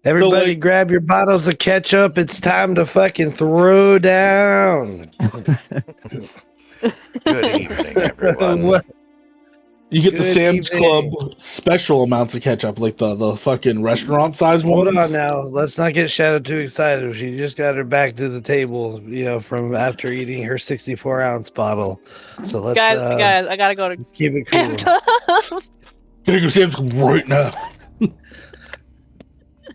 Everybody grab your bottles of ketchup. It's time to fucking throw down. Good evening, everyone. You get the Good Sam's evening. Club special amounts of ketchup, like the fucking restaurant size ones. Hold on now. Let's not get Shadow too excited. She just got her back to the table, from after eating her 64-ounce bottle. So let's guys, I gotta go to let's keep it cool. Gotta go Sam's Club right now.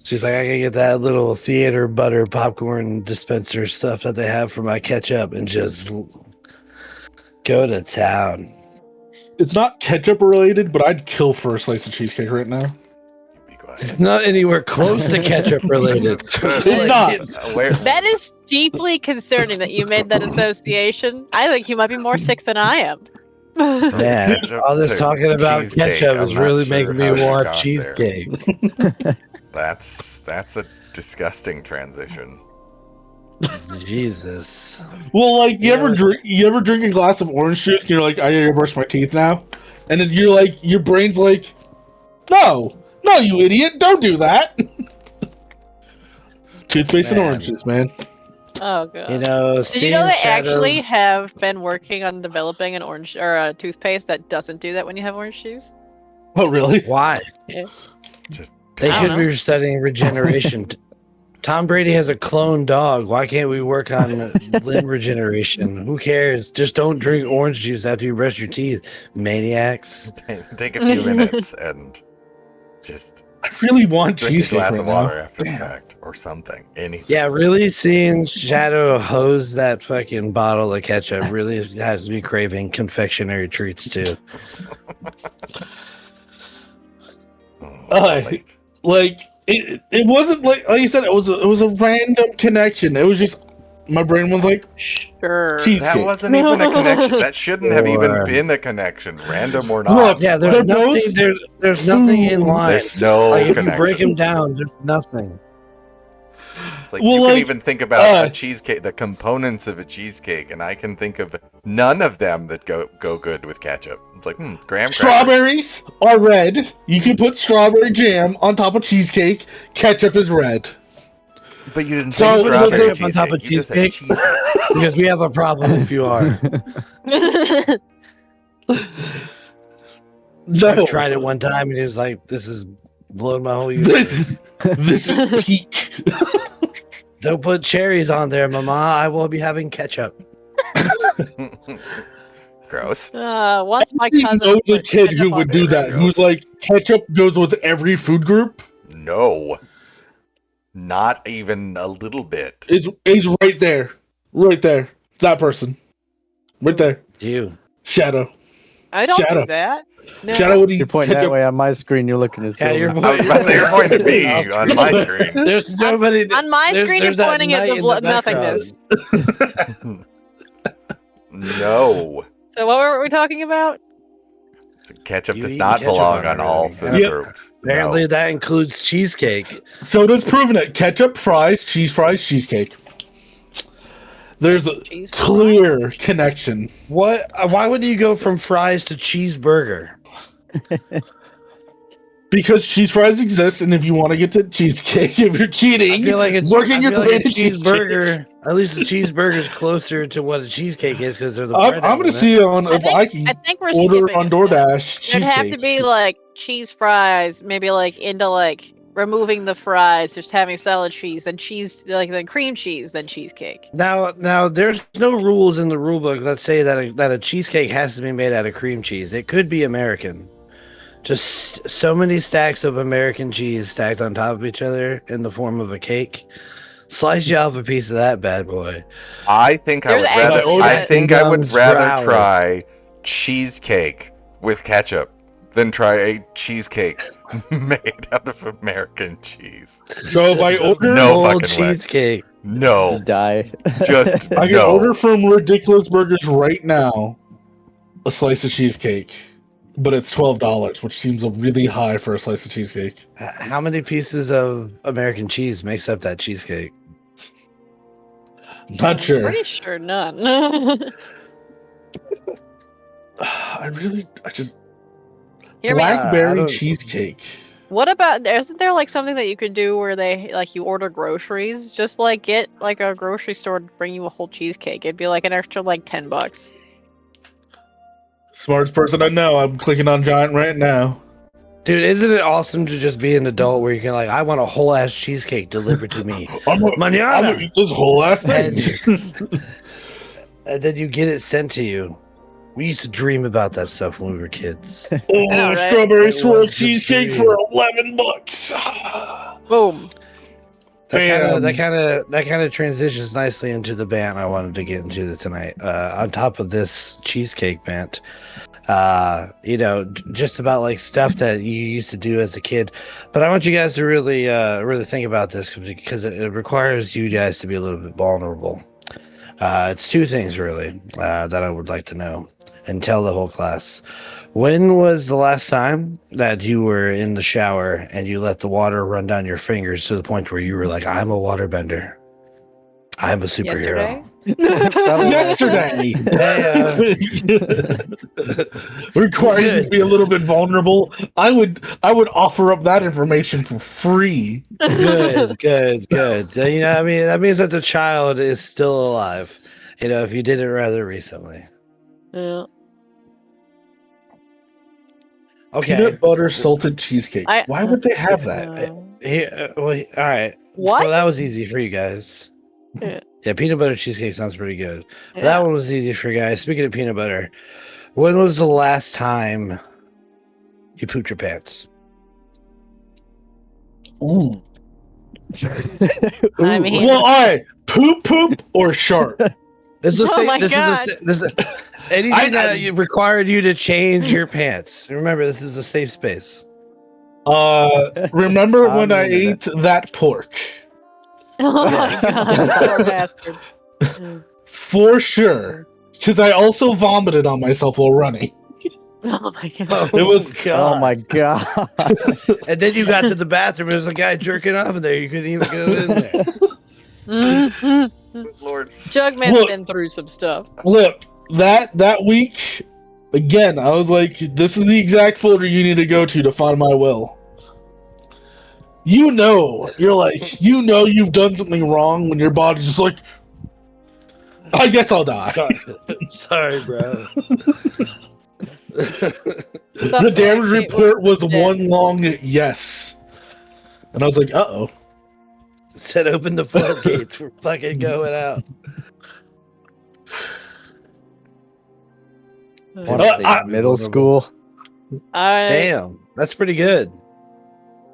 She's like, I can get that little theater butter popcorn dispenser stuff that they have for my ketchup and just go to town. It's not ketchup related, but I'd kill for a slice of cheesecake right now. Be quiet. It's not anywhere close to ketchup related. It's not. That is deeply concerning that you made that association. I think you might be more sick than I am. Man, Ketchup all this to talking about cheesecake, ketchup I'm is not really sure making me how you want got cheesecake. That's a disgusting transition. Jesus. Well, like you Yeah. ever drink a glass of orange juice and you're like, I gotta brush my teeth now, and then you're like, your brain's like, no, you idiot, don't do that. Toothpaste and Man. orange juice, man. Oh god. Did you know they Shadow- actually have been working on developing an orange or a toothpaste that doesn't do that when you have orange juice? Oh, really? Why? Just They I should don't be studying regeneration. Tom Brady has a clone dog. Why can't we work on limb regeneration? Who cares? Just don't drink orange juice after you brush your teeth, maniacs. take a few minutes and just I really want drink a cheesecake glass right of water now. after the fact or something. Anything. Yeah, really seeing Shadow hose that fucking bottle of ketchup really has me craving confectionery treats too. Like it wasn't like you said. It was a random connection. It was just my brain was like, Sure. cheesecake. That wasn't even a connection. That shouldn't have even Or- been a connection, random or not. Look, Yeah, They're there's nothing. both- There's nothing in line. There's no Like if connection. you break them down, there's nothing. It's like Well, you like, can even think about a cheesecake, the components of a cheesecake, and I can think of none of them that go good with ketchup. It's like, graham crackers. Strawberries are red. You can put strawberry jam on top of cheesecake. Ketchup is red. But you didn't So- say strawberry ketchup on top of cheesecake. You just said cheesecake? cheesecake. Because we have a problem if you are. No, I tried it one time and he was like, "This is blowing my whole universe." this is peak. Don't put cherries on there, Mama. I will be having ketchup. Gross. Once my He cousin knows a put kid ketchup who on would do Very that. Who's gross. like, ketchup goes with every food group. No. Not even a little bit. It's right there. Right there. That person. Right there. You. Shadow. I don't Shadow. do that. No. Shadow would eat You're pointing that ketchup. way on my screen. You're looking at Yeah, Silver. you're I was about to say you're pointing at me on my screen. There's nobody. On my there's- screen, there's you're that pointing at knight the in nothingness. background. No. So what were we talking about? Ketchup You does eat not ketchup belong on on all everything. food Yeah. groups. Apparently, No. that includes cheesecake. So does proving it. Ketchup, fries, cheesecake. There's a Cheese clear connection. What? Why would you go from fries to cheeseburger? Because cheese fries exist, and if you want to get to cheesecake, if you're cheating, I feel like it's working I your feel way like a to cheesecake. cheeseburger. At least the cheeseburger is closer to what a cheesecake is because they're the I'm bread. gonna element. see on if I I can think we're order skipping on a step. DoorDash There'd have to cheesecake. be like cheese fries, maybe like into like removing the fries, just having solid cheese, then cheese, like then cream cheese, then cheesecake. Now, there's no rules in the rule book that say that a cheesecake has to be made out of cream cheese. It could be American. Just so many stacks of American cheese stacked on top of each other in the form of a cake. Slice you off a piece of that bad boy. I think I There's would rather. actually I a- think I would Guns rather Sprout. try cheesecake with ketchup than try a cheesecake made out of American cheese. So if I order, No Old fucking way. cheesecake. No, Die. just I can no. order from Ridiculous Burgers right now a slice of cheesecake, but it's $12, which seems really high for a slice of cheesecake. How many pieces of American cheese makes up that cheesecake? Not sure. Pretty sure none. I just Hear me out. I blackberry don't- cheesecake. What about? Isn't there like something that you could do where they like you order groceries? Just like get like a grocery store to bring you a whole cheesecake. It'd be like an extra like $10. Smartest person I know. I'm clicking on Giant right now. Dude, isn't it awesome to just be an adult where you can like, I want a whole ass cheesecake delivered to me. I'm gonna Mañana. eat this whole ass thing. And then you get it sent to you. We used to dream about that stuff when we were kids. Oh, know, right? strawberry It swirl was the cheesecake dream. for $11. Boom. That kind of transitions nicely into the band I wanted to get into tonight. On top of this cheesecake band, just about like stuff that you used to do as a kid. But I want you guys to really think about this because it requires you guys to be a little bit vulnerable. It's two things really that I would like to know and tell the whole class. When was the last time that you were in the shower and you let the water run down your fingers to the point where you were like, I'm a waterbender. I'm a superhero. Yesterday? Requires you to be a little bit vulnerable. I would offer up that information for free. Good. I mean, that means that the child is still alive. If you did it rather recently. Yeah. Okay. Peanut butter salted cheesecake. Why would they have that? All right. What? So that was easy for you guys. Yeah, peanut butter cheesecake sounds pretty good. Yeah. That one was easy for you guys. Speaking of peanut butter, when was the last time you pooped your pants? Ooh. I mean, Well, all right. Poop or sharp? This is Oh my God. anything that required you to change your pants. Remember, this is a safe space. Remember when I ate that pork? oh my God, poor bastard. For sure. Because I also vomited on myself while running. Oh my God. It was- God. Oh my god. And then you got to the bathroom. There was a guy jerking off in there. You couldn't even go in there. Mhm. Lord. Jugman's Look. been through some stuff. Look, that week, again, I was like, this is the exact folder you need to go to find my will. You're like, you've done something wrong when your body's just like, I guess I'll die. Sorry, bro. The damage report was one long yes. And I was like, uh-oh. Said open the floodgates. We're fucking going out. Wanna say middle school. Damn, that's pretty good.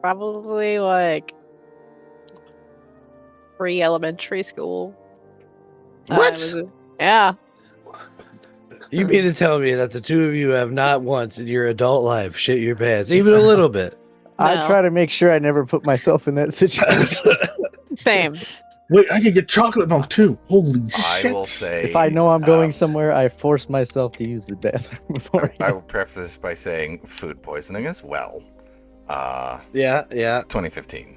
Probably like pre-elementary school. What? Yeah. You mean to tell me that the two of you have not once in your adult life shit your pants, even a little bit? I No. try to make sure I never put myself in that situation. Same. Wait, I can get chocolate milk too. Holy I shit. will say. If I know I'm going somewhere, I force myself to use the bathroom before. I will preface this by saying food poisoning as well. Yeah. 2015.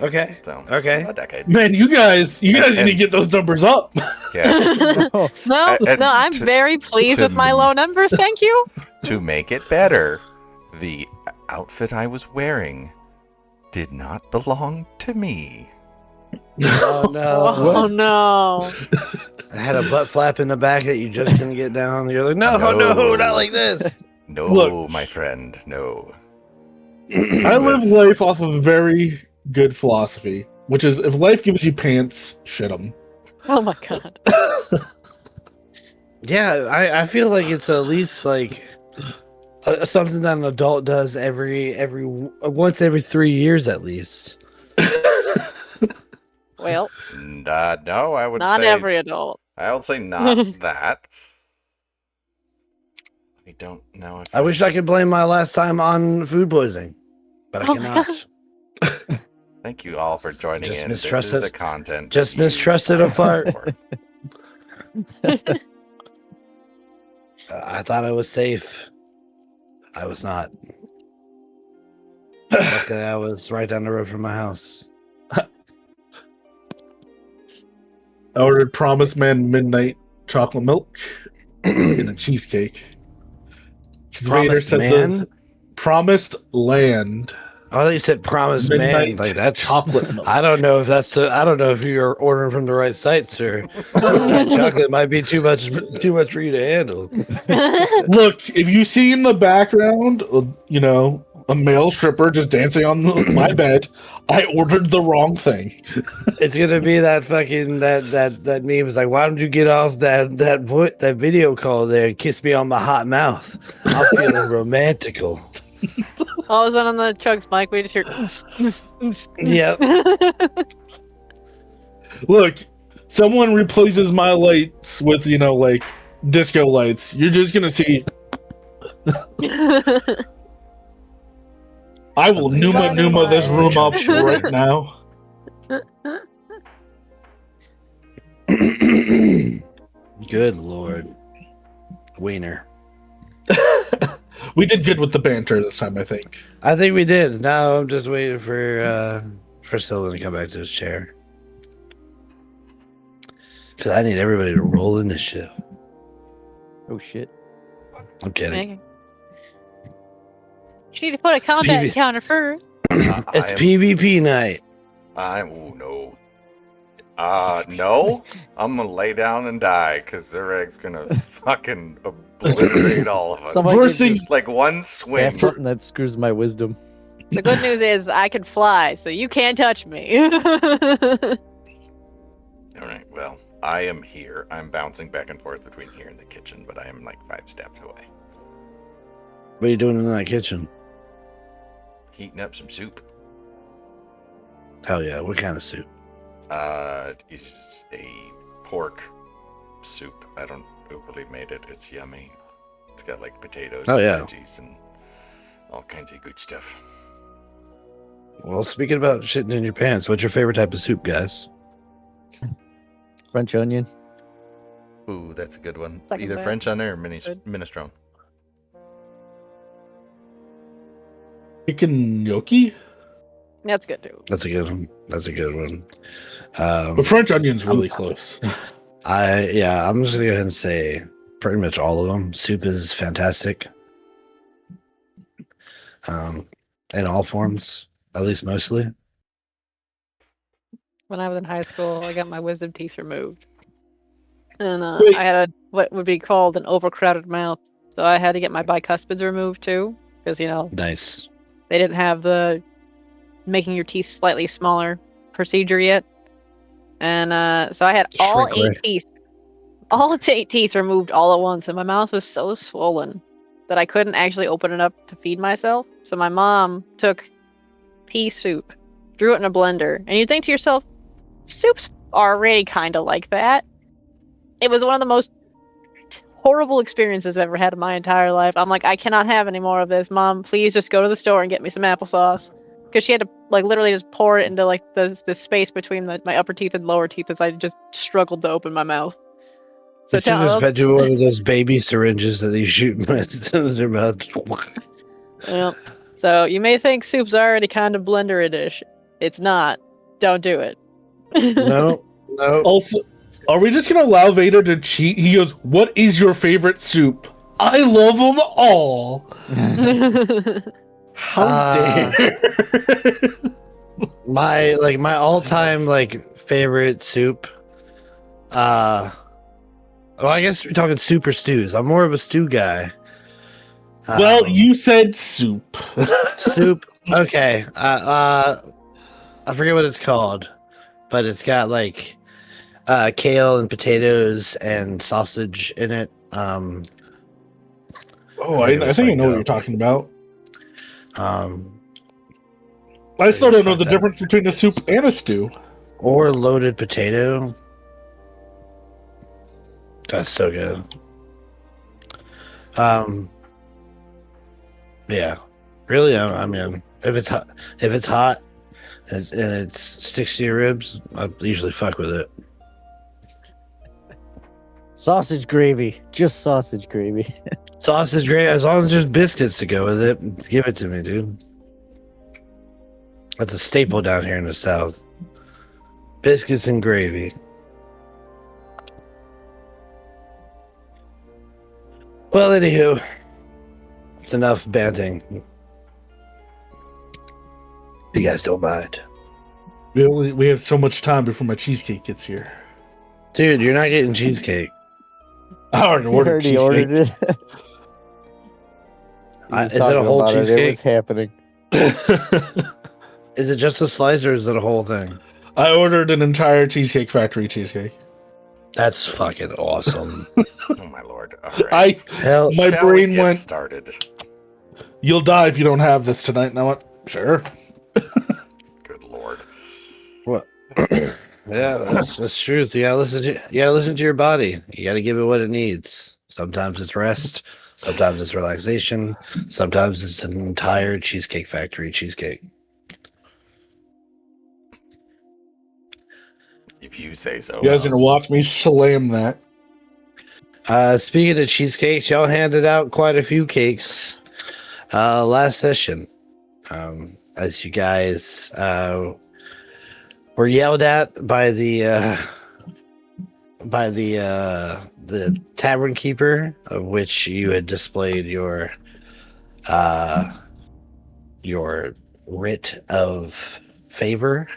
Okay. So Okay. a decade. Man, you guys need And- to get those numbers up. Yes. Oh, No, And no, I'm to- very pleased to with my low numbers. Thank you. To make it better, the outfit I was wearing did not belong to me. Oh no. Oh no. I had a butt flap in the back that you just couldn't get down. You're like, no, No. not like this. No, Look. my friend, no. I live life off of a very good philosophy, which is if life gives you pants, shit them. Oh my God. Yeah, I feel like it's at least like something that an adult does once every 3 years at least. Well, No, I would not say. every adult. I would say not that. I don't know if I wish I could blame my last time on food poisoning, but I Oh my cannot. Thank you all for joining Just in. This is mistrusted- the content. just that you mistrusted a signed fart. for. I thought I was safe. I was not. Luckily, I was right down the road from my house. I ordered Promise Man Midnight chocolate milk and a cheesecake. 'Cause Vader Promised said Man? Promised Land. I thought you said promised man. Midnight Like that's chocolate milk. I don't know if that's I don't know if you're ordering from the right site, sir. That chocolate might be too much for you to handle. Look, if you see in the background, a male stripper just dancing on my bed, I ordered the wrong thing. It's gonna be that fucking that meme is like, why don't you get off that video call there and kiss me on my hot mouth? I'm feeling romantical. All of a sudden on the Chugs mic, we just hear. Yep. Look, someone replaces my lights with, like disco lights. You're just gonna see. I will Numa this room up right now. Good lord, Wiener. We did good with the banter this time, I think. I think we did. Now I'm just waiting for Sylvan to come back to his chair. Because I need everybody to roll initiative. Oh shit. I'm kidding. Okay. You need to put a combat encounter first. It's PvP night. No. No. I'm gonna lay down and die because Zurag's gonna fucking obliterate all of us. Somebody First could thing- just Like one swing. cast something that screws my wisdom. The good news is I can fly, so you can't touch me. All right. Well, I am here. I'm bouncing back and forth between here and the kitchen, but I am like 5 steps away. What are you doing in that kitchen? Heating up some soup. Hell yeah. What kind of soup? It's a pork soup. I don't overly made it. It's yummy. It's got like potatoes Oh, and yeah. veggies and all kinds of good stuff. Well, speaking about shitting in your pants, what's your favorite type of soup, guys? French onion. Ooh, that's a good one. Second Either that. French onion or Good. minestrone. Chicken gnocchi? That's good too. That's a good one. That's a good one. The French onion's really close. I'm just gonna go ahead and say pretty much all of them. Soup is fantastic. In all forms, at least mostly. When I was in high school, I got my wisdom teeth removed. And Wait. I had what would be called an overcrowded mouth. So I had to get my bicuspids removed too. Because, Nice. they didn't have the making your teeth slightly smaller procedure yet. And so I had all Shrink ray. 8 teeth. All 8 teeth removed all at once. And my mouth was so swollen that I couldn't actually open it up to feed myself. So my mom took pea soup, threw it in a blender. And you think to yourself, soup's already kind of like that. It was one of the most horrible experiences I've ever had in my entire life. I'm like, I cannot have any more of this. Mom, please just go to the store and get me some applesauce. Because she had to literally just pour it into the space between my upper teeth and lower teeth as I just struggled to open my mouth. So But you just fed you one of those baby syringes that you shoot in their mouth. yeah. So you may think soup's already kind of blender-ish. It's not. Don't do it. No. Also, are we just gonna allow Vader to cheat? He goes, "What is your favorite soup?" I love them all. How dare? My all-time favorite soup. Well, I guess we're talking super stews. I'm more of a stew guy. Well, you said soup. Soup. Okay. I forget what it's called, but it's got kale and potatoes and sausage in it. Oh, forget I what's think I know like, what you're talking about. Um, I still don't know the that. difference between a soup and a stew. or loaded potato. That's so good. Yeah, really. I mean, if it's hot, and it sticks to your ribs, I usually fuck with it. Sausage gravy. Just sausage gravy. Sausage gravy, as long as there's biscuits to go with it, give it to me, dude. That's a staple down here in the South. Biscuits and gravy. Well, anywho, it's enough banting. You guys don't mind. We have so much time before my cheesecake gets here. Dude, you're not getting cheesecake. I already He ordered already cheesecake. ordered it. He was Is it a talking whole about it. It was cheesecake? happening. Is it just a slice or is it a whole thing? I ordered an entire Cheesecake Factory cheesecake. That's fucking awesome. Oh my lord! All right, Hell, My shall we brain get went, started? "You'll die if you don't have this tonight." And I went, "Sure." Good lord! what? Yeah, that's truth. You gotta listen to your body. You gotta give it what it needs. Sometimes it's rest, sometimes it's relaxation, sometimes it's an entire Cheesecake Factory cheesecake. If you say so. You guys are gonna watch me slam that. Speaking of cheesecakes, y'all handed out quite a few cakes last session. As you guys were yelled at by the tavern keeper, of which you had displayed your writ of favor.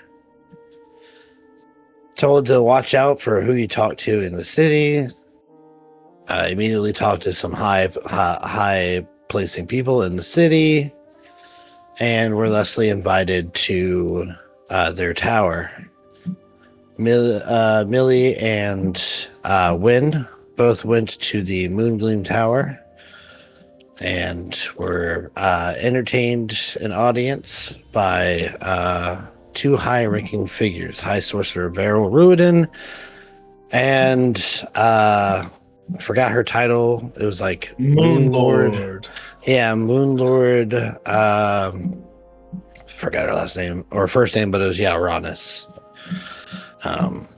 Told to watch out for who you talk to in the city. Immediately talked to some high placing people in the city, and were thusly invited to their tower. Millie and Wynn both went to the Moongleam Tower and were entertained an audience by two high-ranking figures, High Sorcerer Beryl Ruiden and I forgot her title. It was like Moon Lord. Yeah, Moon Lord. Forgot her last name or first name, but it was Ronis.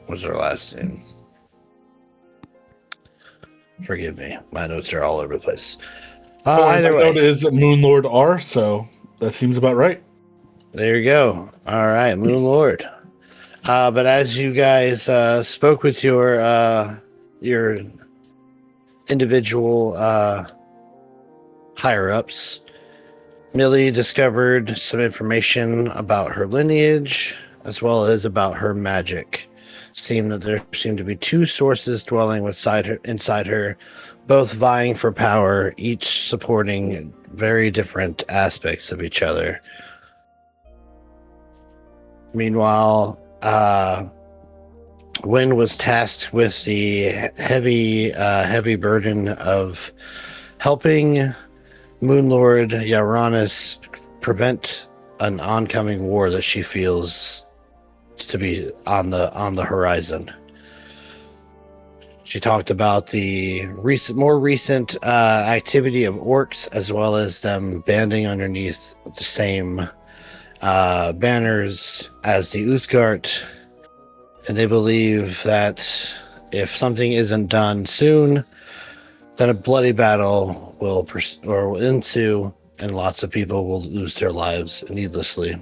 Was her last name? Forgive me, my notes are all over the place. Either My note way, is Moon Lord R, so that seems about right. there you go. All right, Moon Lord. But as you guys spoke with your individual higher ups, Millie discovered some information about her lineage as well as about her magic. Seemed that there seemed to be two sources dwelling inside her, both vying for power, each supporting very different aspects of each other. Meanwhile, Wynn was tasked with the heavy burden of helping Moonlord Yaronis prevent an oncoming war that she feels to be on the horizon. She talked about the more recent activity of orcs, as well as them banding underneath the same banners as the Uthgard, and they believe that if something isn't done soon, then a bloody battle will ensue, and lots of people will lose their lives needlessly.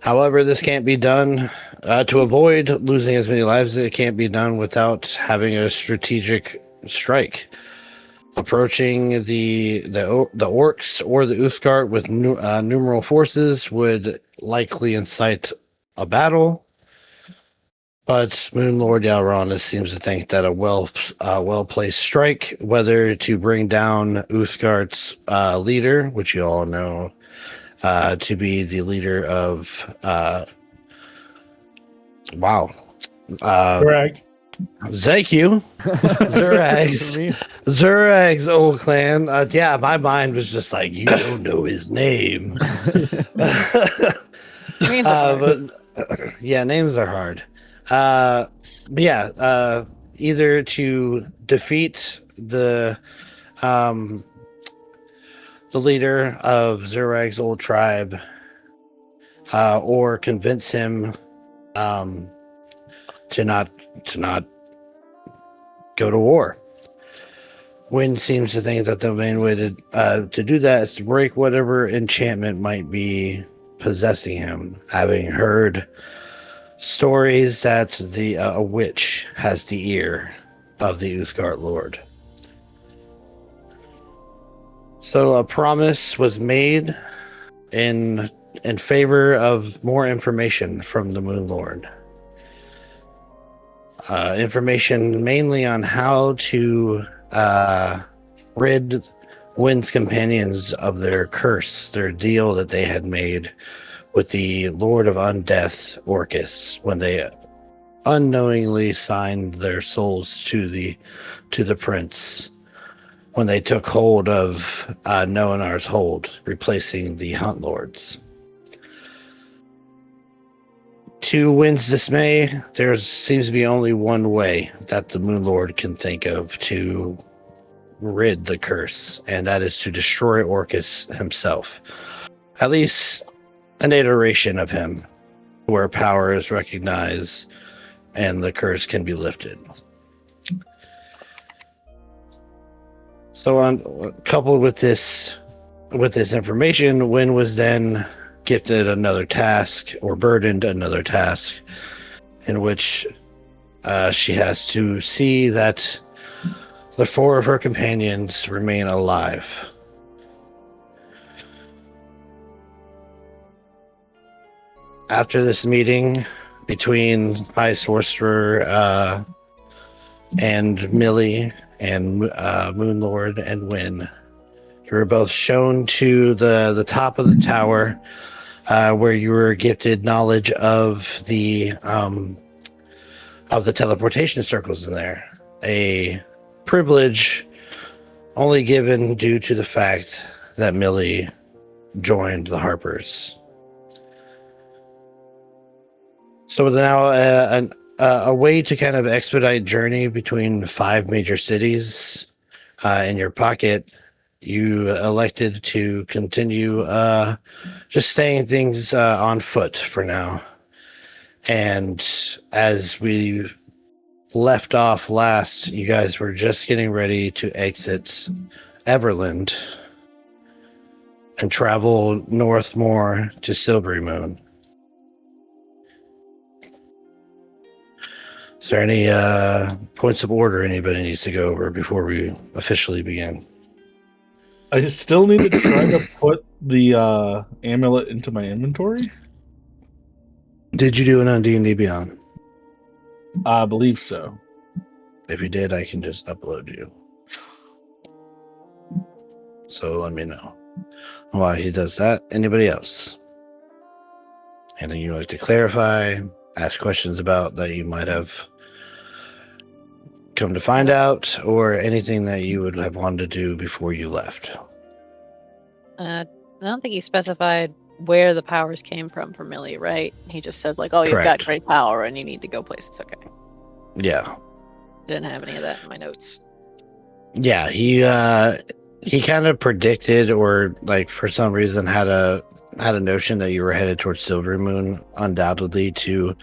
However, this can't be done to avoid losing as many lives. It can't be done without having a strategic strike. Approaching the orcs or the Uthgard with numeral forces would likely incite a battle. But Moon Lord Yalronis seems to think that a well-placed strike, whether to bring down Uthgard's leader, which you all know to be the leader of Greg. thank you, Zurag's old clan. Yeah, my mind was just like, you don't know his name. But yeah, names are hard. Either to defeat the leader of Zurag's old tribe, or convince him to not go to war. Wynn seems to think that the main way to do that is to break whatever enchantment might be possessing him, having heard stories that a witch has the ear of the Uthgard Lord. So a promise was made in in favor of more information from the Moon Lord. Information mainly on how to rid Wind's companions of their curse, their deal that they had made with the Lord of Undeath, Orcus, when they unknowingly signed their souls to the prince, when they took hold of Noanar's hold, replacing the Hunt Lords. To Wind's dismay, there seems to be only one way that the Moon Lord can think of to rid the curse, and that is to destroy Orcus himself. At least an iteration of him, where power is recognized and the curse can be lifted. So, coupled with this information, Wind was then gifted another task, or burdened another task, in which she has to see that the 4 of her companions remain alive. After this meeting between High Sorcerer and Millie and Moon Lord and Wynn, you were both shown to the top of the tower, where you were gifted knowledge of the teleportation circles in there. A privilege only given due to the fact that Millie joined the Harpers. So now a way to kind of expedite journey between 5 major cities in your pocket, you elected to continue just staying things on foot for now. And as we left off last, you guys were just getting ready to exit Everlund and travel north more to Silverymoon. Is there any points of order anybody needs to go over before we officially begin? I still need to try to put the amulet into my inventory. Did you do it on D&D Beyond? I believe so. If you did, I can just upload you. So let me know why he does that. Anybody else? Anything you'd like to clarify, ask questions about that you might have come to find out, or anything that you would have wanted to do before you left? I don't think he specified where the powers came from for Millie, right? He just said like, "Oh, you've got Correct. great power and you need to go places." Okay, Yeah. didn't have any of that in my notes. Yeah, he kind of predicted, or like for some reason had a notion that you were headed towards Silverymoon, undoubtedly to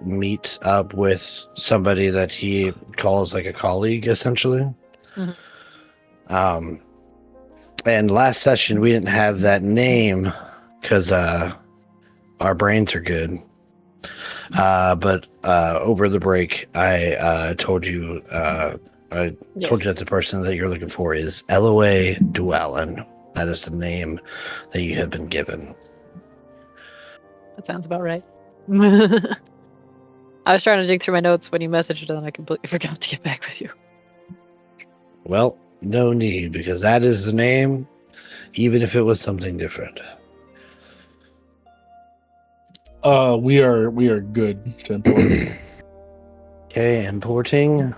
meet up with somebody that he calls like a colleague, essentially. Mhm. And last session we didn't have that name because our brains are good. But over the break, I told you told you that the person that you're looking for is Eloy Dualin. That is the name that you have been given. That sounds about right. I was trying to dig through my notes when you messaged, and I completely forgot to get back with you. Well, no need, because that is the name, even if it was something different. We are good to import. Okay, importing.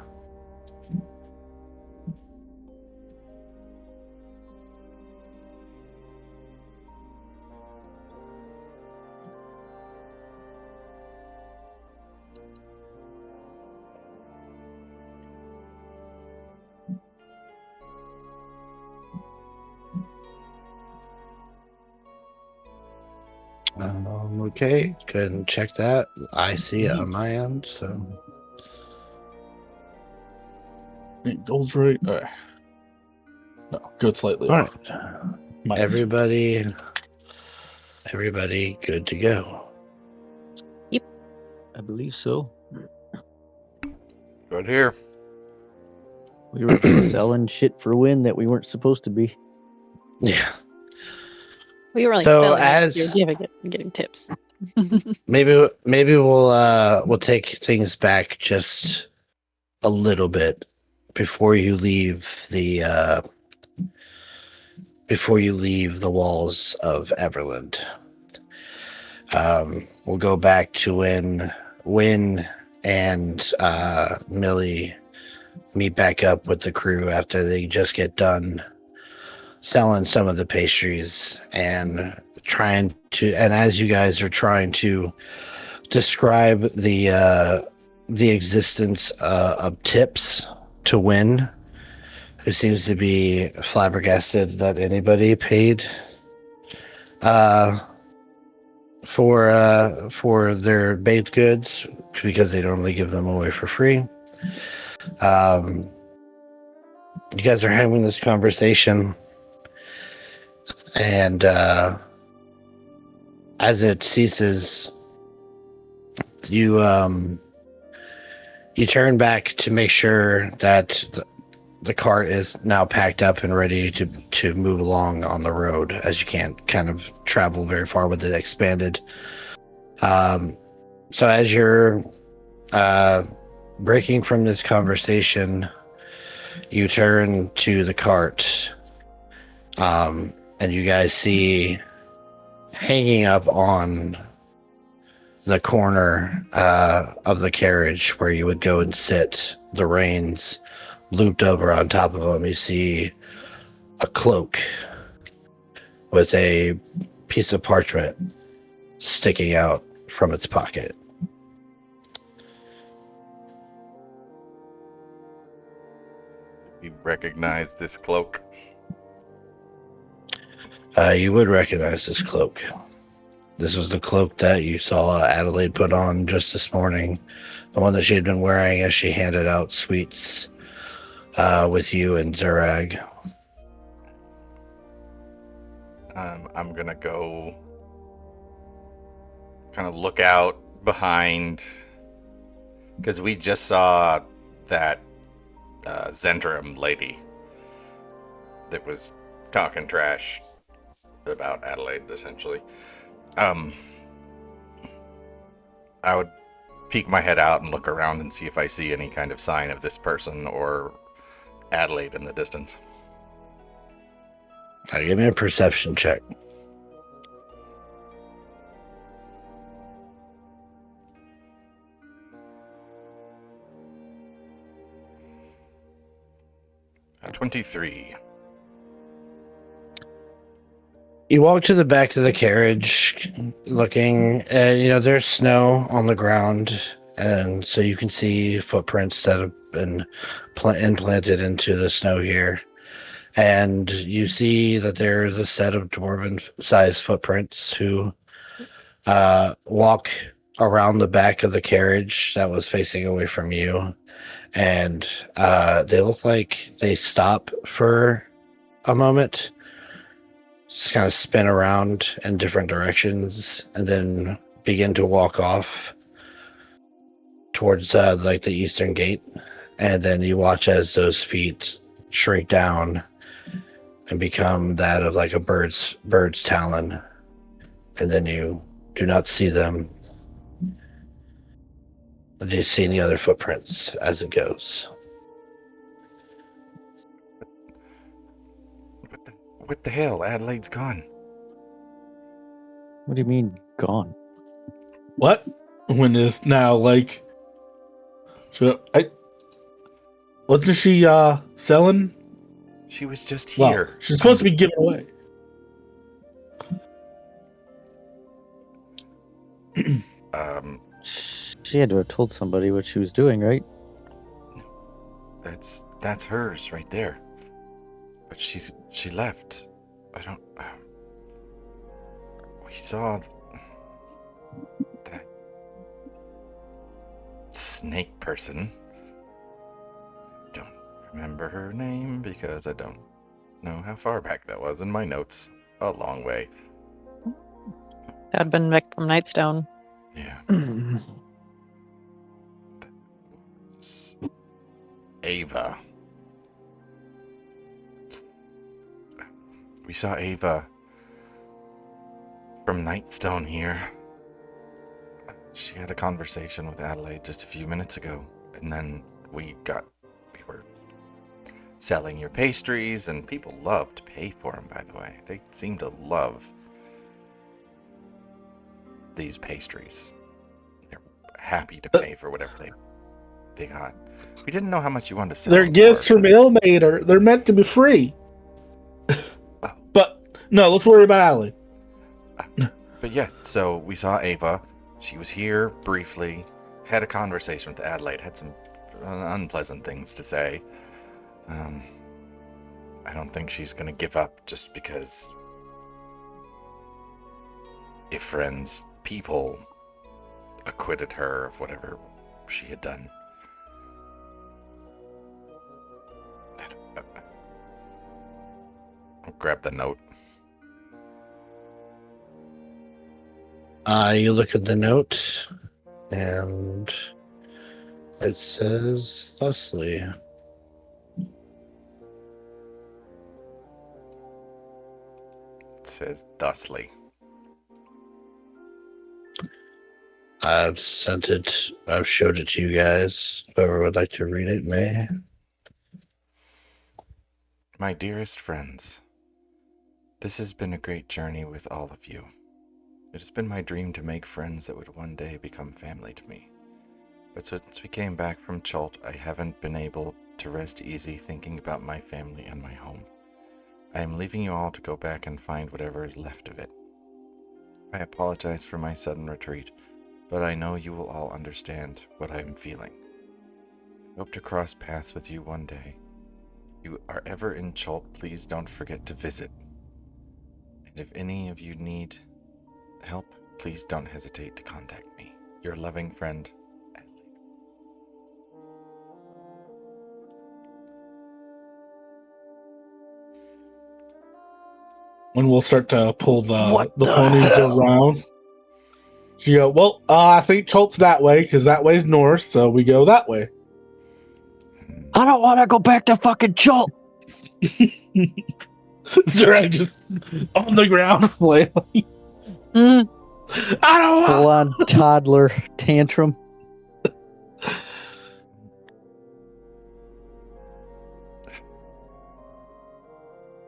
Okay, go ahead and check that. I see it on my end, so. Gold's right. All right. No, go slightly All off. right. Minus. Everybody good to go. I believe so. Good here. We were just selling shit for wind that we weren't supposed to be. Yeah. We were really So selling it. as- You're giving it and getting tips. maybe we'll take things back just a little bit before you leave the walls of Everlund. We'll go back to when Win and Millie meet back up with the crew after they just get done selling some of the pastries and as you guys are trying to describe the existence of tips to Win, who seems to be flabbergasted that anybody paid for their baked goods, because they normally give them away for free. You guys are having this conversation, and as it ceases, you turn back to make sure that the cart is now packed up and ready to move along on the road, as you can't kind of travel very far with it expanded. So as you're breaking from this conversation, you turn to the cart, and you guys see hanging up on the corner of the carriage where you would go and sit, the reins looped over on top of them. You see a cloak with a piece of parchment sticking out from its pocket. You recognize this cloak? You would recognize this cloak. This was the cloak that you saw Adelaide put on just this morning, the one that she had been wearing as she handed out sweets with you and Zurag. I'm gonna go kind of look out behind, because we just saw that Zentrum lady that was talking trash about Adelaide, essentially. I would peek my head out and look around and see if I see any kind of sign of this person or Adelaide in the distance. Give me a perception check. At 23. You walk to the back of the carriage looking, and there's snow on the ground, and so you can see footprints that have been implanted into the snow here. And you see that there's a set of dwarven-sized footprints who walk around the back of the carriage that was facing away from you. And they look like they stop for a moment, just kind of spin around in different directions, and then begin to walk off towards like the eastern gate. And then you watch as those feet shrink down and become that of like a bird's talon, and then you do not see them. Do you see any other footprints as it goes? What the hell? Adelaide's gone. What do you mean gone? What? When is now like? Wasn't she selling? She was just Well, here. she's supposed to be giving away. She had to have told somebody what she was doing, right? That's hers right there. But she left. I don't. We saw that snake person. Don't remember her name because I don't know how far back that was in my notes. A long way. That'd been Mick from Nightstone. Yeah. Ava. We saw Ava from Nightstone here. She had a conversation with Adelaide just a few minutes ago, and then we were selling your pastries, and people love to pay for them, by the way. They seem to love these pastries. They're happy to pay for whatever they got. We didn't know how much you wanted to sell They're them gifts for, from Ilmater. They're meant to be free. Oh. But no, let's worry about Allie. But yeah, so we saw Ava. She was here briefly, had a conversation with Adelaide, had some unpleasant things to say. I don't think she's going to give up just because Ifren's people acquitted her of whatever she had done. I'll grab the note. You look at the note, and it says thusly. It says thusly. I've sent it. I've showed it to you guys. Whoever would like to read it may. My dearest friends, this has been a great journey with all of you. It has been my dream to make friends that would one day become family to me. But since we came back from Chult, I haven't been able to rest easy thinking about my family and my home. I am leaving you all to go back and find whatever is left of it. I apologize for my sudden retreat, but I know you will all understand what I am feeling. I hope to cross paths with you one day. If you are ever in Chult, please don't forget to visit. And if any of you need help, please don't hesitate to contact me. Your loving friend, Adelaide. When we'll start to pull What the the ponies hell? around. She go, well, I think Cholt's that way, because that way's north, so we go that way. I don't want to go back to fucking Jolt. Zorak just on the ground flailing. Mm. I don't Full want. on toddler tantrum.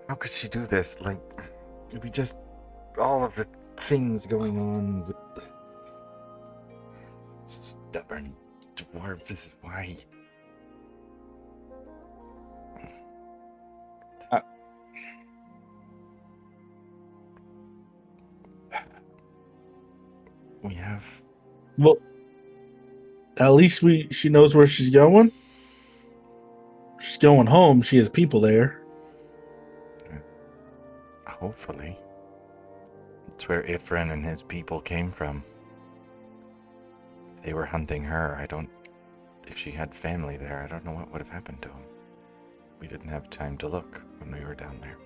How could she do this? Like, it'd be just all of the things going on with the stubborn dwarf. This is why. We have. Well, at least she knows where she's going. She's going home. She has people there. Hopefully. It's where Ifren and his people came from. If they were hunting her, if she had family there, I don't know what would have happened to them. We didn't have time to look when we were down there.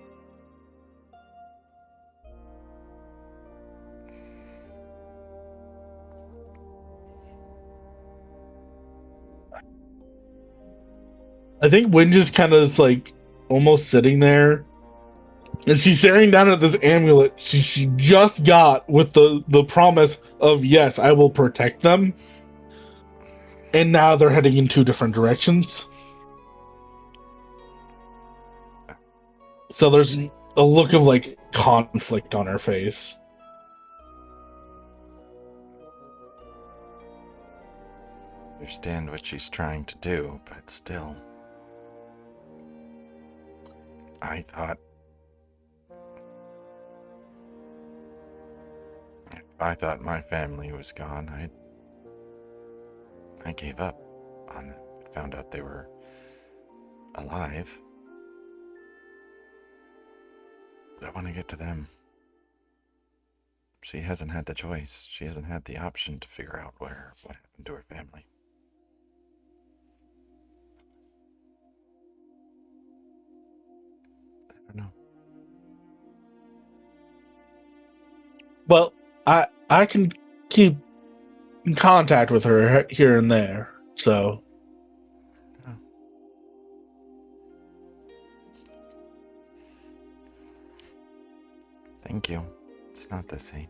I think Wynn just kind of is like almost sitting there. And she's staring down at this amulet she just got with the promise of, yes, I will protect them. And now they're heading in two different directions. So there's a look of like conflict on her face. I understand what she's trying to do, but still. I thought my family was gone. I gave up on it. Found out they were alive. I want to get to them. She hasn't had the choice. She hasn't had the option to figure out what happened to her family. I don't know. Well, I can keep in contact with her here and there. So Thank you. It's not the same.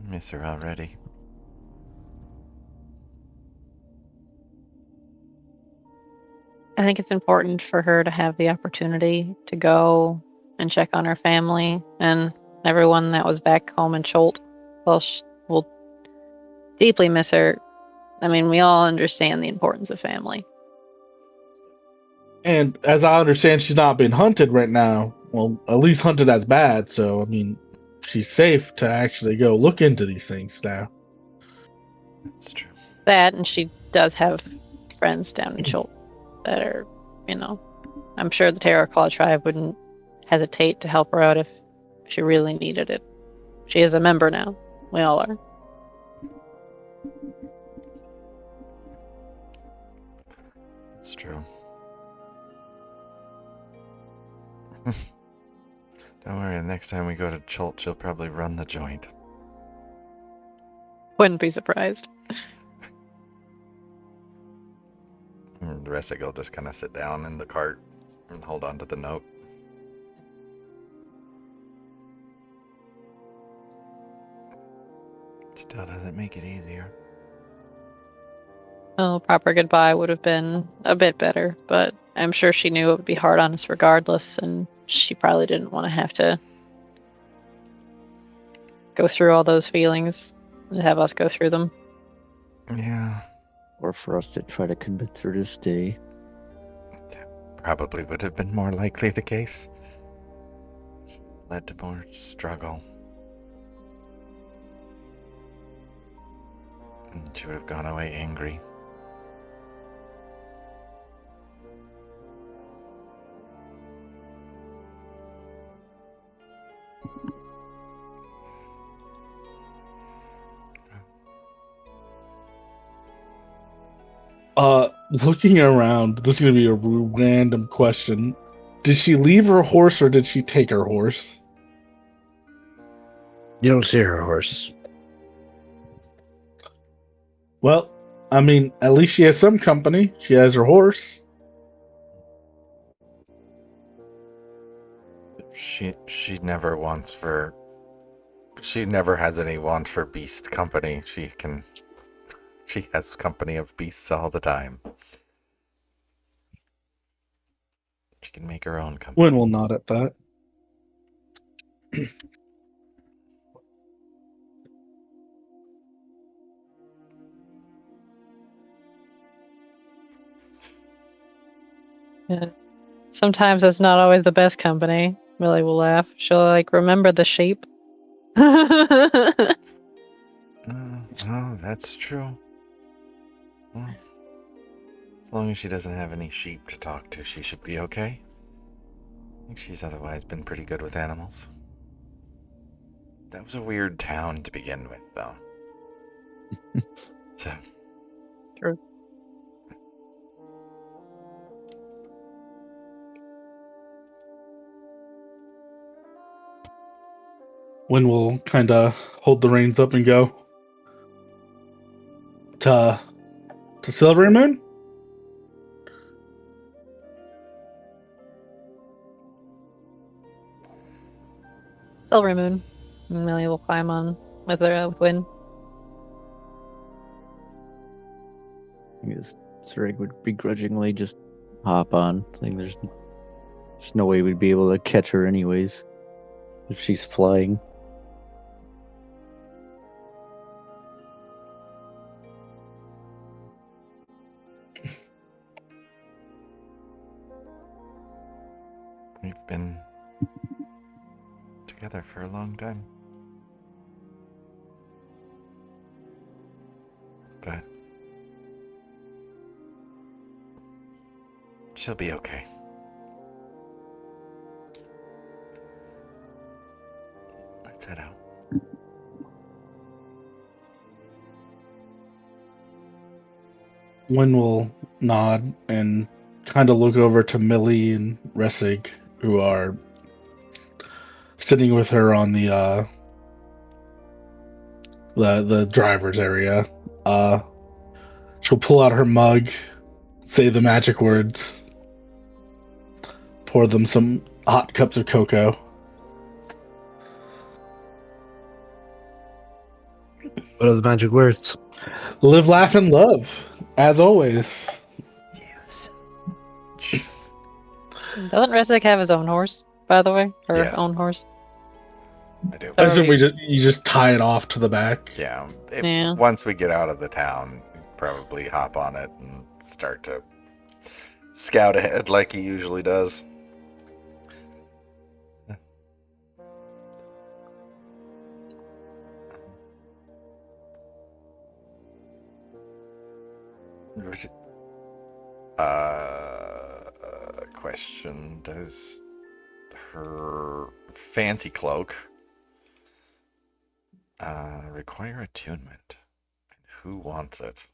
Miss her already. I think it's important for her to have the opportunity to go and check on her family and everyone that was back home in Cholt. Well, we'll deeply miss her. I mean, we all understand the importance of family. And as I understand, she's not being hunted right now. Well, at least hunted as bad. So I mean, she's safe to actually go look into these things now. That's true. That, and she does have friends down in Cholt that are, I'm sure the Terror Claw tribe wouldn't hesitate to help her out if she really needed it. She is a member now. We all are. That's true. Don't worry, the next time we go to Cholt, she'll probably run the joint. Wouldn't be surprised. And Ressig will just kind of sit down in the cart and hold on to the note. Still doesn't make it easier. Oh, proper goodbye would have been a bit better, but I'm sure she knew it would be hard on us regardless, and she probably didn't want to have to go through all those feelings and have us go through them. Yeah, Or for us to try to convince her to stay. probably would have been more likely the case. Led to more struggle. And she would have gone away angry. Looking around, this is gonna be a random question. Did she leave her horse or did she take her horse? You don't see her horse. Well, I mean, at least she has some company. She has her horse. She never wants for. She never has any want for beast company. She has company of beasts all the time. She can make her own company. Wynn will nod at that. Yeah. Sometimes that's not always the best company. Millie will laugh. She'll remember the sheep. Oh, that's true. Well, as long as she doesn't have any sheep to talk to, she should be okay. I think she's otherwise been pretty good with animals. That was a weird town to begin with, though. So. True. Wynn will kind of hold the reins up and go to Silverymoon. Silverymoon. Millie will climb on with Wynn. I guess Zurich would begrudgingly just hop on, saying there's no way we'd be able to catch her anyways if she's flying. We've been together for a long time. But she'll be okay. Let's head out. Wynn will nod and kind of look over to Millie and Ressig, who are sitting with her on the driver's area. She'll pull out her mug, say the magic words, pour them some hot cups of cocoa. What are the magic words? Live, laugh, and love, as always. Yes. Doesn't Rezek have his own horse, by the way? Or Yes. own horse? I do. I So assume you just tie it off to the back. Yeah. Yeah. Once we get out of the town, probably hop on it and start to scout ahead like he usually does. Question: does her fancy cloak require attunement? And who wants it?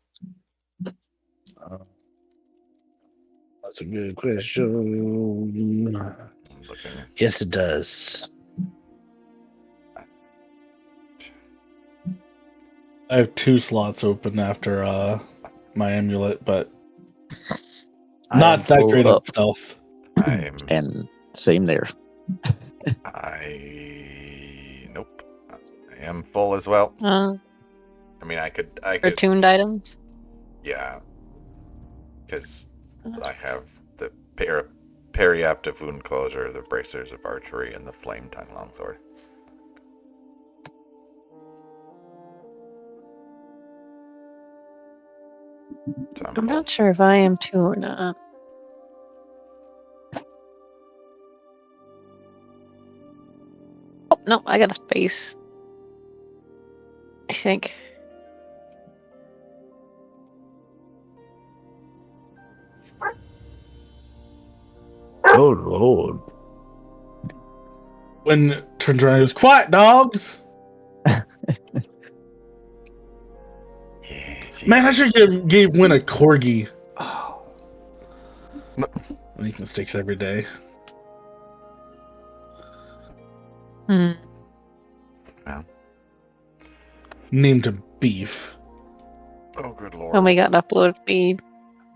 That's a good question. I'm looking. Yes, it does. I have 2 slots open after my amulet, but I'm not that full great up. at stealth. And same there. Nope. I am full as well. Uh, I mean, I could, for tuned items. yeah, because I have the periaptive wound closure, the bracers of archery, and the flame tongue longsword. So I'm I'm full. not sure if I am too or not. Oh, no, I got a space. I think. Oh Lord! When turns around and goes, quiet dogs! Yeah, she's Man, I taking- should gave Win a corgi. Oh. No. I make mistakes every day. Hmm. Well, Named him Beef. oh, good lord. When we got uploaded, we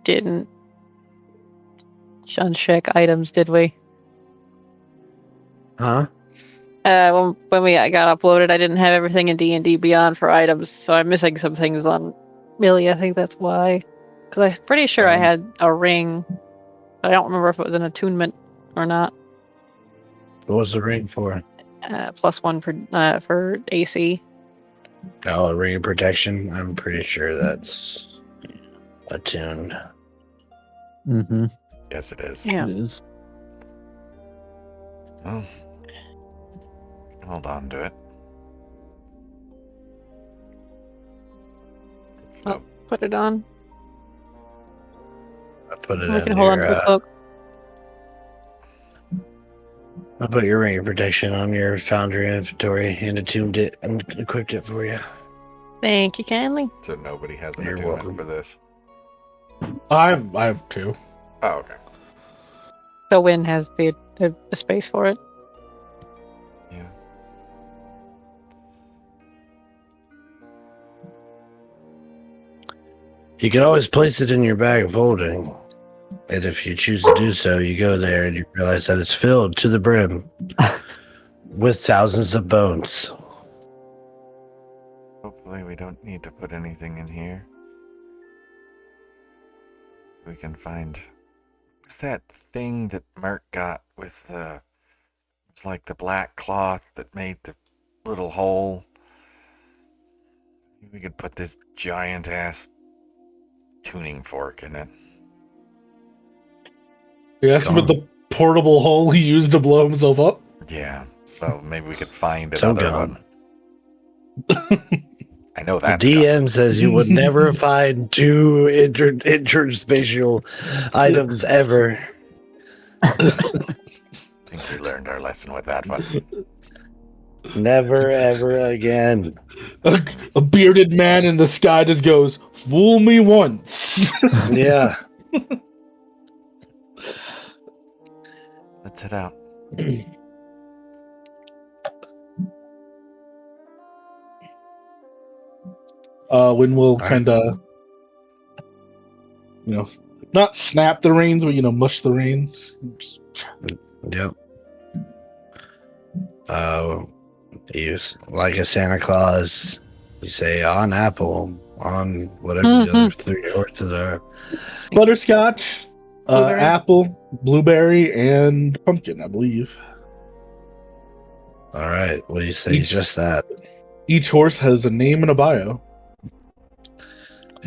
didn't uncheck items, did we? Huh? When we got uploaded, I didn't have everything in D&D Beyond for items, so I'm missing some things on Millie. I think that's why. Because I'm pretty sure I had a ring, but I don't remember if it was an attunement or not. What was the ring for? +1 for AC. Oh, a ring of protection. I'm pretty sure that's attuned. Mm-hmm. Yes, it is. Yeah. It is. Well, hold on to it. Oh, put it on. I put it I in can hold on to your. the cloak. I put your ring of protection on your foundry inventory and attuned it and equipped it for you. Thank you kindly. So nobody has an You're attunement welcome. for this. I have 2. Oh, okay. So Win has the space for it. Yeah. You can always place it in your bag of holding. And if you choose to do so, you go there and you realize that it's filled to the brim with thousands of bones. Hopefully we don't need to put anything in here. We can find... What's that thing that Merc got with the... It's like the black cloth that made the little hole. We could put this giant-ass tuning fork in it. Yes, gone. with the portable hole he used to blow himself up. Yeah. Well, maybe we could find So another gone. one. I know The that's DM says you would never find 2 interspatial items ever. I think we learned our lesson with that one. Never, ever again. A bearded man in the sky just goes, fool me once. Yeah. Let's head out. When we'll right. kind of, not snap the reins, but, mush the reins. Yep. He's like a Santa Claus. You say on apple, on whatever the other three horses are. Butterscotch, Blueberry. apple, blueberry, and pumpkin, I believe. All right. What do you say? Just that. Each horse has a name and a bio.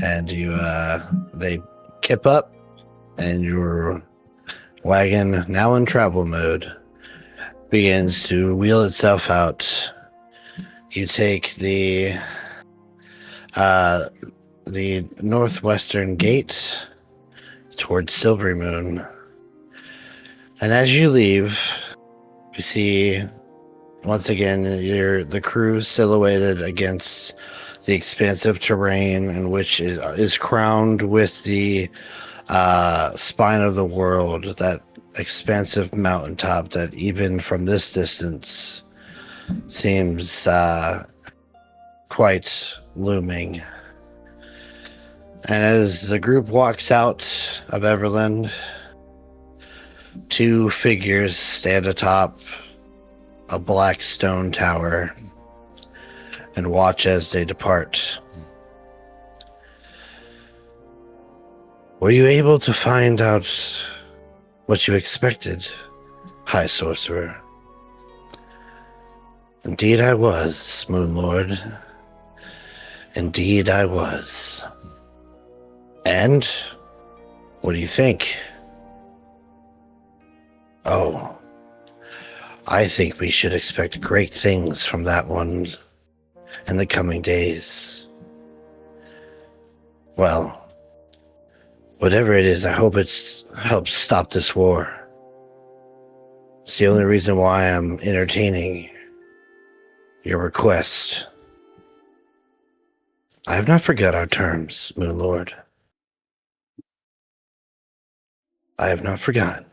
And they kip up, and your wagon, now in travel mode, begins to wheel itself out. You take the northwestern gate towards Silverymoon, and as you leave, you see once again the crew silhouetted against the expansive terrain, in which is crowned with the spine of the world, that expansive mountaintop that even from this distance seems quite looming. And as the group walks out of Everlund, two figures stand atop a black stone tower and watch as they depart. Were you able to find out what you expected, High Sorcerer? Indeed I was, Moon Lord. Indeed I was. And what do you think? Oh, I think we should expect great things from that one in the coming days. Well, whatever it is, I hope it helps stop this war. It's the only reason why I'm entertaining your request. I have not forgot our terms, Moon Lord. I have not forgotten.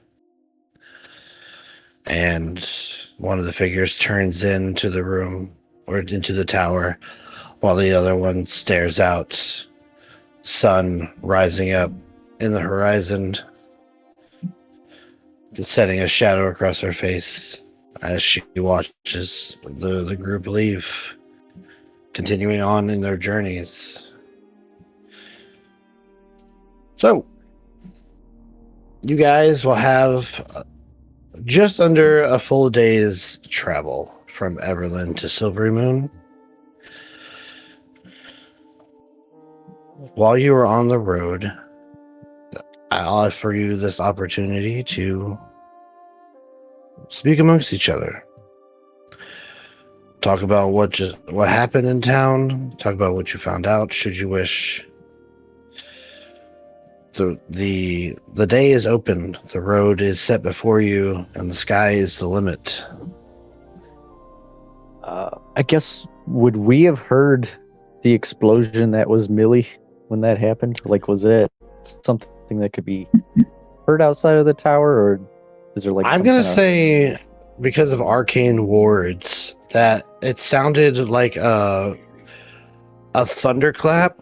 And one of the figures turns into the room, or into the tower, while the other one stares out. Sun rising up in the horizon, setting a shadow across her face as she watches the group leave, continuing on in their journeys. So, you guys will have just under a full day's travel from Everlund to Silverymoon. While you are on the road, I offer you this opportunity to speak amongst each other. Talk about what happened in town. Talk about what you found out, should you wish. The day is open. The road is set before you, and the sky is the limit. I guess, would we have heard the explosion that was Millie when that happened? Like, was it something that could be heard outside of the tower, or is there like? I'm gonna say, because of arcane wards, that it sounded like a thunderclap.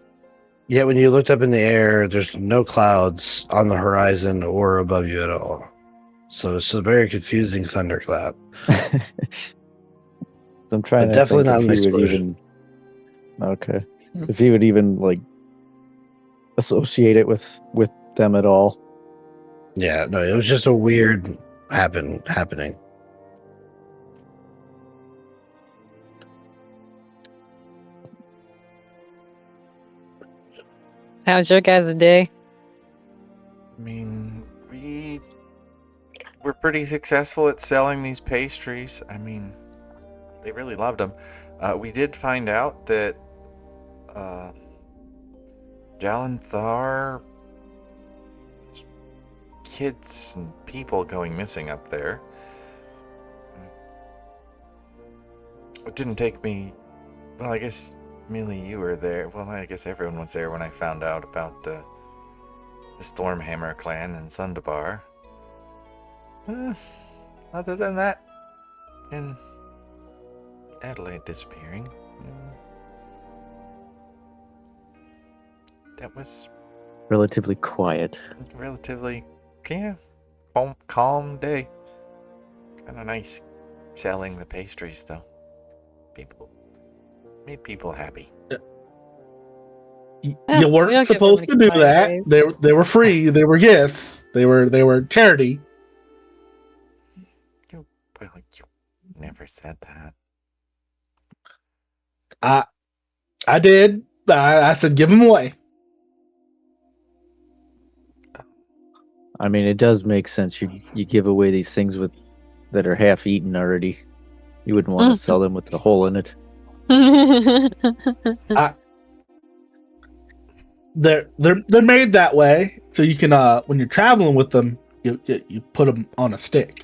Yet when you looked up in the air, there's no clouds on the horizon or above you at all. So it's a very confusing thunderclap. I'm trying But to definitely think not if an he would explosion. even. Okay, if he would even like associate it with them at all. Yeah, no, it was just a weird happening. How's your guys' day? I mean, we're pretty successful at selling these pastries. I mean, they really loved them. We did find out that Jalanthar, kids and people going missing up there. It didn't take me. Well, I guess Millie, you were there. Well, I guess everyone was there when I found out about the Stormhammer clan in Sundabar. Other than that, and Adelaide disappearing, that was Relatively quiet. relatively, calm day. Kind of nice selling the pastries, though. People Made people happy. You we weren't don't give supposed them to do expired that. days. They were free. They were gifts. They were charity. Well, you never said that. I did. I said give them away. I mean, it does make sense. You give away these things that are half eaten already. You wouldn't want to sell them with a hole in it. They're made that way so you can when you're traveling with them you put them on a stick.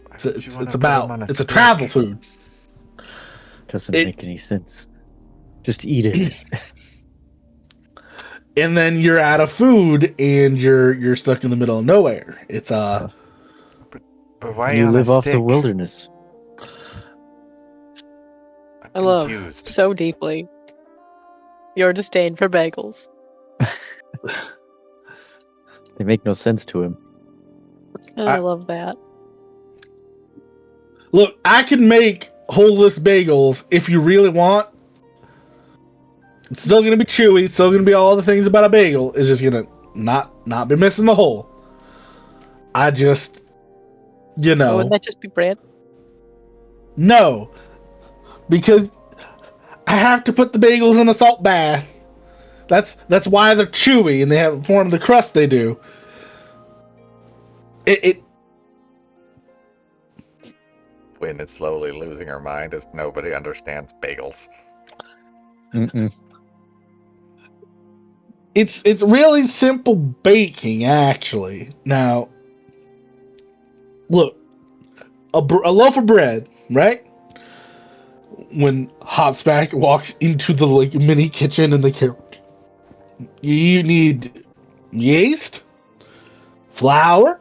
Why So would you want to put 'em on a it's a stick? travel food. Doesn't It- make any sense. Just eat it. And then you're out of food and you're stuck in the middle of nowhere. It's But why You on live a off stick? the wilderness. I I'm love confused. so deeply your disdain for bagels. They make no sense to him. I love that. look, I can make holeless bagels if you really want. It's still gonna be chewy, it's still gonna be all the things about a bagel. It's just gonna not be missing the hole. I just Oh, wouldn't that just be bread? no. Because I have to put the bagels in a salt bath. That's why they're chewy and they have formed the crust they do. It Wynn is slowly losing her mind as nobody understands bagels. Mm-mm. it's really simple baking actually. Now, look, a loaf of bread, right? When Hopsback walks into the like mini kitchen in the carriage, you need yeast, flour.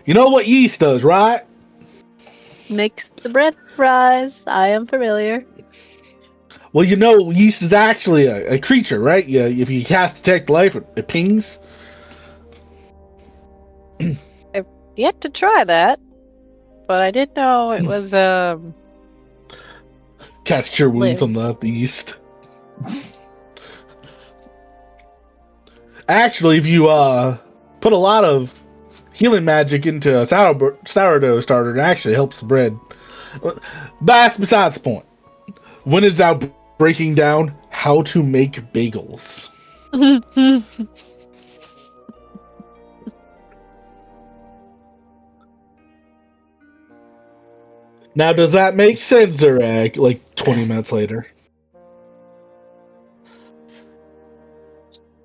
You know what yeast does, right? Makes the bread rise. I am familiar. Well, you know yeast is actually a creature, right? Yeah, if you cast detect life, it pings. Yet to try that, but I did know it was Cast cure wounds live. on the yeast. Actually, if you put a lot of healing magic into a sourdough starter, it actually helps the bread. But that's besides the point. When it's out breaking down how to make bagels. Now, does that make sense, Zerag? Like 20 minutes later.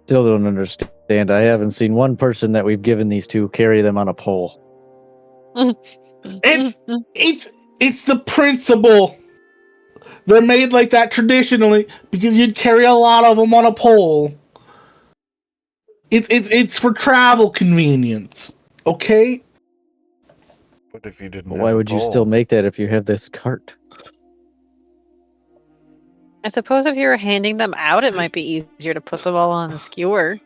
Still don't understand. I haven't seen one person that we've given these to carry them on a pole. It's the principle. They're made like that traditionally because you'd carry a lot of them on a pole. It's for travel convenience. Okay? What if you didn't But have why a would you still pole? make that if you have this cart? I suppose if you were handing them out, it might be easier to put them all on a skewer.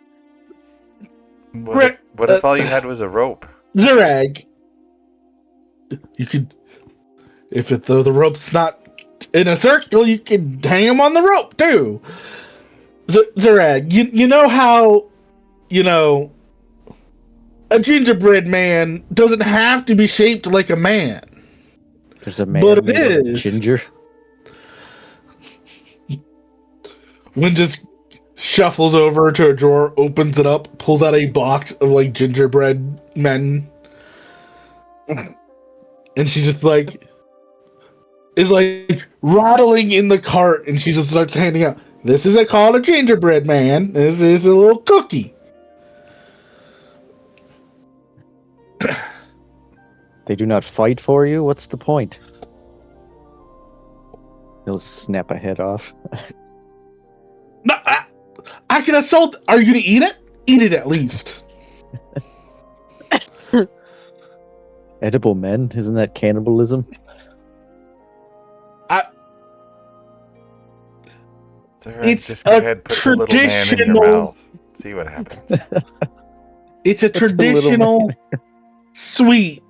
What if all you had was a rope? Zerag. You could, if the rope's not in a circle, you could hang them on the rope too. Zerag, you know how, a gingerbread man doesn't have to be shaped like a man. There's a But man it made of is. ginger. Wynn just shuffles over to a drawer, opens it up, pulls out a box of like gingerbread men, and she just like is like rattling in the cart, and she just starts handing out. This is called a gingerbread man. This is a little cookie. They do not fight for you? What's the point? He'll snap a head off. No, I can assault. Are you gonna eat it? Eat it at least. Edible men? Isn't that cannibalism? It's just go a ahead, put the little man in your traditional- mouth. See what happens. It's a It's a little traditional sweet.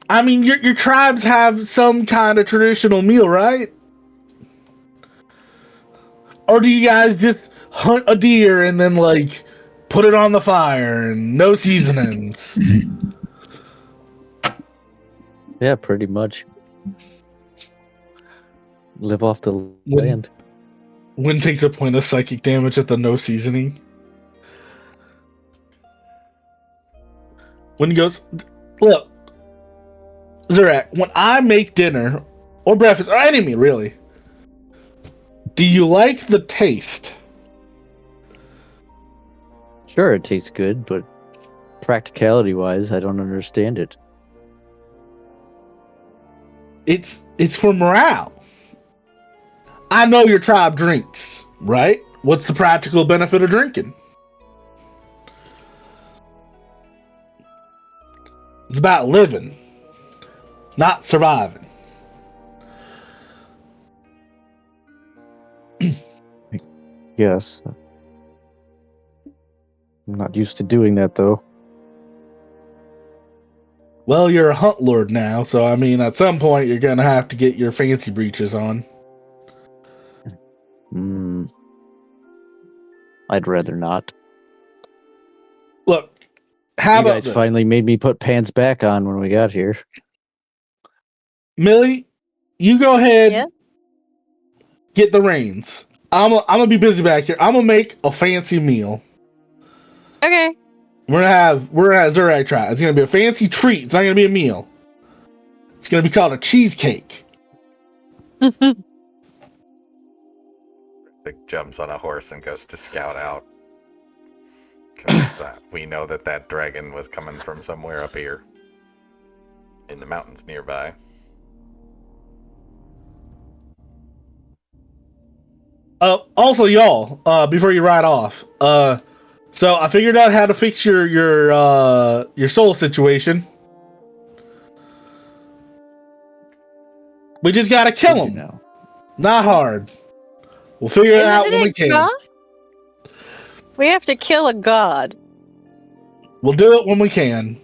I mean, your tribes have some kind of traditional meal, right? Or do you guys just hunt a deer and then like put it on the fire and no seasonings? Yeah, pretty much. Live off the land. Win takes a point of psychic damage at the no seasoning. When he goes, look, Zurak, when I make dinner or breakfast or any meal, really, do you like the taste? Sure, it tastes good, but practicality-wise, I don't understand it. It's for morale. I know your tribe drinks, right? What's the practical benefit of drinking? It's about living, not surviving. Yes. I'm not used to doing that, though. Well, you're a hunt lord now, so I mean, at some point, you're gonna have to get your fancy breeches on. I'd rather not. Look, how You about guys this? finally made me put pants back on when we got here. Millie, you go ahead, Yeah? get the reins. I'm gonna be busy back here. I'm gonna make a fancy meal. Okay. We're gonna have Zurak try. It's gonna be a fancy treat. It's not gonna be a meal. It's gonna be called a cheesecake. Rick jumps on a horse and goes to scout out. 'Cause we know that dragon was coming from somewhere up here in the mountains nearby. Also, y'all, before you ride off, so I figured out how to fix your soul situation. We just gotta kill Did you him. know? Not hard. We'll figure it out Isn't when we it can. God? We have to kill a god. We'll do it when we can.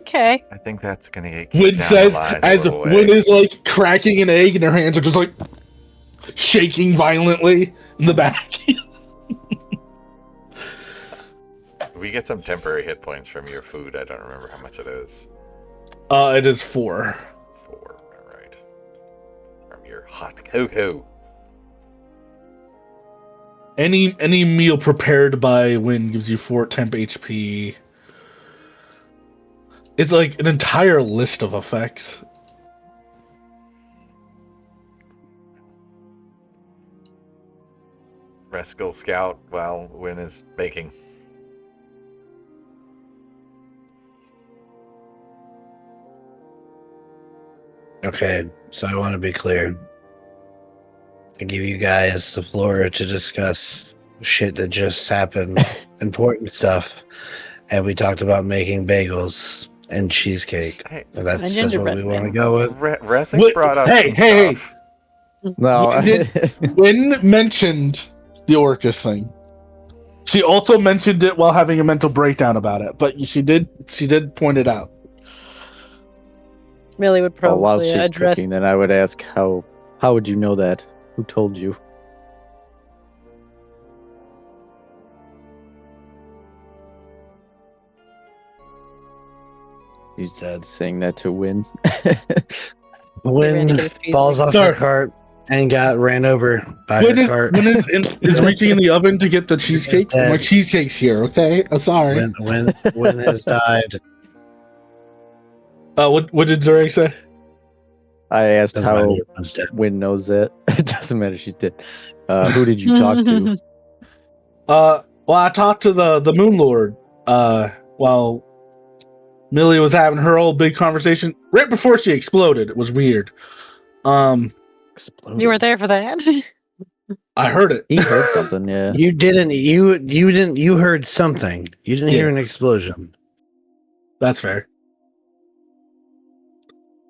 Okay. I think that's gonna get Win keep down says the lies a as little Win way. is like cracking an egg and her hands are just like shaking violently in the back. We get some temporary hit points from your food. I don't remember how much it is. It is 4. 4, all right. From your hot cocoa. Any meal prepared by Win gives you 4 temp HP. It's like an entire list of effects. Rascal Scout while Win is baking. Okay, so I want to be clear. I give you guys the floor to discuss shit that just happened, important stuff, and we talked about making bagels and cheesecake. Hey, That's what gingerbread we want to man. go with. Resic brought up some Hey. stuff. No. Win mentioned the Orcus thing. She also mentioned it while having a mental breakdown about it, but she did point it out. Millie would Oh, while probably she's address. cooking, then I would ask, how would you know that? Who told you? He's Dead. saying that to Win. Win falls off Sir. the cart and got ran over by Win her is, cart. Win is reaching in the oven to get the cheesecake. dead. My cheesecake's here, okay? I'm sorry. Win has died. What did Zurek say? I asked Doesn't matter, how everyone's dead. Win knows that. It doesn't matter, she's dead. Who did you talk to? Well, I talked to the Moon Lord while Millie was having her old big conversation right before she exploded. It was weird. Exploded. You were there for that. I heard it. He heard something, yeah. You didn't. You heard something. You didn't hear Yeah. an explosion. That's fair.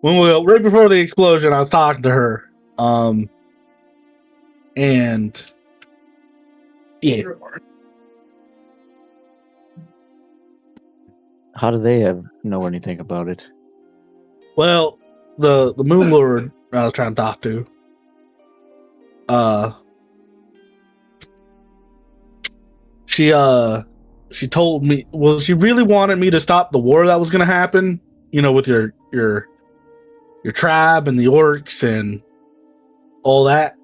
Right before the explosion, I was talking to her. And yeah. How do they know anything about it? Well, the Moon Lord I was trying to talk to, she told me. Well, she really wanted me to stop the war that was going to happen. You know, with your tribe and the orcs and all that.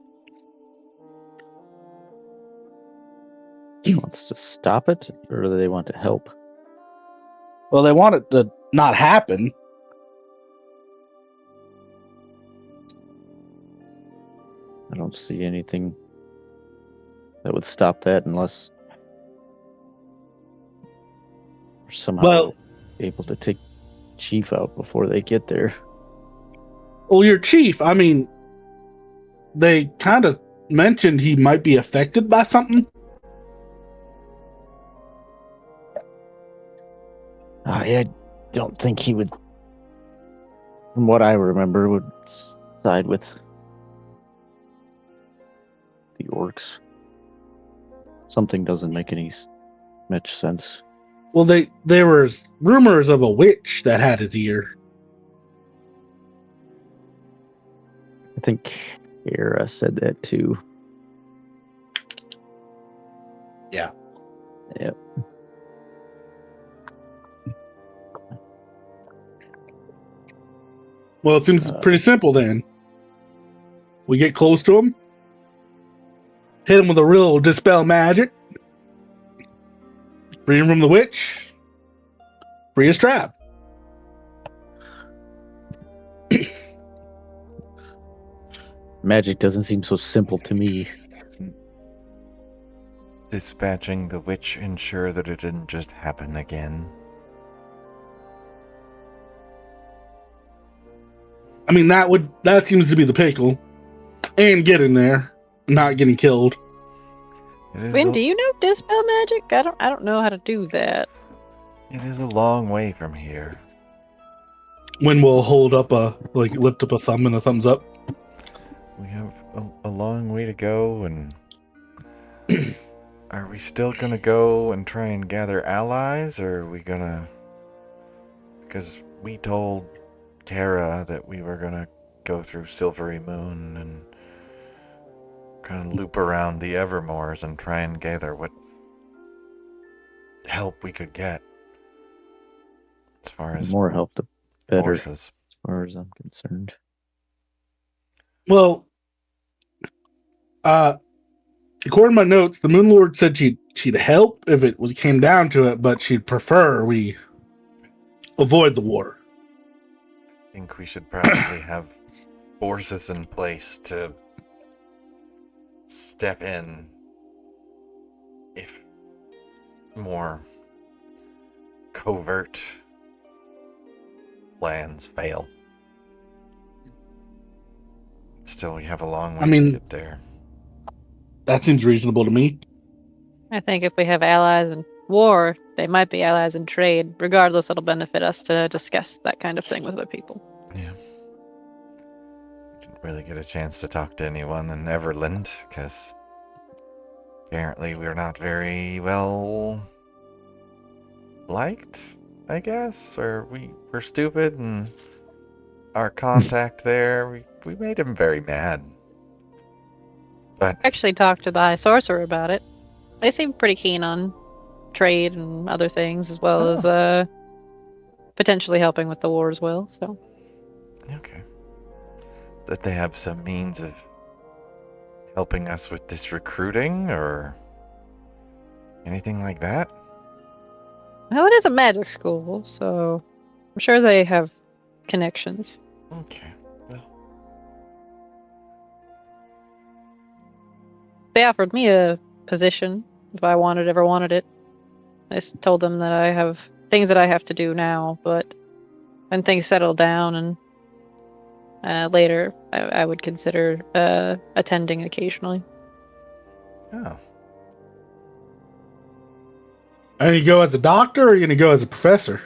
She wants to stop it, or do they want to help? Well, they want it to not happen. I don't see anything that would stop that unless we're somehow Well, able to take Chief out before they get there. well, your chief. I mean, they kind of mentioned he might be affected by something. I don't think he would, from what I remember, would side with the orcs. Something doesn't make much sense. Well, there was rumors of a witch that had his ear. I think Hera said that too. Yeah. Yep. Well, it seems pretty simple then. We get close to him, hit him with a real dispel magic, free him from the witch, free his trap. Magic doesn't seem so simple to me. Dispatching the witch ensure that it didn't just happen again. I mean, that seems to be the pickle, and getting there, not getting killed. Win, do you know dispel magic? I don't know how to do that. It is a long way from here. When we'll hold up lift up a thumb and a thumbs up. We have a long way to go, and are we still gonna go and try and gather allies, or are we gonna... Because we told Kara that we were gonna go through Silverymoon and kind of loop around the Evermoors and try and gather what help we could get. As far as The more help, the better, forces. as far as I'm concerned. Well, according to my notes, the Moon Lord said she'd help if came down to it, but she'd prefer we avoid the war. I think we should probably have forces in place to step in if more covert plans fail. Still, we have a long way to get there. That seems reasonable to me. I think if we have allies in war, they might be allies in trade. Regardless, it'll benefit us to discuss that kind of thing with other people. Yeah. Didn't really get a chance to talk to anyone in Everlund, because apparently we're not very well liked, I guess, or we're stupid, and our contact there, we made him very mad. But I actually talked to the High Sorcerer about it. They seem pretty keen on trade and other things, as well as potentially helping with the war as well. So, okay, that they have some means of helping us with this recruiting or anything like that. well, it is a magic school, so I'm sure they have connections. Okay, well, They offered me a position if I ever wanted it. I told them that I have things that I have to do now, but when things settle down and later, I would consider attending occasionally. oh, Are you go as a doctor or are you going to go as a professor?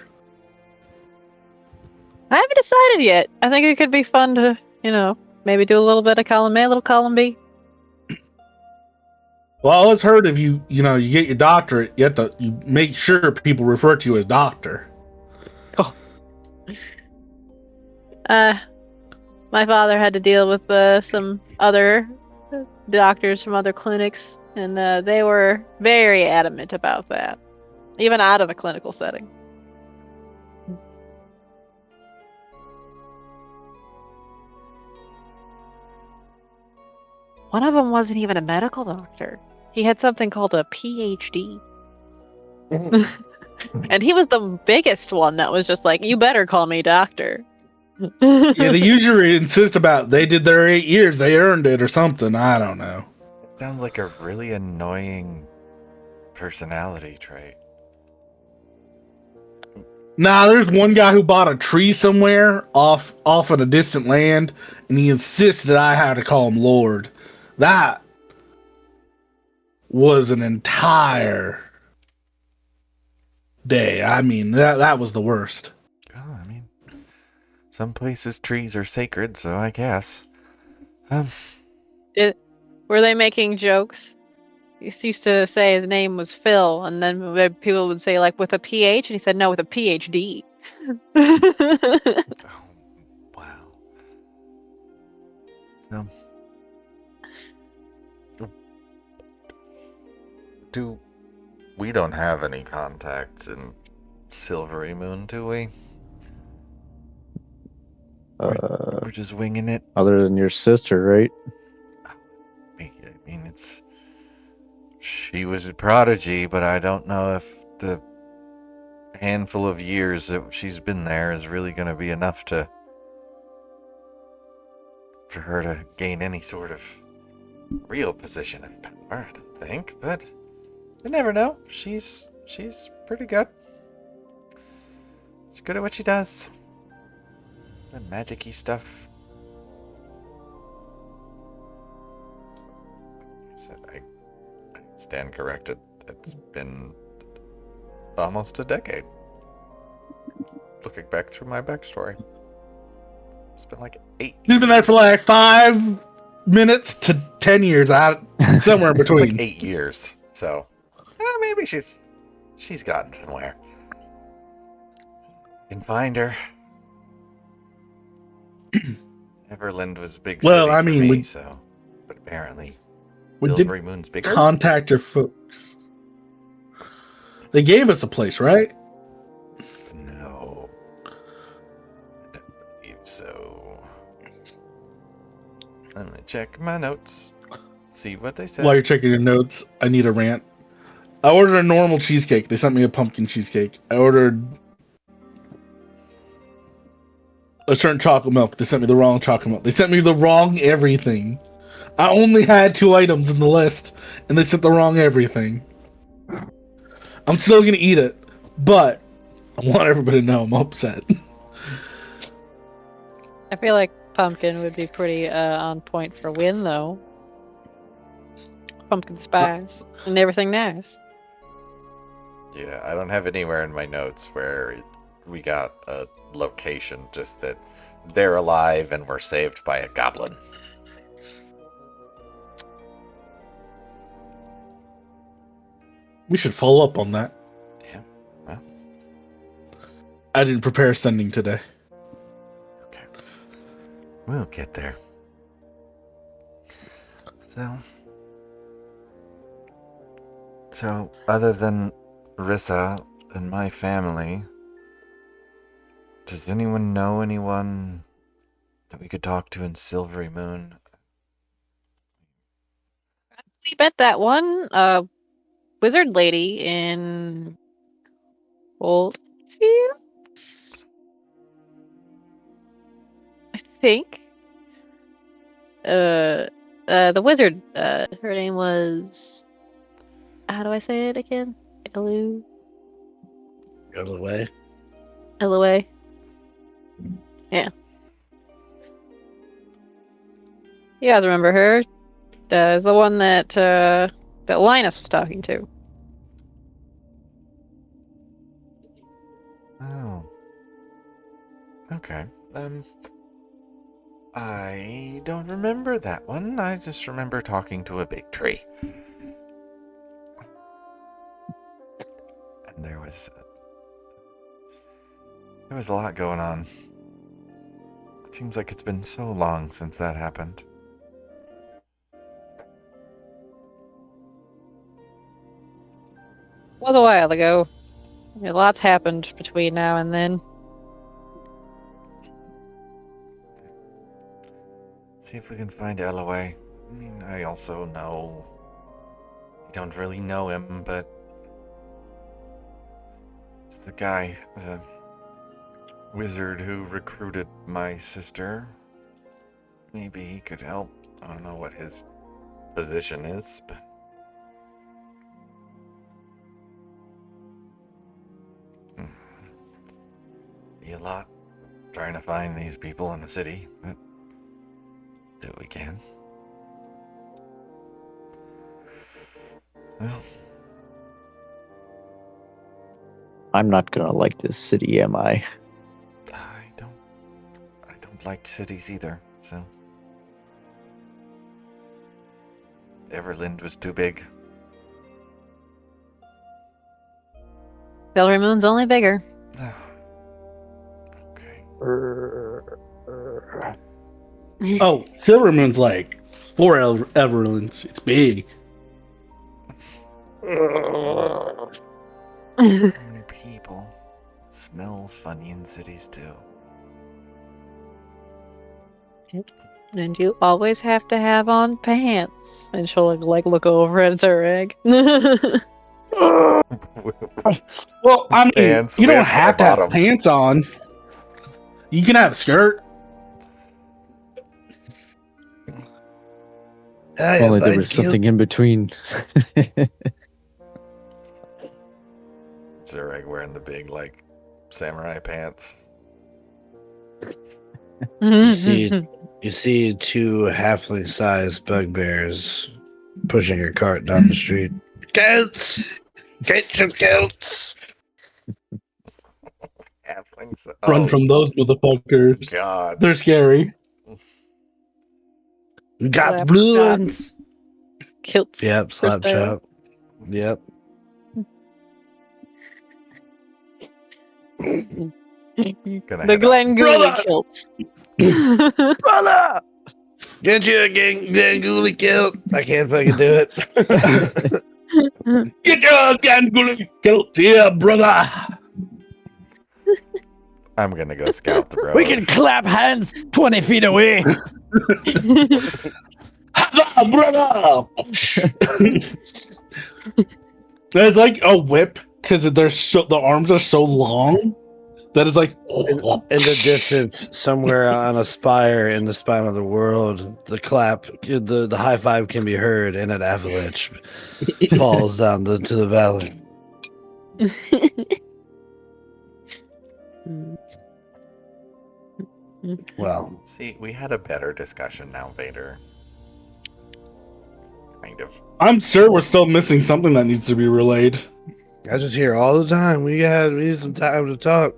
I haven't decided yet. I think it could be fun to, maybe do a little bit of column A, a little column B. Well, I always heard if you get your doctorate, you make sure people refer to you as doctor. My father had to deal with some other doctors from other clinics, and they were very adamant about that, even out of a clinical setting. One of them wasn't even a medical doctor. He had something called a PhD. And he was the biggest one that was just like, you better call me doctor. Yeah, they usually insist about they did their 8 years, they earned it or something. I don't know. It sounds like a really annoying personality trait. Nah, there's one guy who bought a tree somewhere off in a distant land, and he insisted I had to call him Lord. That was an entire day. I mean, that was the worst. Oh, I mean, some places trees are sacred, so I guess. Were they making jokes? He used to say his name was Phil, and then people would say, like, with a PH, and he said, no, with a PhD. Oh, wow. We don't have any contacts in Silverymoon, do we? We're just winging it. Other than your sister, right? I mean, she was a prodigy, but I don't know if the handful of years that she's been there is really going to be enough for her to gain any sort of real position of power, I don't think, but you never know. She's pretty good. She's good at what she does. The magic-y stuff. I stand corrected. It's been almost a decade. Looking back through my backstory. It's been like 8 He's been there for like 5 minutes to 10 years, out somewhere in between. like 8 years. So maybe she's gotten somewhere. Can find her. Everlund was a big Well, city I for mean, me, but apparently we did Silverymoon's bigger. contact your folks. They gave us a place, right? No, I don't believe so. Let me check my notes. See what they said. While you're checking your notes, I need a rant. I ordered a normal cheesecake. They sent me a pumpkin cheesecake. I ordered a certain chocolate milk. They sent me the wrong chocolate milk. They sent me the wrong everything. I only had 2 items in the list, and they sent the wrong everything. I'm still gonna eat it, but I want everybody to know I'm upset. I feel like pumpkin would be pretty on point for win, though. Pumpkin spice and everything nice. Yeah, I don't have anywhere in my notes where we got a location, just that they're alive and were saved by a goblin. We should follow up on that. Yeah, well, I didn't prepare sending today. okay. We'll get there. So other than Rissa and my family, does anyone know anyone that we could talk to in Silverymoon? We met that one wizard lady in Oldfields, I think. The wizard, her name was, how do I say it again? Go away. Elway. Yeah. You guys remember her? Is the one that Linus was talking to. Oh. Okay. I don't remember that one. I just remember talking to a big tree. And there was There was a lot going on. It seems like it's been so long since that happened. Was a while ago. Lots happened between now and then. See if we can find Alloway. I mean, I also know... I don't really know him, but... It's the guy, the wizard who recruited my sister. Maybe he could help. I don't know what his position is, but... Be a lot trying to find these people in the city, but do what we can. Well, I'm not gonna like this city, am I? I don't like cities either, so. Everlund was too big. Silverymoon's only bigger. Okay. Oh, Silvermoon's like 4 Everlands. It's big. So many people. It smells funny in cities too. And you always have to have on pants. And she'll like look over at Zureg. Well, I mean, Pants you don't with have a to have bottom. pants on. You can have a skirt. Hey, Only there thank was you. something in between. Zureg wearing the big, like, samurai pants. You see two halfling-sized bugbears pushing a cart down the street. Goats! Get your goats! Halflings. Run Oh, from those motherfuckers. God. They're scary. We got Slap blue shot. ones! Kilts. Yep, slap style. shot. Yep. Gonna The head out. Glengooley Brother! kilts. Brother! Get you a Gangooly kilt! I can't fucking do it. Get your gangly kilt here, brother. I'm gonna go scout the road. We can clap hands 20 feet away. Ha, brother. There's like a whip because the arms are so long that it's like. In the distance, somewhere on a spire in the spine of the world, the clap, the high five can be heard, and an avalanche falls down to the valley. Well, See, we had a better discussion now, Vader. Kind of. I'm sure we're still missing something that needs to be relayed. I just hear all the time. We need some time to talk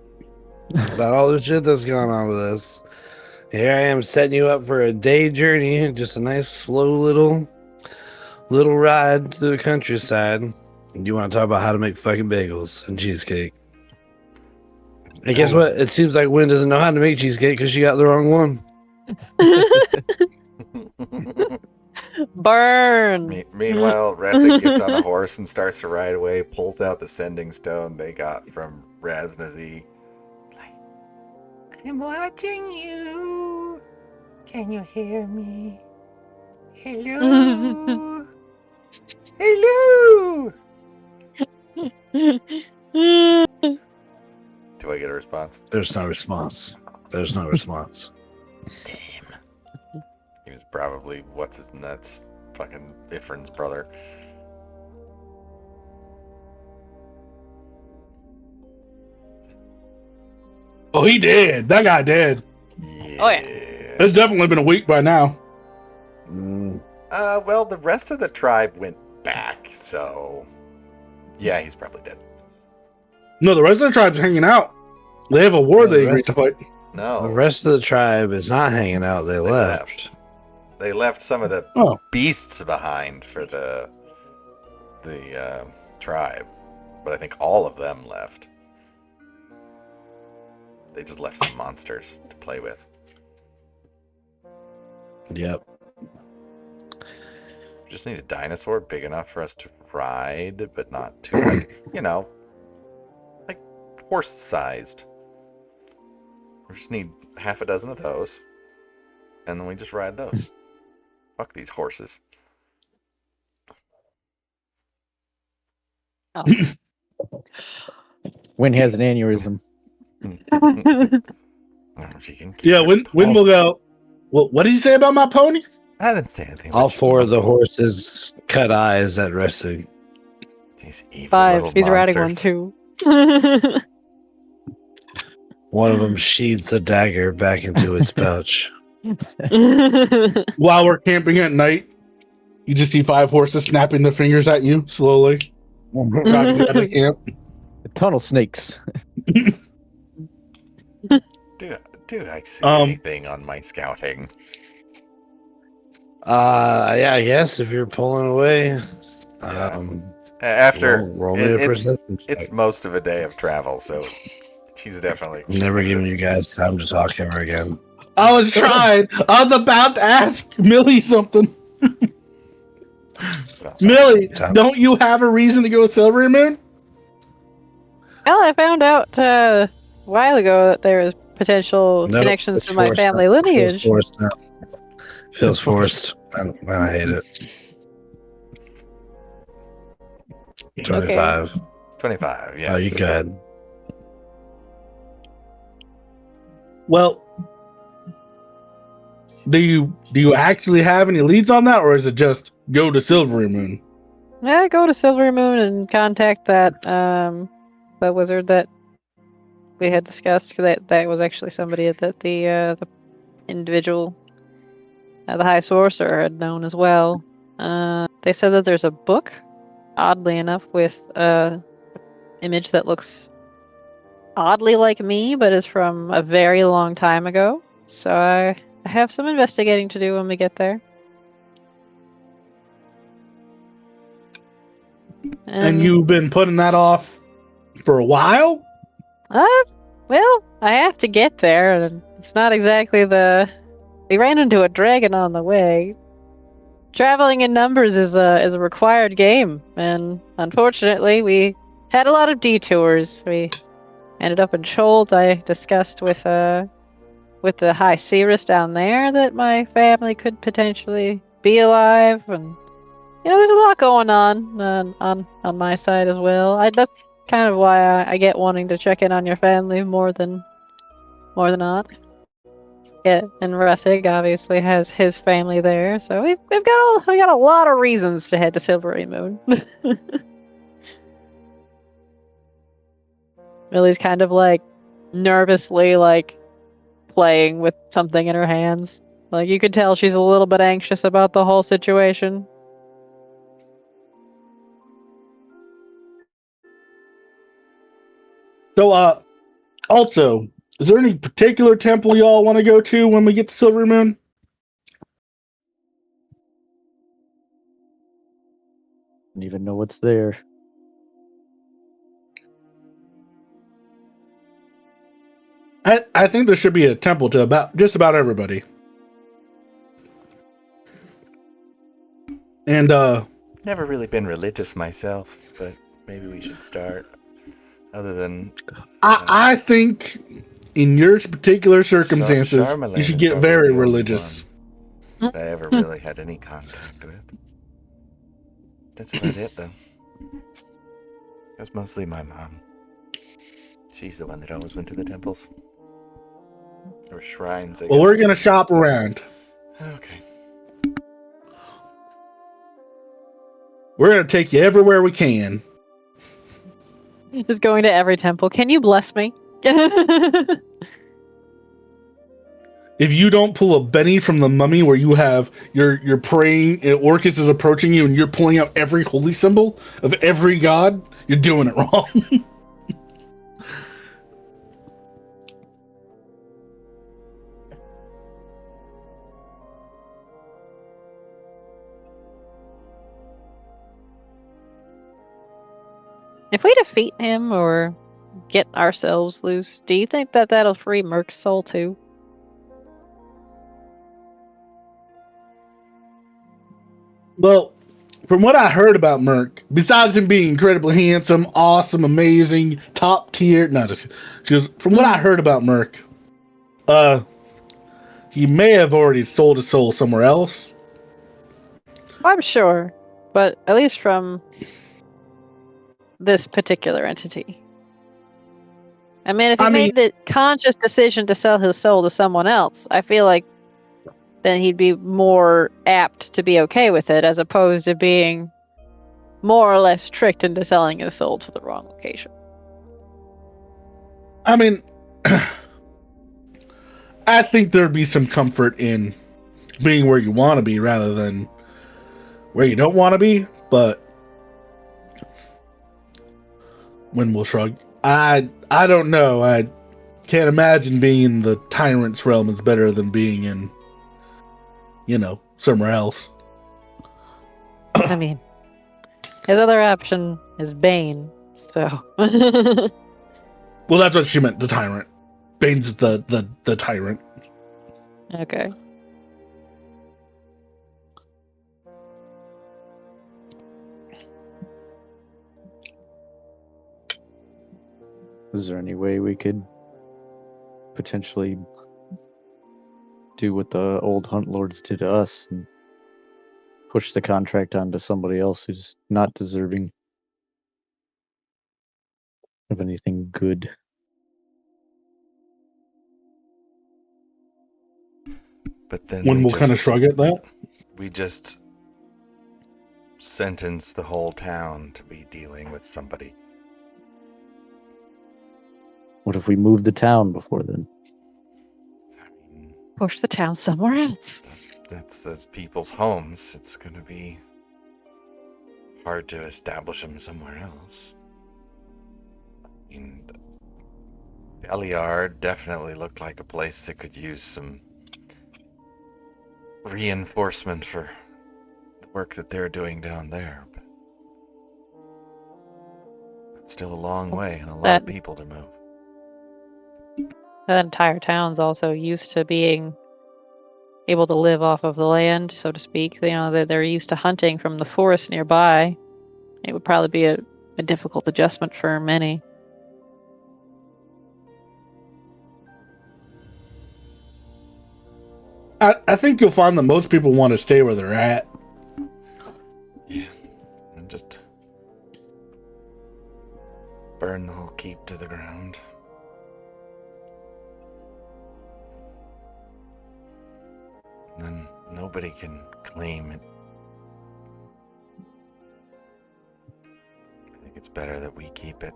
about all the shit that's going on with us. Here I am setting you up for a day journey, just a nice slow little ride through the countryside. And you want to talk about how to make fucking bagels and cheesecake. And guess what? It seems like Wynn doesn't know how to make cheesecake because she got the wrong one. Burn. Meanwhile, Resic gets on a horse and starts to ride away, pulls out the sending stone they got from Raznazi. Like, I'm watching you. Can you hear me? Hello? Hello? Do I get a response? There's no response. There's no response. Damn. He was probably what's his nuts, fucking Ifrin's brother. Oh, he did. That guy did. Yeah. Oh, yeah. It's definitely been a week by now. Mm, Well, the rest of the tribe went back, so yeah, he's probably dead. No, the rest of the tribe's hanging out. They have a war No, the they agreed rest- to fight. No, The rest of the tribe is not hanging out. They left. They left some of the Oh. beasts behind for the tribe, but I think all of them left. They just left some monsters to play with. Yep. We just need a dinosaur big enough for us to ride, but not too, like, like horse-sized. We just need half a dozen of those, and then we just ride those. Fuck these horses. Oh. Wynn has an aneurysm. She can keep Yeah, her when pulse. we'll go. Well, what did you say about my ponies? I didn't say anything. All about four you. of the horses cut eyes at resting. These evil 5. little He's riding one monsters. too. One of them sheathes a dagger back into its pouch. While we're camping at night, you just see 5 horses snapping their fingers at you slowly. Driving out of camp. The tunnel snakes. Do I see anything on my scouting? Yeah, I guess if you're pulling away, After roll me a perception check. it's most of a day of travel, so she's definitely I'm never giving you guys time to talk ever again. I was trying. I was about to ask Millie something. Well, Millie, Time. don't you have a reason to go with Silverymoon? Well, I found out a while ago that there is potential Nope, connections it's to my forced family now. lineage. Feels forced now. Feels forced. I hate it. 25. 25. Yes. Oh, you good? Well, do you actually have any leads on that, or is it just go to Silverymoon? Yeah, go to Silverymoon and contact that wizard that we had discussed. That was actually somebody that the individual, the High Sorcerer, had known as well. They said that there's a book, oddly enough, with image that looks oddly like me, but is from a very long time ago. So I have some investigating to do when we get there. And you've been putting that off for a while? Well, I have to get there, and it's not exactly we ran into a dragon on the way. Traveling in numbers is a required game, and unfortunately, we had a lot of detours. We ended up in Scholz. I discussed with the High Seeress down there that my family could potentially be alive, and there's a lot going on my side as well. That's kind of why I get wanting to check in on your family more than not. Yeah, and Russig obviously has his family there, so we got a lot of reasons to head to Silverymoon. Millie's kind of like nervously playing with something in her hands. Like you could tell she's a little bit anxious about the whole situation. So, also, is there any particular temple y'all want to go to when we get to Silverymoon? Don't even know what's there. I think there should be a temple to just about everybody. And Never really been religious myself, but maybe we should start. Other than I think in your particular circumstances, Charlemagne you should is get probably very the only religious. one that I ever really had any contact with. That's about it, though. That's mostly my mom. She's the one that always went to the temples. Or shrines, I Well, guess. we're gonna shop around. Okay. We're gonna take you everywhere we can. Just going to every temple. Can you bless me? If you don't pull a Benny from the Mummy, where you have you're praying, and Orcus is approaching you, and you're pulling out every holy symbol of every god, you're doing it wrong. If we defeat him or get ourselves loose, do you think that that'll free Merc's soul too? Well, from what I heard about Merc, besides him being incredibly handsome, awesome, amazing, top tier, no, just from what I heard about Merc, he may have already sold his soul somewhere else. I'm sure, but at least from this particular entity. I mean, if he made the conscious decision to sell his soul to someone else, I feel like then he'd be more apt to be okay with it, as opposed to being more or less tricked into selling his soul to the wrong location. I mean, I think there'd be some comfort in being where you want to be rather than where you don't want to be, but when we'll shrug. I don't know. I can't imagine being in the tyrant's realm is better than being in, somewhere else. I mean, his other option is Bane, so. Well, that's what she meant, the tyrant. Bane's the tyrant. Okay. Is there any way we could potentially do what the old hunt lords did to us and push the contract onto somebody else who's not deserving of anything good? But then When we'll kind of shrug at that. we just sentence the whole town to be dealing with somebody. What if we moved the town before then? I mean, Push the town somewhere else. that's those people's homes. It's going to be hard to establish them somewhere else. I mean, Beliard definitely looked like a place that could use some reinforcement for the work that they're doing down there. But it's still a long way and a lot of people to move. That entire town's also used to being able to live off of the land, so to speak. They're used to hunting from the forest nearby. It would probably be a difficult adjustment for many. I think you'll find that most people want to stay where they're at. Yeah, and just burn the whole keep to the ground. Then nobody can claim it. I think it's better that we keep it.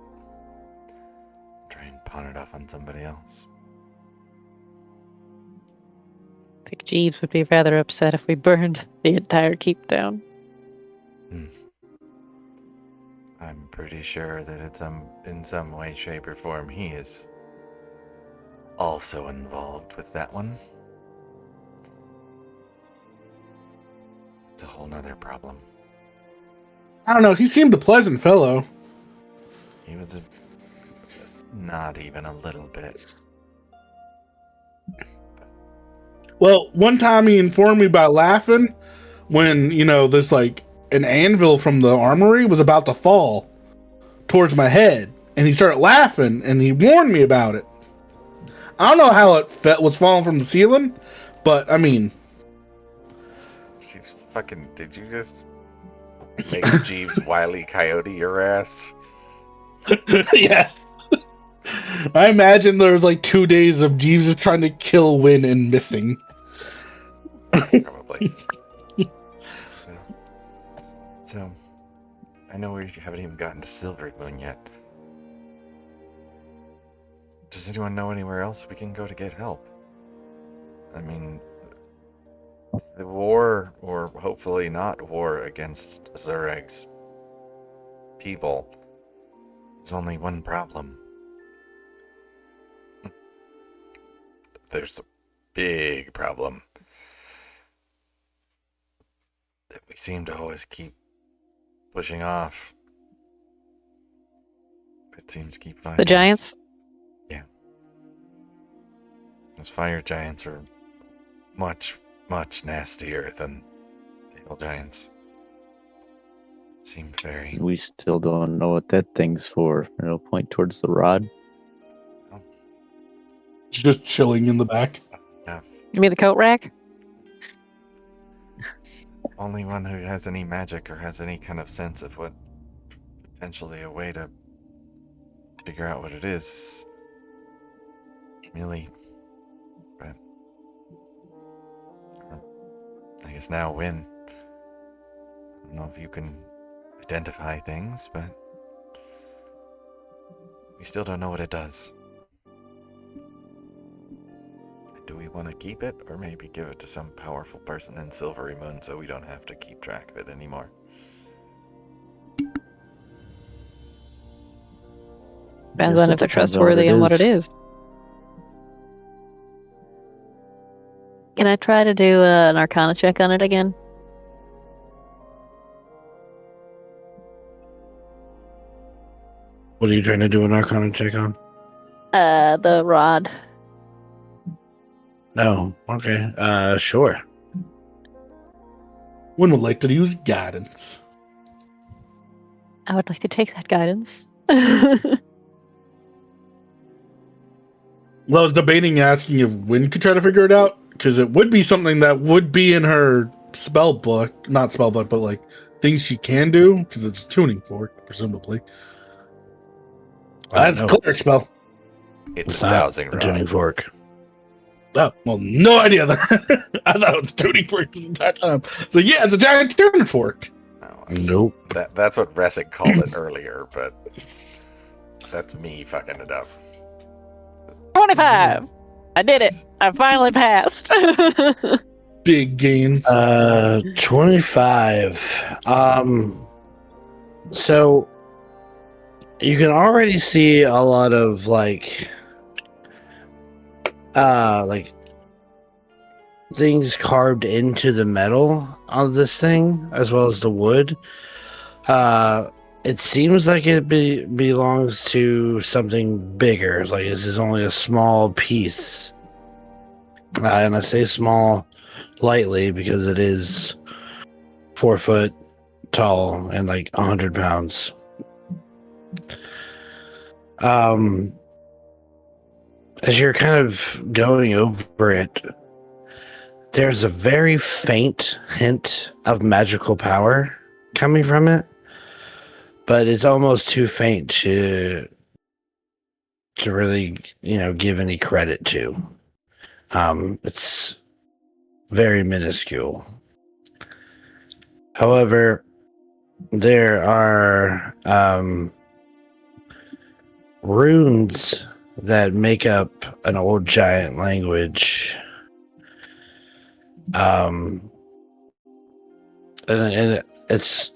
Try and pawn it off on somebody else. I think Jeeves would be rather upset if we burned the entire keep down. I'm pretty sure that it's in some way, shape, or form he is also involved with that one. It's a whole nother problem. I don't know. He seemed a pleasant fellow. He was not even a little bit. Well, one time he informed me by laughing when, this an anvil from the armory was about to fall towards my head. And he started laughing and he warned me about it. I don't know how it was falling from the ceiling, but I mean. She's fucking. Did you just make Jeeves Wile E. Coyote your ass? Yeah. I imagine there was 2 days of Jeeves trying to kill Win and missing. Probably. Yeah. So, I know we haven't even gotten to Silverymoon yet. Does anyone know anywhere else we can go to get help? I mean, the war, or hopefully not war, against Zureg's people is only one problem. There's a big problem that we seem to always keep pushing off. it seems to keep finding The us. giants? Those fire giants are much, much nastier than the hill giants. Seem very... We still don't know what that thing's for. It'll point towards the rod. Just chilling in the back. enough. You mean the coat rack? Only one who has any magic or has any kind of sense of what potentially a way to figure out what it is. Millie. But I guess now Win. I don't know if you can identify things, but we still don't know what it does. Do we want to keep it, or maybe give it to some powerful person in Silverymoon so we don't have to keep track of it anymore? Depends Guess on it if they're depends on what trustworthy it and what is. it is. Can I try to do an Arcana check on it again? What are you trying to do an Arcana check on? The rod. No. Okay. Sure. One would like to use guidance. I would like to take that guidance. Well, I was debating asking if Wynn could try to figure it out, because it would be something that would be in her spell book, not spell book, but like things she can do, because it's a tuning fork, presumably. That's a No, cleric spell. It's it's a not dowsing a rod. tuning fork. Oh, well, no idea. I thought it was a tuning fork this entire time. So yeah, it's a giant tuning fork. No, Nope. that's what Resic called it earlier, but that's me fucking it up. 25! I did it! I finally passed! Big gains. 25. So you can already see a lot of like things carved into the metal of this thing, as well as the wood. It seems like it belongs to something bigger. Like this is only a small piece, and I say small lightly because it is 4 foot tall and like 100 pounds. As you're kind of going over it, there's a very faint hint of magical power coming from it, but it's almost too faint to really, give any credit to. It's very minuscule. However, there are runes that make up an old giant language. And it's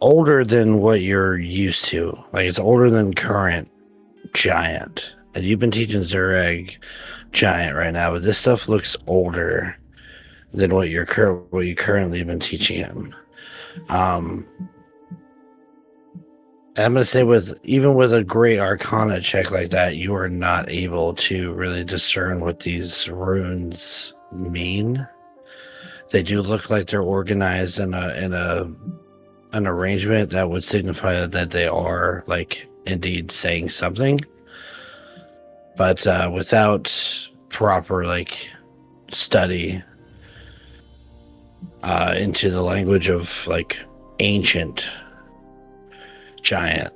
older than what you're used to. Like, it's older than current giant. And you've been teaching Zureg giant right now, but this stuff looks older than what you currently been teaching him. And I'm going to say even with a great Arcana check like that, you are not able to really discern what these runes mean. They do look like they're organized in an arrangement that would signify that they are like indeed saying something, but without proper like study into the language of like ancient giant,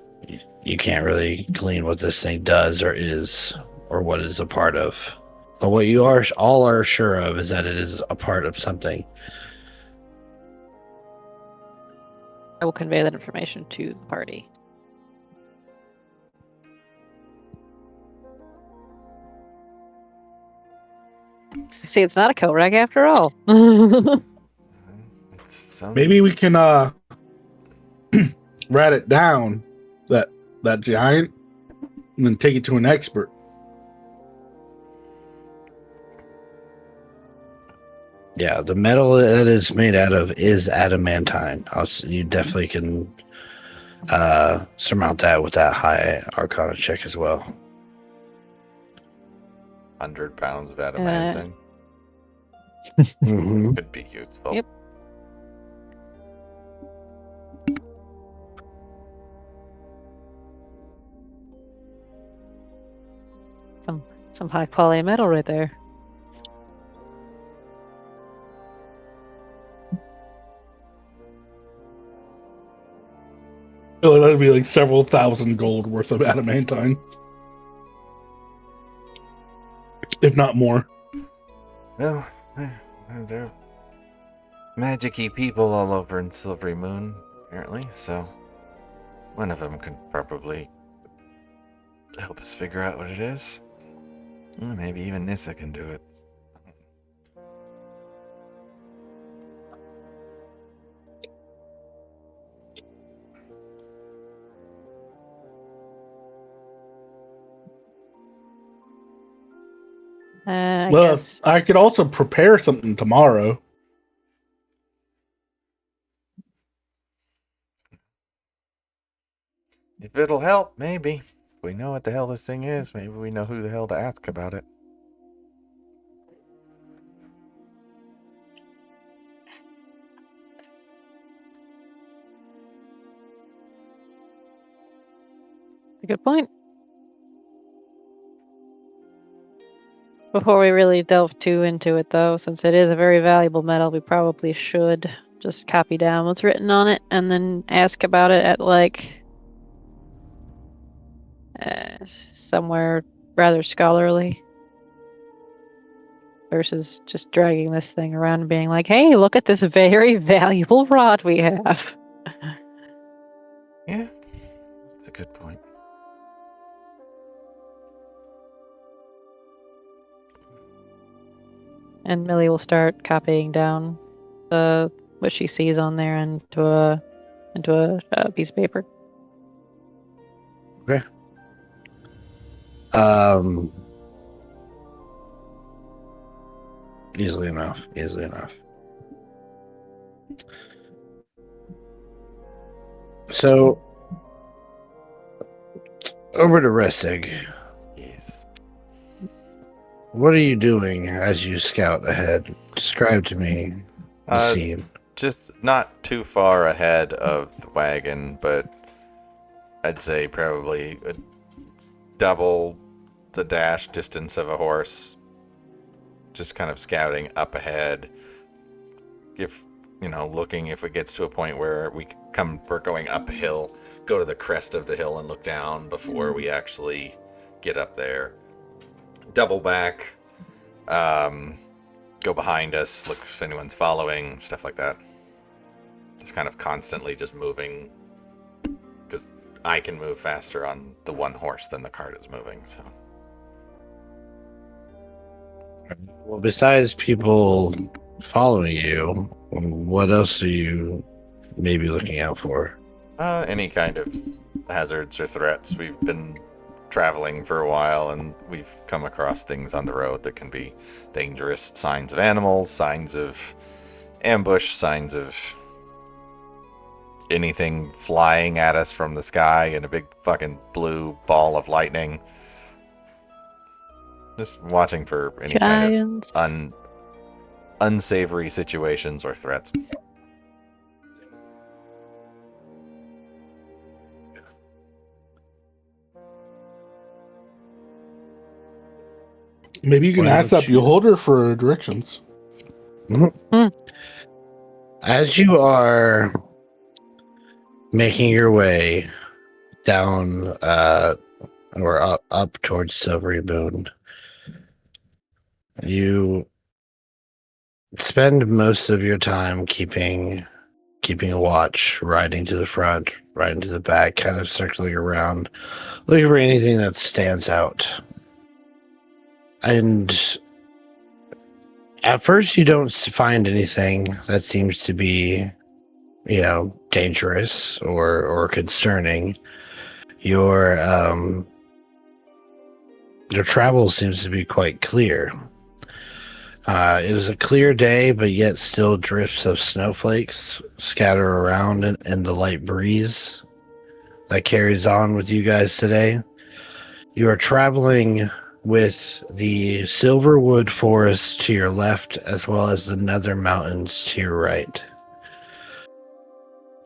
you can't really glean what this thing does or is or what it is a part of. But what you all are sure of is that it is a part of something. I will convey that information to the party. See, it's not a coat rack after all. It's some... Maybe we can rat it down, that giant, and then take it to an expert. Yeah, the metal that it's made out of is adamantine. You definitely can surmount that with that high Arcana check as well. 100 pounds of adamantine Mm-hmm. could be useful. Yep. Some high quality metal right there. I feel like that'd be like several thousand gold worth of adamantine, if not more. Well, there are magic-y people all over in Silverymoon, apparently, so one of them could probably help us figure out what it is. Maybe even Nissa can do it. I Well, guess. I could also prepare something tomorrow. If it'll help, maybe. If we know what the hell this thing is, maybe we know who the hell to ask about it. That's a good point. Before we really delve too into it, though, since it is a very valuable metal, we probably should just copy down what's written on it and then ask about it at, like, somewhere rather scholarly. Versus just dragging this thing around and being like, hey, look at this very valuable rod we have. Yeah, that's a good point. And Millie will start copying down what she sees on there into a piece of paper. Okay. Easily enough. So, over to Ressig. Yes. What are you doing as you scout ahead? Describe to me the scene. Just not too far ahead of the wagon, but I'd say probably double the dash distance of a horse. Just kind of scouting up ahead. If, looking if it gets to a point where we're going uphill, go to the crest of the hill and look down before we actually get up there. Double back, go behind us, look if anyone's following, stuff like that. Just kind of constantly just moving, because I can move faster on the one horse than the cart is moving, so. Well, besides people following you, what else are you maybe looking out for? Any kind of hazards or threats. We've been traveling for a while, and we've come across things on the road that can be dangerous. Signs of animals, signs of ambush, signs of anything flying at us from the sky in a big fucking blue ball of lightning. Just watching for any Giants. kind of unsavory situations or threats. Maybe you can Why ask don't that you- beholder for directions. As you are making your way down or up towards Silverymoon, you spend most of your time keeping watch, riding to the front, riding to the back, kind of circling around, looking for anything that stands out. And at first you don't find anything that seems to be, dangerous or concerning. Your travel seems to be quite clear. It is a clear day, but yet still drifts of snowflakes scatter around in the light breeze. that carries on with you guys today. You are traveling with the Silverwood Forest to your left, as well as the Nether Mountains to your right.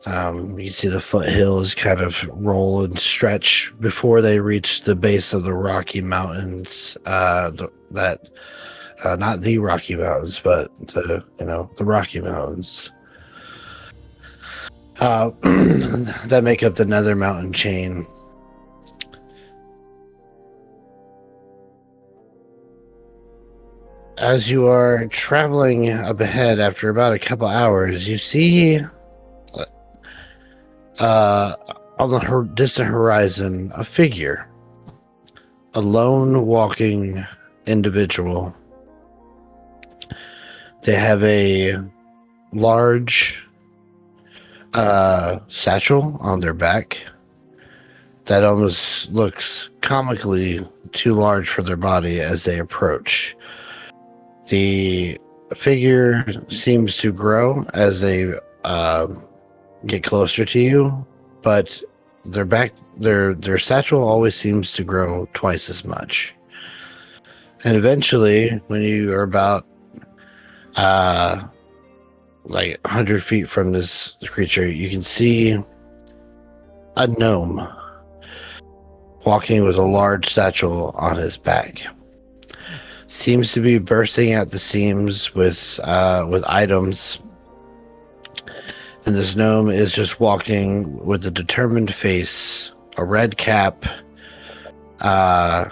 You see the foothills kind of roll and stretch before they reach the base of the Rocky Mountains. Not the Rocky Mountains, but the Rocky Mountains that make up the Nether Mountain chain. As you are traveling up ahead after about a couple hours, you see on the distant horizon a figure, a lone walking individual. They have a large satchel on their back that almost looks comically too large for their body as they approach. The figure seems to grow as they get closer to you, but their satchel always seems to grow twice as much. And eventually, when you are about 100 feet from this creature, you can see a gnome walking with a large satchel on his back. Seems to be bursting at the seams with items. And this gnome is just walking with a determined face, a red cap, dark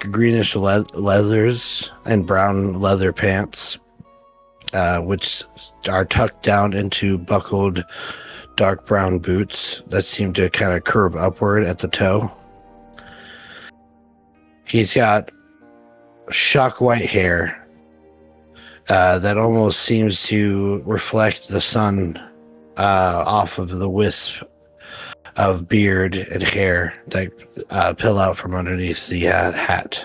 greenish leathers, and brown leather pants, which are tucked down into buckled dark brown boots that seem to kind of curve upward at the toe. He's got shock white hair that almost seems to reflect the sun off of the wisp of beard and hair that pill out from underneath the hat.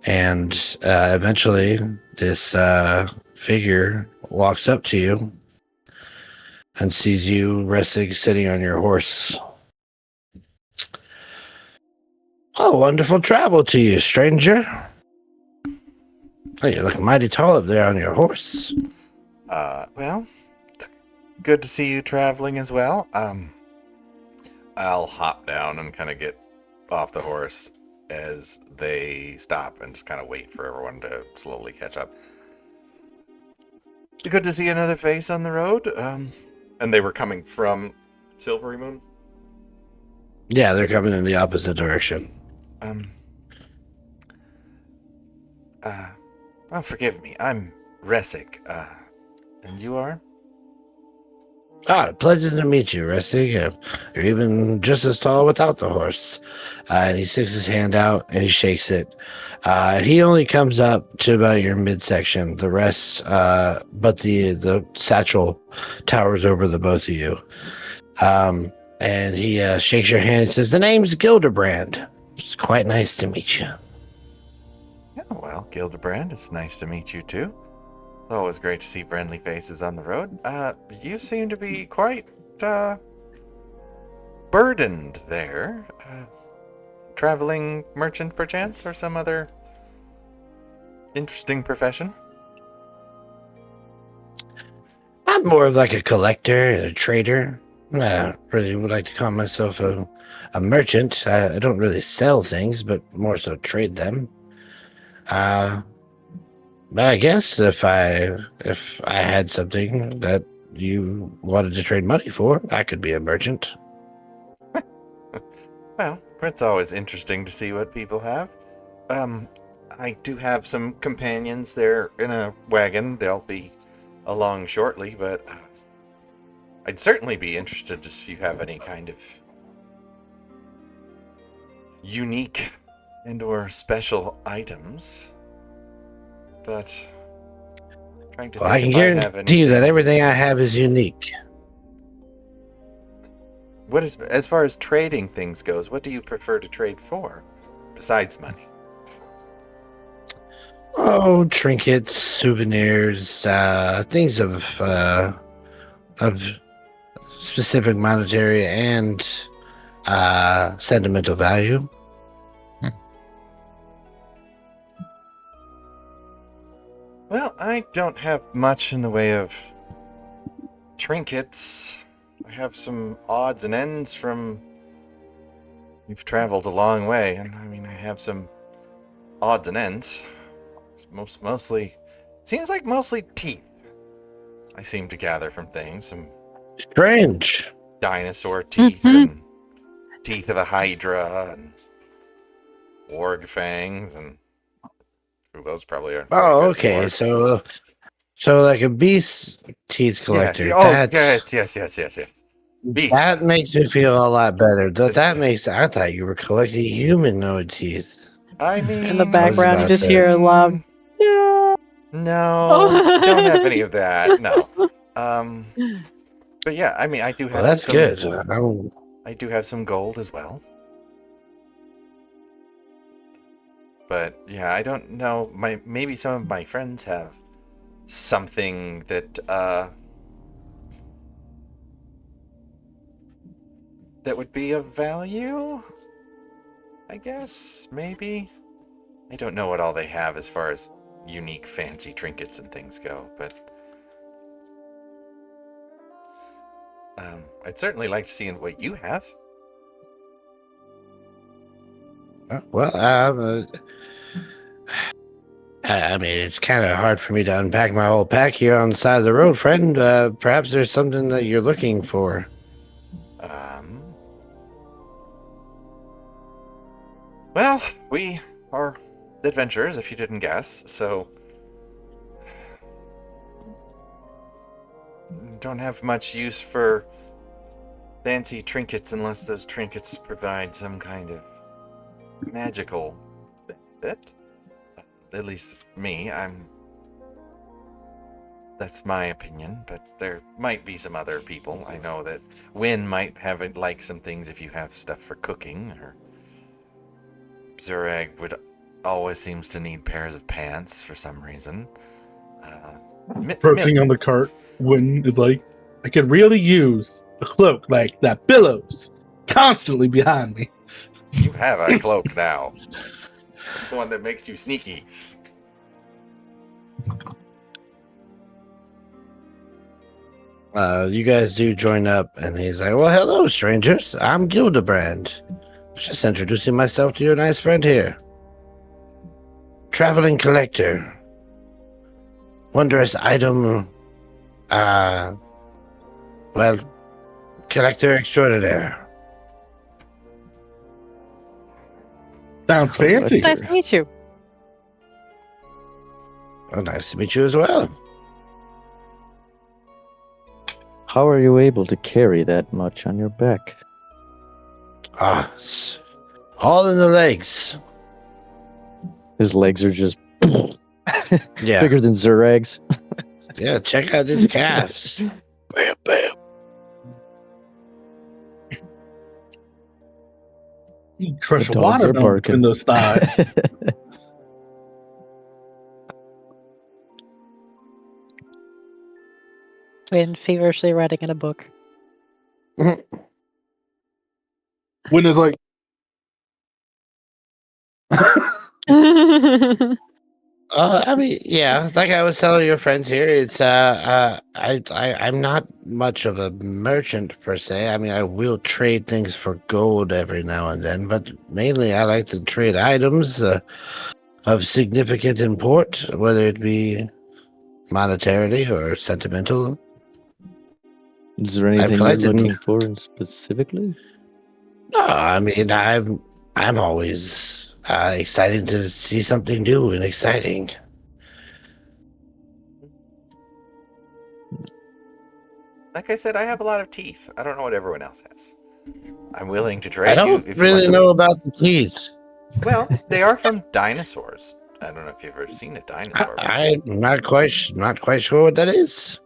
And eventually this figure walks up to you and sees you resting, sitting on your horse. Oh, wonderful travel to you, stranger. Oh, you look mighty tall up there on your horse. Well, it's good to see you traveling as well. I'll hop down and kind of get off the horse as they stop and just kind of wait for everyone to slowly catch up. Good to see another face on the road. And they were coming from Silverymoon? Yeah, they're coming in the opposite direction. Oh, forgive me. I'm Resic. And you are? Ah, pleasure to meet you, Rusty. You're even just as tall without the horse. And he sticks his hand out and he shakes it. He only comes up to about your midsection. The rest, but the satchel towers over the both of you. And he shakes your hand and says, "The name's Gildebrand. It's quite nice to meet you." Yeah, well, Gildebrand, it's nice to meet you too. It's always great to see friendly faces on the road. You seem to be quite, burdened there. Traveling merchant, perchance, or some other interesting profession? I'm more of like a collector and a trader. I really would like to call myself a merchant. I don't really sell things, but more so trade them. But I guess if I had something that you wanted to trade money for, I could be a merchant. Well, it's always interesting to see what people have. I do have some companions there in a wagon. They'll be along shortly, but I'd certainly be interested if you have any kind of unique and or special items. But trying to Well, I can think if I have guarantee you that anything. everything I have is unique. What is, as far as trading things goes, what do you prefer to trade for besides money? Oh, trinkets, souvenirs, things of specific monetary and sentimental value. Well, I don't have much in the way of trinkets. I have some odds and ends from. You've traveled a long way, and I mean, I have some odds and ends. It's mostly. Seems like mostly teeth. I seem to gather from things. Some Strange. dinosaur teeth and teeth of a hydra and warg fangs and. Those probably are. Oh, okay. So like a beast teeth collector. Yes. Beast. That makes me feel a lot better. That This- makes. I thought you were collecting humanoid teeth. I mean, In the I was background, you about just to- hear a loud. Yeah. No, don't have any of that. No. But yeah, I mean, I do have. Well, that's some, good. I do have some gold as well. But yeah, I don't know. Maybe some of my friends have something that that would be of value. I guess maybe. I don't know what all they have as far as unique, fancy trinkets and things go, but I'd certainly like to see what you have. Well, I mean, it's kind of hard for me to unpack my whole pack here on the side of the road, friend. Perhaps there's something that you're looking for. Well, we are adventurers, if you didn't guess, so don't have much use for fancy trinkets unless those trinkets provide some kind of magical benefit. At least me, that's my opinion, but there might be some other people. I know that Wynn might have like some things if you have stuff for cooking, or Zurag would always seems to need pairs of pants for some reason. Approaching on the cart, Wynn is like, I could really use a cloak like that billows constantly behind me. You have a cloak now. The one that makes you sneaky. You guys do join up, and he's like, "Well, hello, strangers. I'm Gildebrand. Just introducing myself to your nice friend here. Traveling collector. Wondrous item. Well, collector extraordinaire." Sounds fancy. Nice to meet you. Well, nice to meet you as well. How are you able to carry that much on your back? It's all in the legs. His legs are just Yeah, bigger than Zurag's. yeah. Check out these calves. Bam, bam. You crush The a dogs are watermelon barking. in those thighs. Been feverishly writing in a book. Wynn is like, I mean, yeah, like I was telling your friends here, it's I'm not much of a merchant per se. I mean, I will trade things for gold every now and then, but mainly I like to trade items of significant import, whether it be monetarily or sentimental. Is there anything you're collected- looking for in specifically? No, I mean, I'm always excited to see something new and exciting. Like I said, I have a lot of teeth. I don't know what everyone else has. I'm willing to I trade you don't if you really want to. know about the teeth. Well, they are from dinosaurs. I don't know if you've ever seen a dinosaur. I'm not quite sure what that is.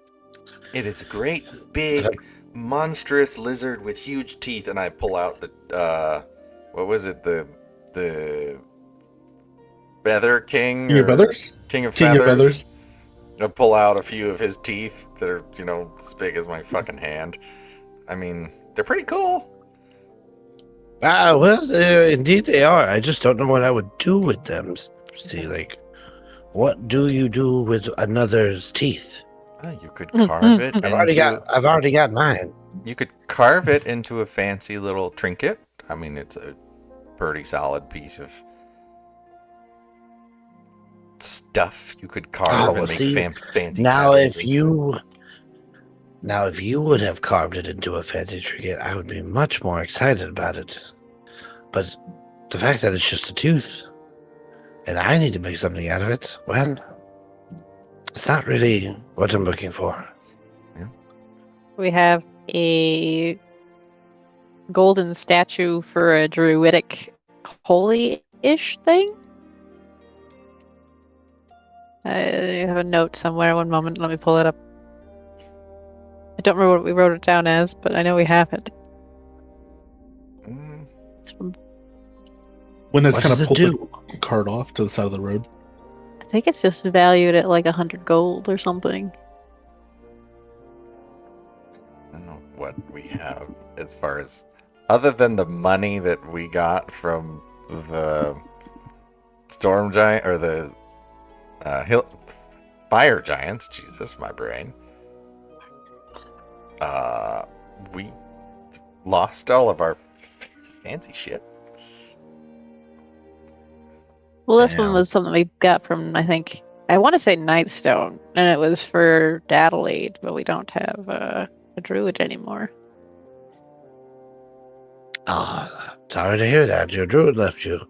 It is a great, big, monstrous lizard with huge teeth, and I pull out the what was it? The Feather King? King of or Feathers? King of King Feathers. of Feathers. I pull out a few of his teeth that are, as big as my fucking hand. I mean, they're pretty cool. Well, indeed they are. I just don't know what I would do with them. See, like, what do you do with another's teeth? You could carve it I've already got mine. You could carve it into a fancy little trinket. I mean, it's a pretty solid piece of stuff you could carve and make fancy. Now, patterns if into. if you would have carved it into a fancy trinket, I would be much more excited about it. But the fact that it's just a tooth, and I need to make something out of it, well, it's not really what I'm looking for. We have a golden statue for a druidic holy-ish thing. I have a note somewhere. One moment, let me pull it up. I don't remember what we wrote it down as, but I know we have it. It's from, When it's What kind does of it pulled do? the cart off to the side of the road. I think it's just valued at like 100 gold or something. I don't know what we have as far as other than the money that we got from the storm giant or the fire giants. Jesus, my brain. We lost all of our fancy shit. Well, this one Damn. was something we got from, I want to say Nightstone, and it was for Dadelaide, but we don't have a druid anymore. Oh, sorry to hear that. Your druid left you.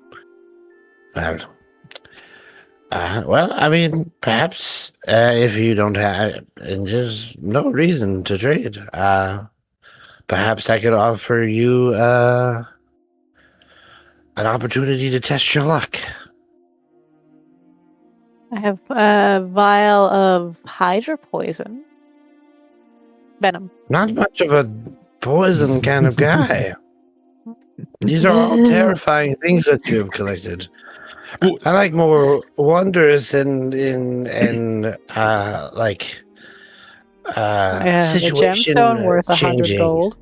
Well, I mean, perhaps if you don't have, and there's no reason to trade, perhaps I could offer you an opportunity to test your luck. I have a vial of Hydra poison. Venom. Not much of a poison kind of guy. These are all terrifying things that you have collected. I like more wonders and like I have a situation gemstone worth 100 changing. gold.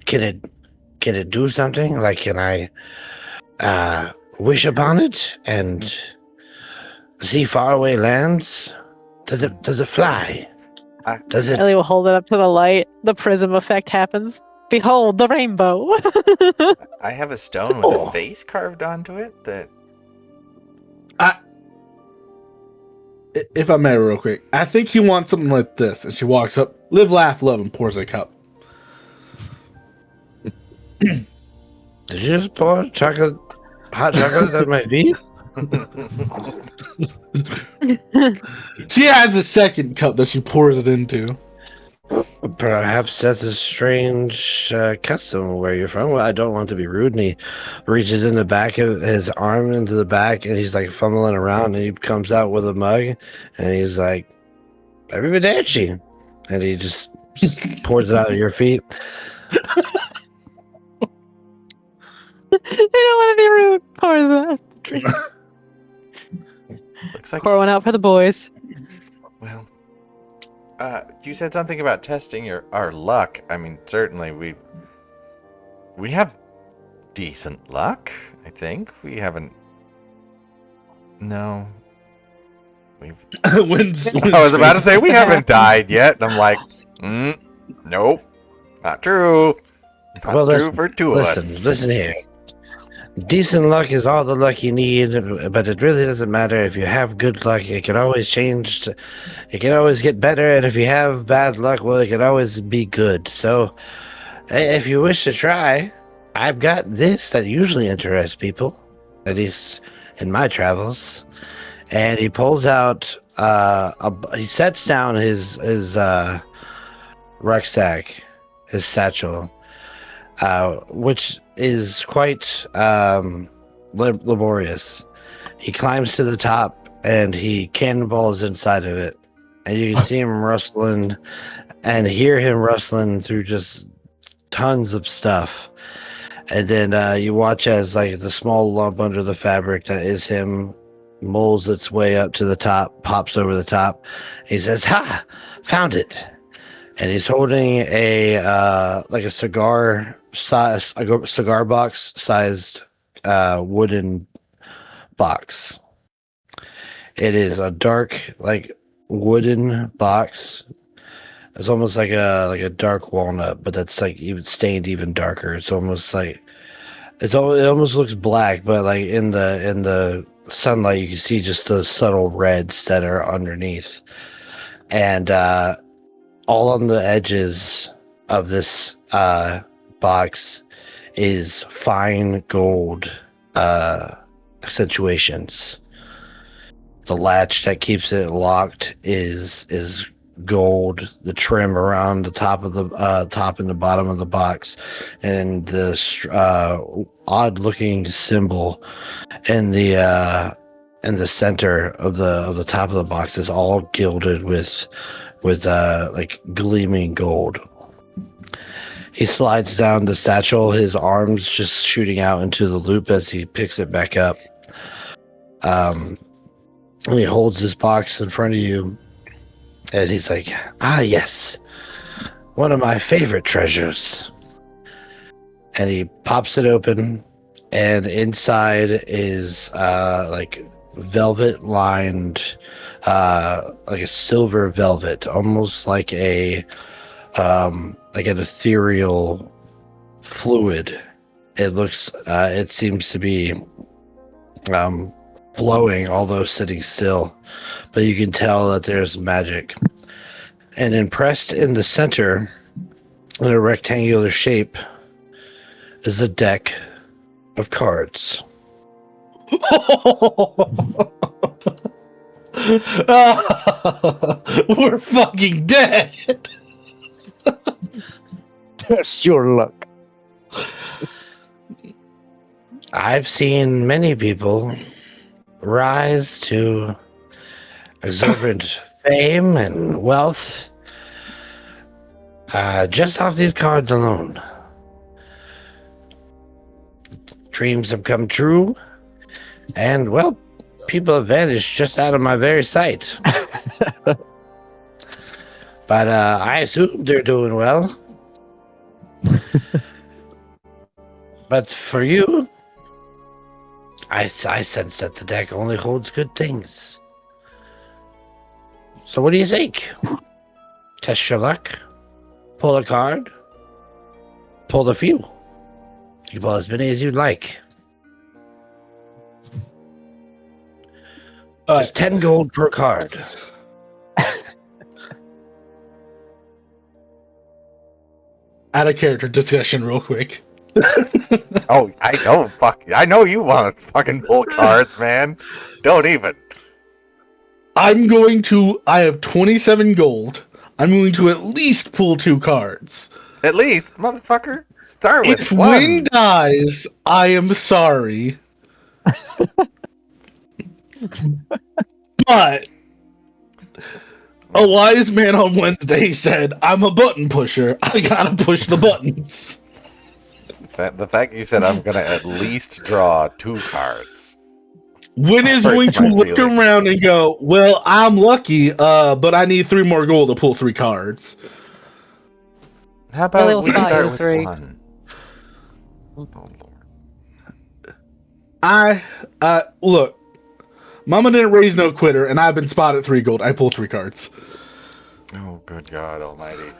Can it do something? Like, can I wish upon it and see faraway lands? Does it fly? Does it? Ellie will hold it up to the light. The prism effect happens. Behold the rainbow. I have a stone with a face carved onto it that If I may, real quick, I think you want something like this. And she walks up, live, laugh, love, and pours a cup. Did you just pour hot chocolate at my feet? She has a second cup that she pours it into. Perhaps that's a strange custom where you're from. Well, I don't want to be rude. And he reaches in the back of his arm into the back, and he's like fumbling around, and he comes out with a mug, and he's like, "Arrivederci," and he just pours it out at your feet. I don't want to be rude. Pours that drink. looks like. Pour one out for the boys. Well, you said something about testing our luck. I mean, certainly we have decent luck. I think we haven't. No, we've. when I was about to say we haven't died yet, and I'm like, nope, not true. Not Well, true for two of us. Listen here. Decent luck is all the luck you need, but it really doesn't matter. If you have good luck, it can always change. It can always get better, and if you have bad luck, well, it can always be good. So, if you wish to try, I've got this that usually interests people, at least in my travels. And he pulls out, he sets down his rucksack, his satchel, which is quite laborious. He climbs to the top and he cannonballs inside of it, and you can see him rustling and hear him rustling through just tons of stuff. And then you watch as like the small lump under the fabric that is him molds its way up to the top, pops over the top. He says, "Ha! Found it." and he's holding a like a cigar size, a cigar box sized wooden box. It is a dark, like wooden box. It's almost like a dark walnut, but that's like even stained even darker. It's almost like it almost looks black, but like in the sunlight you can see just the subtle reds that are underneath. And all on the edges of this box is fine gold accentuations. The latch that keeps it locked is gold. The trim around the top of the top and the bottom of the box, and the odd looking symbol in the center of the top of the box is all gilded with like gleaming gold. He slides down the satchel, his arms just shooting out into the loop as he picks it back up. And he holds this box in front of you, and he's like, "Ah, yes, one of my favorite treasures." And he pops it open, and inside is like velvet lined, like a silver velvet, almost like an ethereal fluid. It seems to be flowing, although sitting still, but you can tell that there's magic. And impressed in the center, in a rectangular shape, is a deck of cards. We're fucking dead. Test your luck. I've seen many people rise to exorbitant fame and wealth just off these cards alone. Dreams have come true, and, well, people have vanished just out of my very sight. But I assume they're doing well. But for you, I sense that the deck only holds good things. So what do you think? Test your luck? Pull a card? Pull a few? You can pull as many as you'd like. Just 10 gold per card. Out of character discussion real quick. Oh, I know. Fuck, I know you want to fucking pull cards, man. Don't even. I have 27 gold. I'm going to at least pull 2 cards. At least, motherfucker. Start with If one. Win dies, I am sorry. But a wise man on Wednesday said, "I'm a button pusher. I gotta push the buttons." The fact you said I'm gonna at least draw 2 cards. Win is going Hurts to my look feelings. around and go, "Well, I'm lucky, but I need 3 more gold to pull 3 cards." How Billy about will we spot start you with 3. 1? Oh, Lord. Look, Mama didn't raise no quitter, and I've been spotted 3 gold. I pull 3 cards. Oh, good God almighty.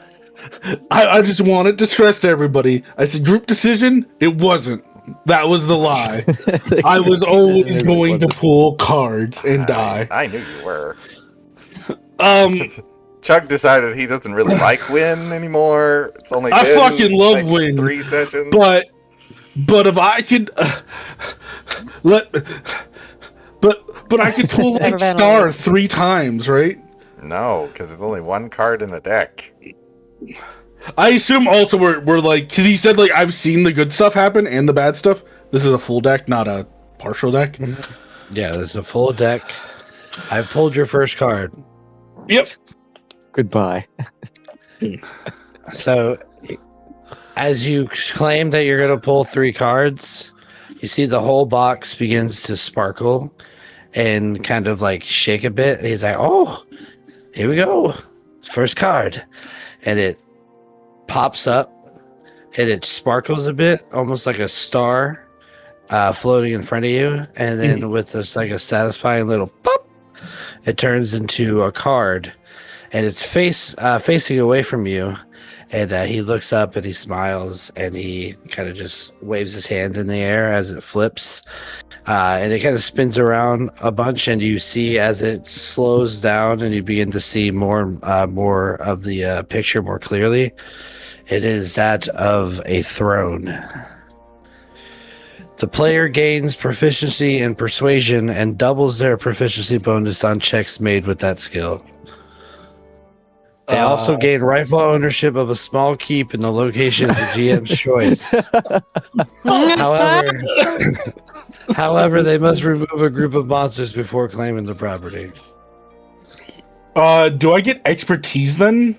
I just wanted to stress to everybody. I said group decision. It wasn't. That was the lie. I was always going to pull cards and die. I knew you were. Um, Chuck decided he doesn't really like Win anymore. It's only I been fucking love like Win, 3 sessions. but if I could but I could pull like star 3 times, right? No, because it's only 1 card in a deck. I assume also we're like, because he said like I've seen the good stuff happen and the bad stuff. This is a full deck, not a partial deck. Yeah, there's a full deck. I've pulled your first card. Yep. Goodbye. So, as you claim that you're going to pull 3 cards, you see the whole box begins to sparkle and kind of like shake a bit. And he's like, "Oh, here we go. First card." and it pops up and it sparkles a bit, almost like a star floating in front of you. And then with this like a satisfying little pop, it turns into a card, and it's facing away from you. And he looks up and he smiles and he kind of just waves his hand in the air as it flips. And it kind of spins around a bunch, and you see as it slows down and you begin to see more of the picture more clearly. It is that of a throne. The player gains proficiency in persuasion and doubles their proficiency bonus on checks made with that skill. They also gain rightful ownership of a small keep in the location of the GM's choice. However, they must remove a group of monsters before claiming the property. Do I get expertise then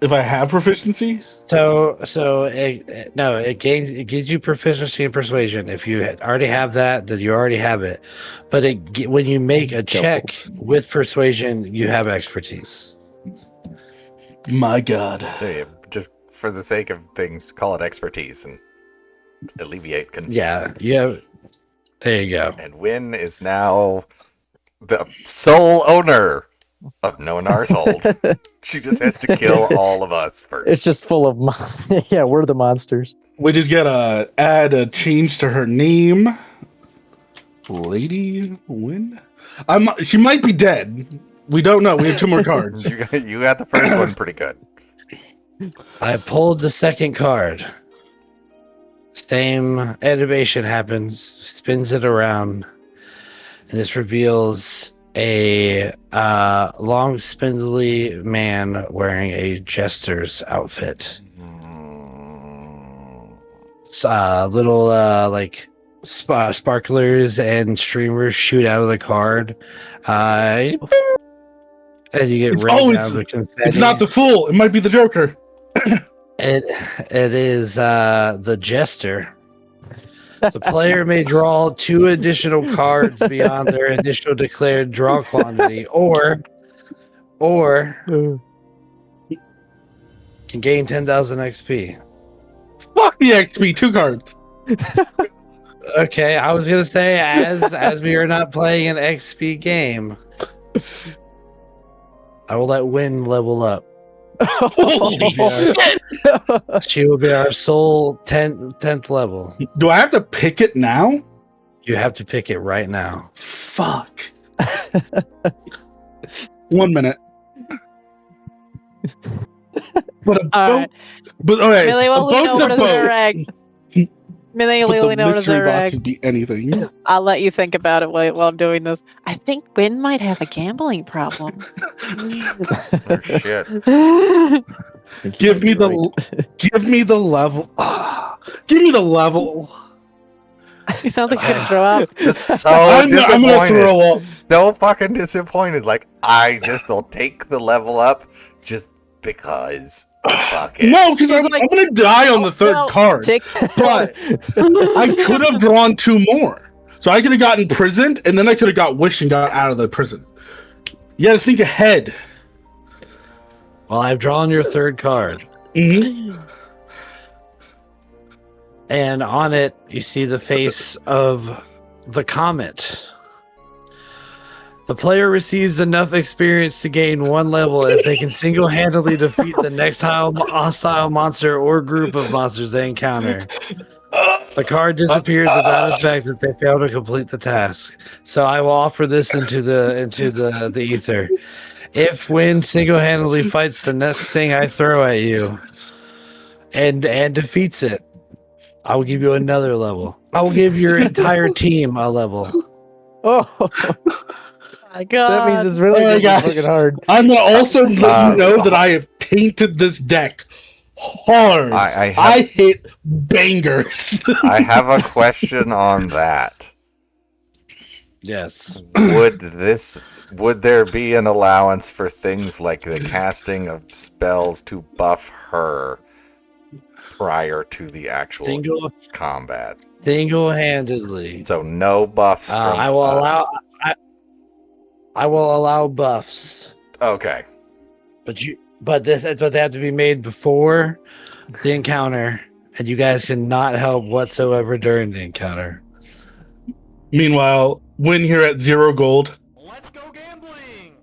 if I have proficiency? It gives you proficiency in persuasion. If you already have that, then you already have it. But when you make a check with persuasion, you have expertise. My God. Just for the sake of things, call it expertise and alleviate confusion. Yeah, you have. There you go. And Wynn is now the sole owner of Nonar's hold. She just has to kill all of us first. It's just full of yeah, we're the monsters. We just gotta add a change to her name. Lady Wynn? She might be dead. We don't know. We have 2 more cards. You got the first one pretty good. I pulled the second card. Same animation happens, spins it around, and this reveals a long, spindly man wearing a jester's outfit. Little like sparklers and streamers shoot out of the card. And you get rained down with confetti. It's not the Fool. It might be the Joker. It is the Jester. The player may draw 2 additional cards beyond their initial declared draw quantity, or can gain 10,000 XP. Fuck the XP. 2 cards. Okay, I was gonna say as we are not playing an XP game, I will let Wynn level up. She will be our sole 10th level. Do I have to pick it now? You have to pick it right now. Fuck. 1 minute. But Alright. okay. Millie will lean over to Zurag. Millie will lean over to mystery box Zurag. would be anything. I'll let you think about it while I'm doing this. I think Wynn might have a gambling problem. Oh, shit. Give me the level. Give me the level. He sounds like he's gonna throw up. So I'm disappointed. gonna throw up. So fucking disappointed. Like, I just will take the level up just because. Fuck it. No, because He's I'm like, gonna die on the third card. But I could have drawn 2 more. So I could have gotten imprisoned, and then I could have got wished and got out of the prison. You gotta think ahead. Well, I've drawn your 3rd card. Mm-hmm. And on it, you see the face of the comet. The player receives enough experience to gain 1 level if they can single-handedly defeat the next hostile monster or group of monsters they encounter. The card disappears without effect if they fail to complete the task. So I will offer this into the ether. If Wynn single-handedly fights the next thing I throw at you and defeats it, I will give you another level. I will give your entire team a level. Oh, My God. that means it's really Oh, gonna be gosh. fucking hard. I'm gonna also let you know that I have tainted this deck hard. I hit bangers. I have a question on that. Yes. Would there be an allowance for things like the casting of spells to buff her prior to the actual combat? Single-handedly. So no buffs. I will allow buffs. Okay. But but they have to be made before the encounter, and you guys cannot help whatsoever during the encounter. Meanwhile, Win here at 0 gold. Let's go gambling.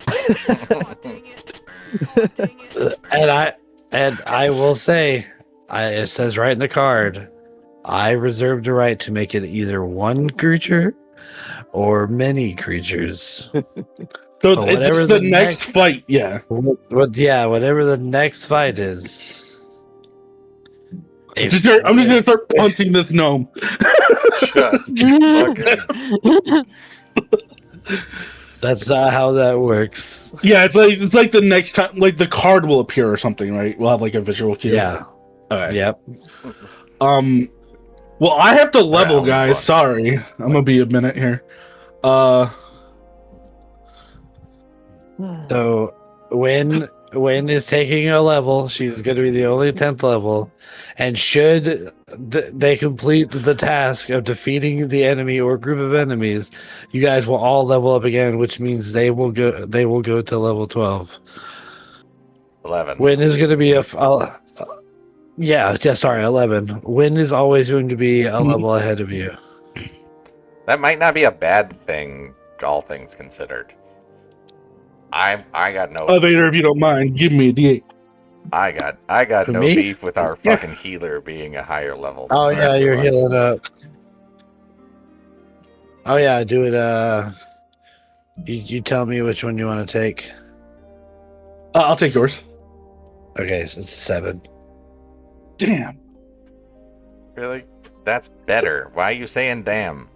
And I will say, it says right in the card, I reserve the right to make it either one creature or many creatures. So But it's whatever just the the next next- fight, yeah. Yeah, whatever the next fight is. I'm just gonna start punching this gnome. Just fucking. That's not how that works. Yeah, it's like the next time, like the card will appear or something, right? We'll have like a visual cue. Yeah. Alright. Yep. Well, I have to level, Round guys. one. Sorry, I'm gonna be a minute here. So Win is taking a level. She's going to be the only 10th level, and should they complete the task of defeating the enemy or group of enemies, you guys will all level up again, which means they will go to level 12. 11. Win is going to be 11. Win is always going to be a level ahead of you. That might not be a bad thing, all things considered. I got no Vader, if you don't mind, give me a D8. I got Who, no me? beef with our fucking healer being a higher level. than Oh the yeah, rest of you're us. healing up. Oh yeah, do it. You tell me which one you want to take. I'll take yours. Okay, so it's a 7. Damn. Really? That's better. Why are you saying damn?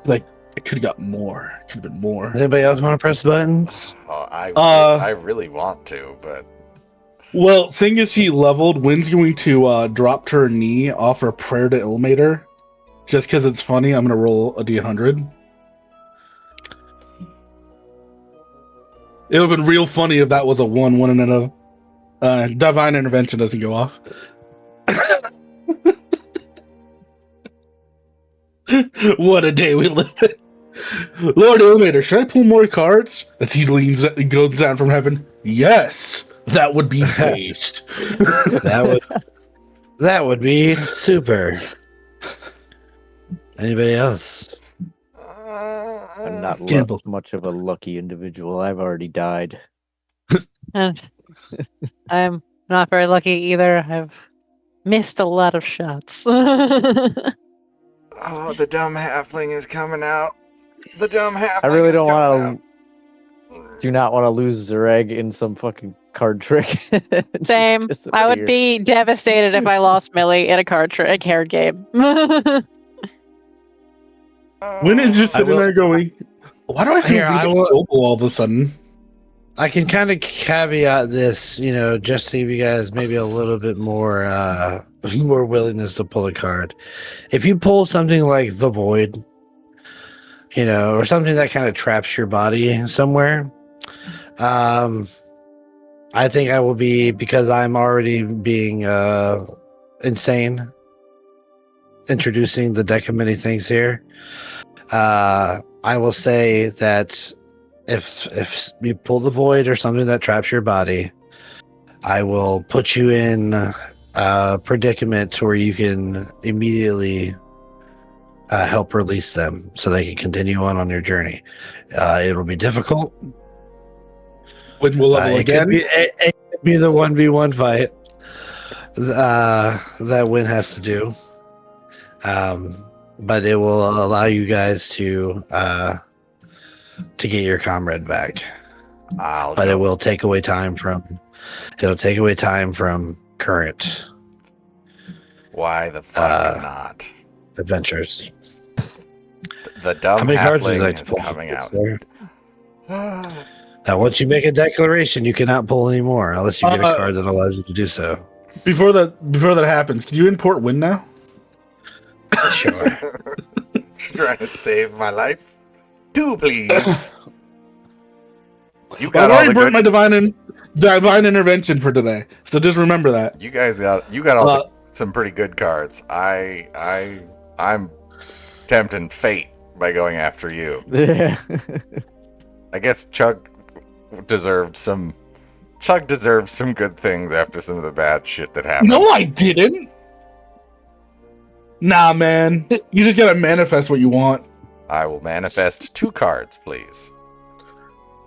Like, I could have got more. Could have been more. Anybody else want to press buttons? Oh, Uh, I really want to, but Well, seeing as she leveled, Wynn's going to drop to her knee, offer a prayer to Ilmater. Just because it's funny, I'm going to roll a D100. It would have been real funny if that was a 1, 1 and a divine intervention doesn't go off. What a day we live in. Lord Ilmater, should I pull more cards? As he goes down from heaven. Yes, that would be based. That would be super. Anybody else? I'm not Gamble. much of a lucky individual. I've already died. And I'm not very lucky either. I've missed a lot of shots. oh, the dumb halfling is coming out. The dumb halfling. I really is don't coming want to. Do not want to lose Zareg in some fucking card trick. Just Same. I would disappear. be devastated if I lost Millie in a card game. out. Wynn is just I sitting will- there going, why do I feel Here, I will- global all of a sudden? I can kind of caveat this, just to give you guys maybe a little bit more more willingness to pull a card. If you pull something like the Void, or something that kind of traps your body somewhere, I think I will be, because I'm already being insane, introducing the deck of many things here. I will say that if you pull the Void or something that traps your body, I will put you in a predicament where you can immediately help release them so they can continue on your journey. It'll be difficult. Wynn will level It again. could be the 1v1 fight that Win has to do. But it will allow you guys to get your comrade back. But it will take away time from current Why the fuck not? adventures. The dumb How many cards would you halfling like to is pull? coming out. Sir? Now, once you make a declaration, you cannot pull anymore unless you get a card that allows you to do so. Before that happens, can you import Wynn now? Sure. Trying to save my life. Do please. You I've got all already the burnt good. my divine intervention for today, so just remember that. You guys got all some pretty good cards. I'm tempting fate by going after you. Yeah. I guess Chug deserved some good things after some of the bad shit that happened. No, I didn't. Nah, man. You just gotta manifest what you want. I will manifest 2 cards, please.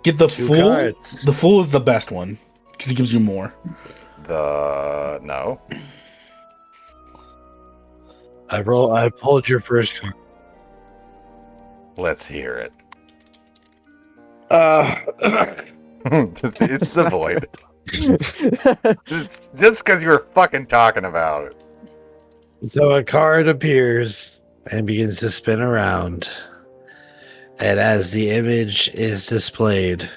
Get the 2 fool. cards. The fool is the best one because it gives you more. No. I pulled your first card. Let's hear it. It's the void. It's just because you were fucking talking about it. So a card appears and begins to spin around. And as the image is displayed,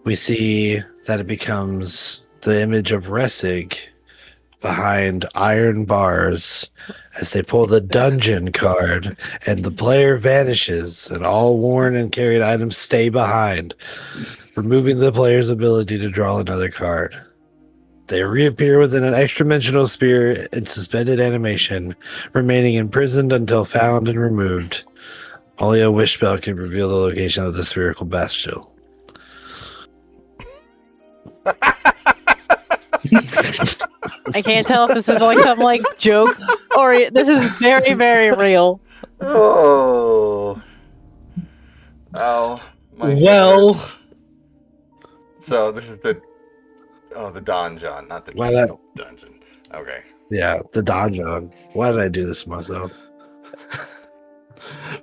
we see that it becomes the image of Ressig behind iron bars as they pull the dungeon card, and the player vanishes, and all worn and carried items stay behind, removing the player's ability to draw another card. They reappear within an extra-dimensional sphere in suspended animation, remaining imprisoned until found and removed. Only a wish spell can reveal the location of the spherical bestial. I can't tell if this is like some like joke or this is very, very real. Oh. My Well- hurts. So this is the donjon, not the Why not? dungeon. Okay. Yeah, the donjon. Why did I do this to myself?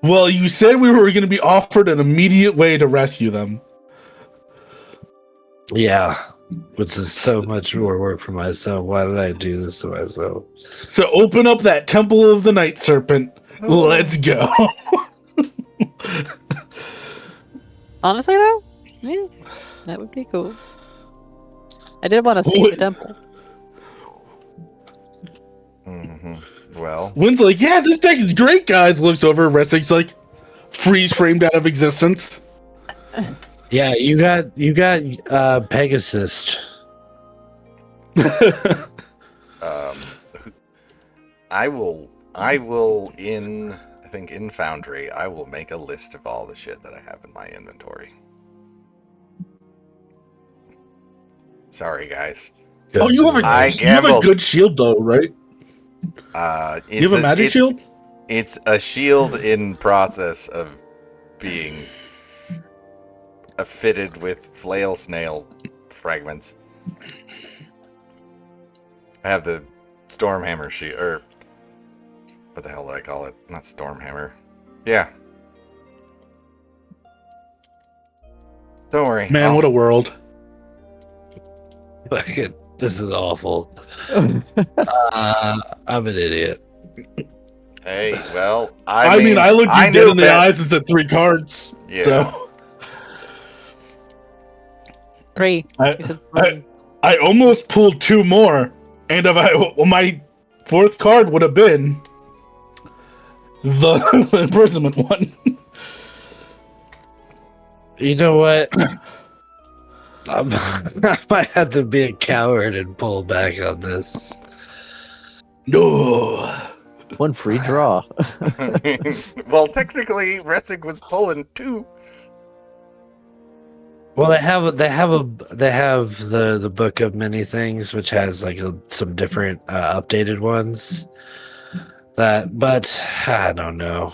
Well, you said we were going to be offered an immediate way to rescue them. Yeah, which is so much more work for myself. Why did I do this to myself? So open up that Temple of the Night Serpent. Let's go. Honestly though, yeah, that would be cool. I did want to see the temple. Mm-hmm. Well, Wynn's like, yeah, this deck is great, guys. Looks over. Ressig's like, freeze framed out of existence. Yeah, you got Pegasus. I will in Foundry, I will make a list of all the shit that I have in my inventory. Sorry, guys. Oh, you have a I you have a gambled. good shield though, right? You have a magic shield? It's a shield in process of being fitted with flail snail fragments. I have the Stormhammer shield, or what the hell did I call it? Not Stormhammer. Yeah. Don't worry. Man, what a world. Fucking, this is awful. I'm an idiot. Hey, well, I mean, I looked you dead knew in the eyes and said 3 cards. Yeah. So 3. I, You said I, 3. I almost pulled 2 more, and my 4th card would have been the imprisonment one. You know what? I might have to be a coward and pull back on this. No. One free draw. Well, technically, Ressig was pulling 2. Well, they have the book of many things, which has like some different updated ones. But I don't know.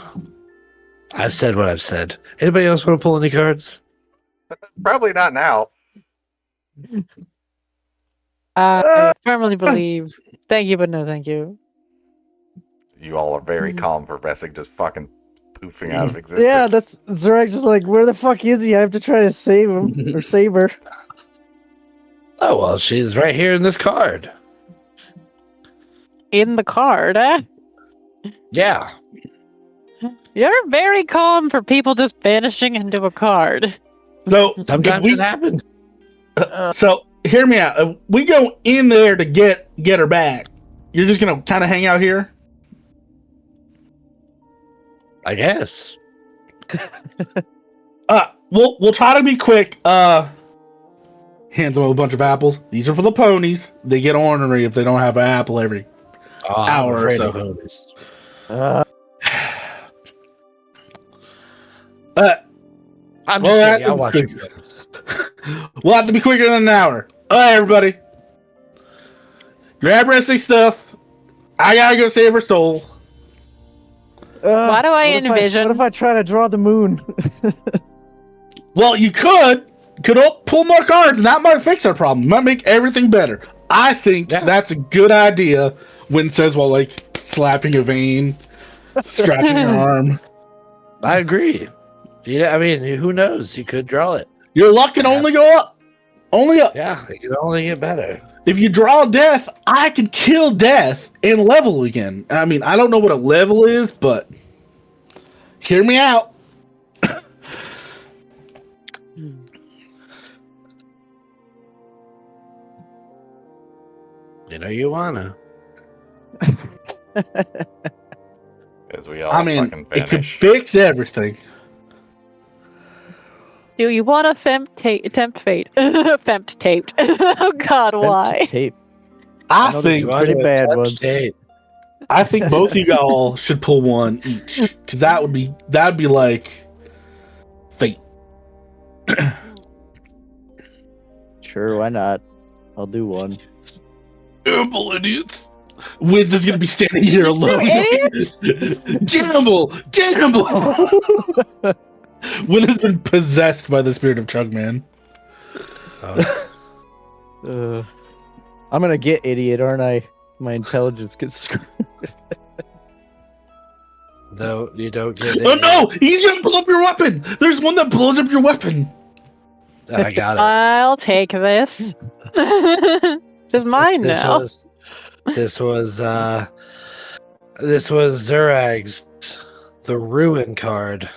I've said what I've said. Anybody else want to pull any cards? Probably not now. I firmly believe. Thank you, but no thank you. You all are very calm for Ressig just fucking poofing out of existence. Yeah, that's Zorak just like, where the fuck is he? I have to try to save him or save her. Oh well, she's right here in this card. In the card, eh? Yeah. You're very calm for people just vanishing into a card. So Sometimes if it happens. so hear me out. If we go in there to get her back, you're just gonna kind of hang out here. I guess. We'll try to be quick. Hands them a bunch of apples. These are for the ponies. They get ornery if they don't have an apple every Oh, I'm hour or afraid so. of bonus. Uh, I'm Well, just kidding. that- I'll watch your bonus. We'll have to be quicker than an hour. All right, everybody. Grab resting stuff. I gotta go save her soul. Why do I envision- What if I try to draw the moon? Well, you could pull more cards, and that might fix our problem. Might make everything better. I think that's a good idea. When it says while like slapping a vein, scratching your arm. I agree. Yeah, I mean, who knows? You could draw it. Your luck can only go up. Only up. Yeah, it could only get better. If you draw death, I can kill death and level again. I mean, I don't know what a level is, but hear me out. You know you wanna. As we all I mean, fucking it could vanish. fix everything. Do you want to tempt fate? Fempt taped. Oh God, why? Tape. I know think You wanna pretty bad touch ones. tape. I think both of y'all should pull one each, because that'd be like fate. Sure, why not? I'll do one. Gamble, idiots. Wiz is gonna be standing here You said alone. idiots? Gamble. Win has been possessed by the spirit of Chugman. Oh, I'm gonna get idiot, aren't I? My intelligence gets screwed. no, you don't get it. Oh no! He's gonna blow up your weapon! There's one that blows up your weapon! I got it. I'll take this. Just mine now. This was Zurag's the Ruin card.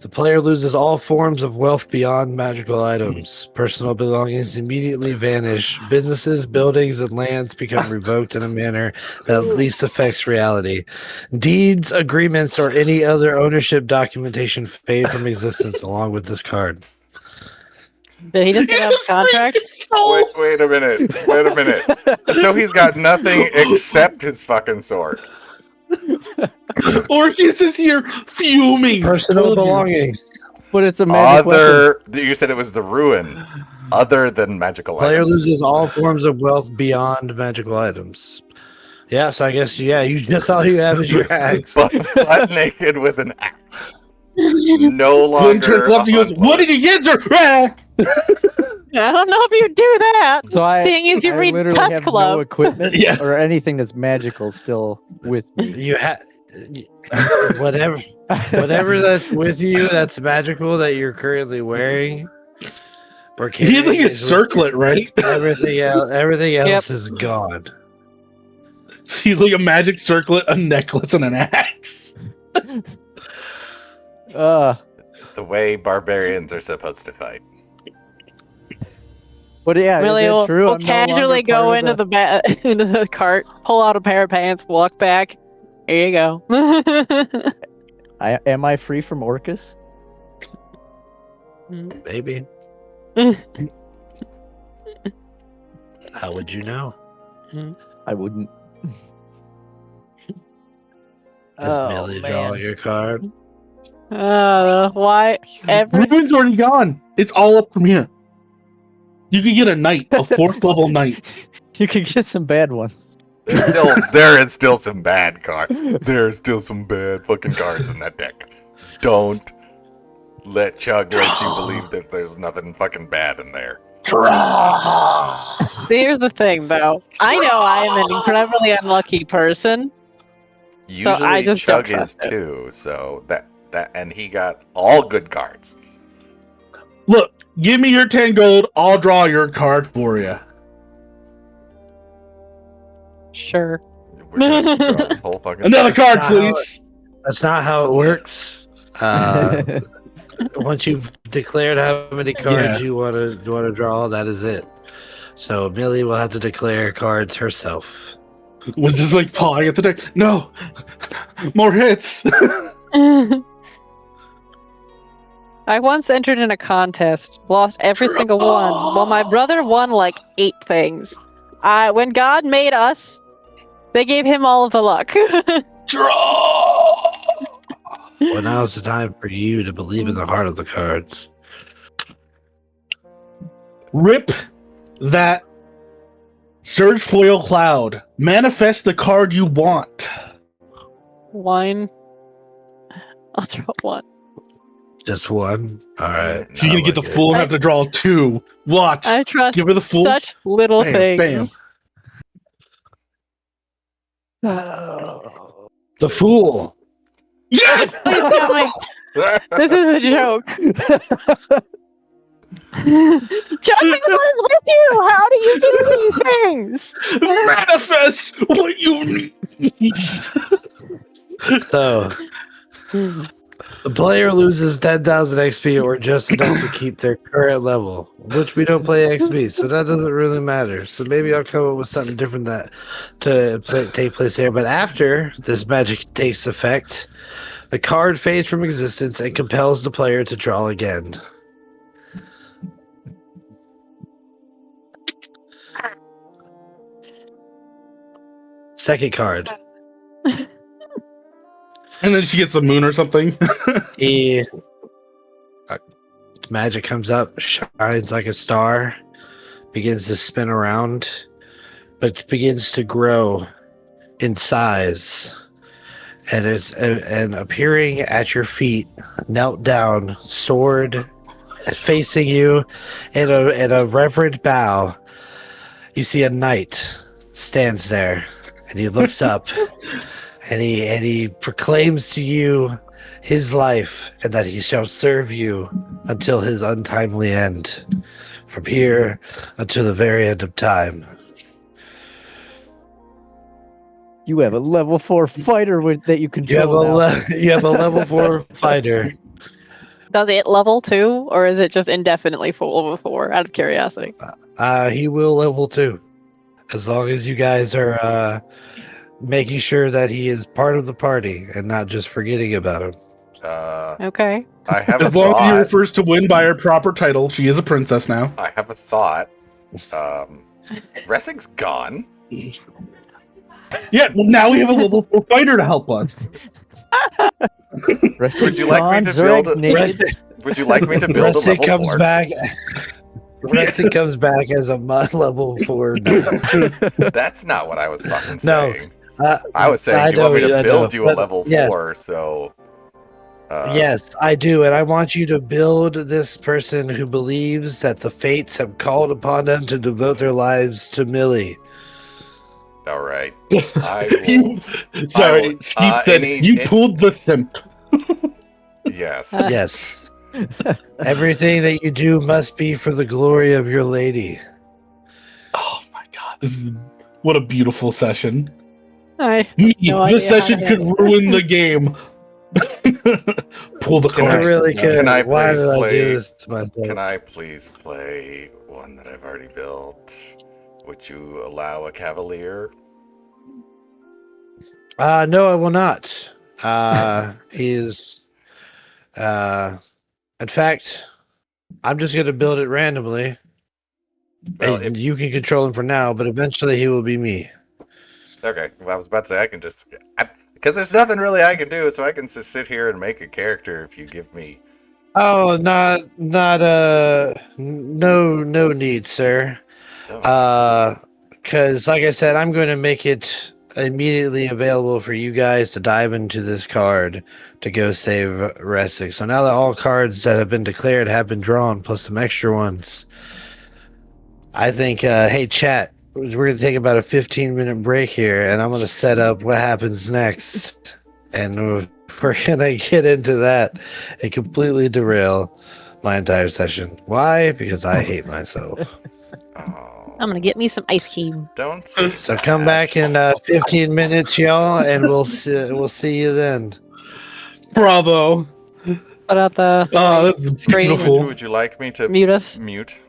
The player loses all forms of wealth beyond magical items. Personal belongings immediately vanish. Businesses, buildings, and lands become revoked in a manner that least affects reality. Deeds, agreements, or any other ownership documentation fade from existence along with this card. Did he just get out of contract? Wait a minute. So he's got nothing except his fucking sword. Orcus is here fuming. Personal belongings. But it's a magic weapon. You said it was the ruin. Other than magical Player items. loses all forms of wealth beyond magical items. Yeah, so I guess you just all you have is your axe. Butt naked with an axe. No Glenn longer. turns left and goes, "What did you get, sir?" I don't know if you do that. So I, Seeing as you I read literally Tusk have Club. no equipment Yeah. or anything that's magical still with me. You have whatever that's with you that's magical that you're currently wearing. Or He's like a is with circlet, right? everything else is gone. He's like a magic circlet, a necklace, and an axe. The way barbarians are supposed to fight. But yeah, Really, is that we'll, true? we'll I'm no longer casually go part into of the into the cart, pull out a pair of pants, walk back. Here you go. Am I free from Orcus? Maybe. How would you know? I wouldn't. Is Millie drawing your card? Why? Ruben's already gone. It's all up from here. You could get a knight, a 4th level knight. You could get some bad ones. There is still some bad cards. There's still some bad fucking cards in that deck. Don't let Chug let you believe that there's nothing fucking bad in there. See, here's the thing, though. I know I am an incredibly unlucky person. Usually So I just Chug don't is trust it. too, so that and he got all good cards. Look, give me your 10 gold. I'll draw your card for you. Sure. We're gonna draw this whole fucking Another deck. card, Wow. please. That's not how it works. Once you've declared how many cards you want to draw, that is it. So Millie will have to declare cards herself. Was just like pawing at the deck. No, more hits. I once entered in a contest, lost every single one, while my brother won like 8 things. When God made us, they gave him all of the luck. Draw. Well, now is the time for you to believe in the heart of the cards. Rip that Surge Foil Cloud. Manifest the card you want. One. I'll draw one. Just one. All right. She's gonna get the I like Fool and I- have to draw 2. Watch. I trust Give her the Fool. such little Bam, things. The Fool. Yes! Please tell me this is a joke. Chucky, what is with you? How do you do these things? Manifest what you need. So the player loses 10,000 XP or just enough to keep their current level, which we don't play XP, so that doesn't really matter. So maybe I'll come up with something different that take place there. But after this magic takes effect, the card fades from existence and compels the player to draw again. Second card. And then she gets the moon or something. He magic comes up, shines like a star, begins to spin around, but begins to grow in size, and and appearing at your feet, knelt down, sword facing you, in a reverent bow. You see a knight stands there, and he looks up, and he proclaims to you his life, and that he shall serve you until his untimely end, from here until the very end of time. You have a level 4 fighter that you control now. You have a level 4 fighter. Does it level 2, or is it just indefinitely full level 4? Out of curiosity. He will level 2, as long as you guys are making sure that he is part of the party and not just forgetting about him. Okay. I have a As long as he thought. refers to Win by her proper title, she is a princess now. I have a thought. Ressig's gone. Yeah, well, now we have a level 4 fighter to help us. Would you like me to build? Would you like me to build a Restic level comes 4? back. Restic comes back as a level 4 knight. That's not what I was fucking No. saying. I was saying, do you want me to build you a level 4? So. Yes, I do, and I want you to build this person who believes that the fates have called upon them to devote their lives to Millie. All right. I will. Sorry, Steve said you pulled the simp. Yes. Yes. Everything that you do must be for the glory of your lady. Oh my god, what a beautiful session. I This no idea how session to could handle ruin this. the game. Pull the I card. really could. Can I Why please did I play- do this to myself? Can I please play one that I've already built? Would you allow a cavalier? No, I will not. He's in fact, I'm just gonna build it randomly. Well, And you can control him for now, but eventually he will be me. Okay, well, I was about to say I can just because there's nothing really I can do, so I can just sit here and make a character if you give me. Oh, not no need, sir. Oh. Because like I said, I'm going to make it immediately available for you guys to dive into this card to go save Resic. So now that all cards that have been declared have been drawn, plus some extra ones, I think, hey, chat, we're going to take about a 15-minute break here, and I'm going to set up what happens next. And we're going to get into that and completely derail my entire session. Why? Because I hate myself. Oh. I'm gonna get me some ice cream. Don't say So that. come back in 15 minutes, y'all, and we'll see you then. Bravo. Put out the Oh, that's screen. beautiful. Would you like me to Mute us. mute?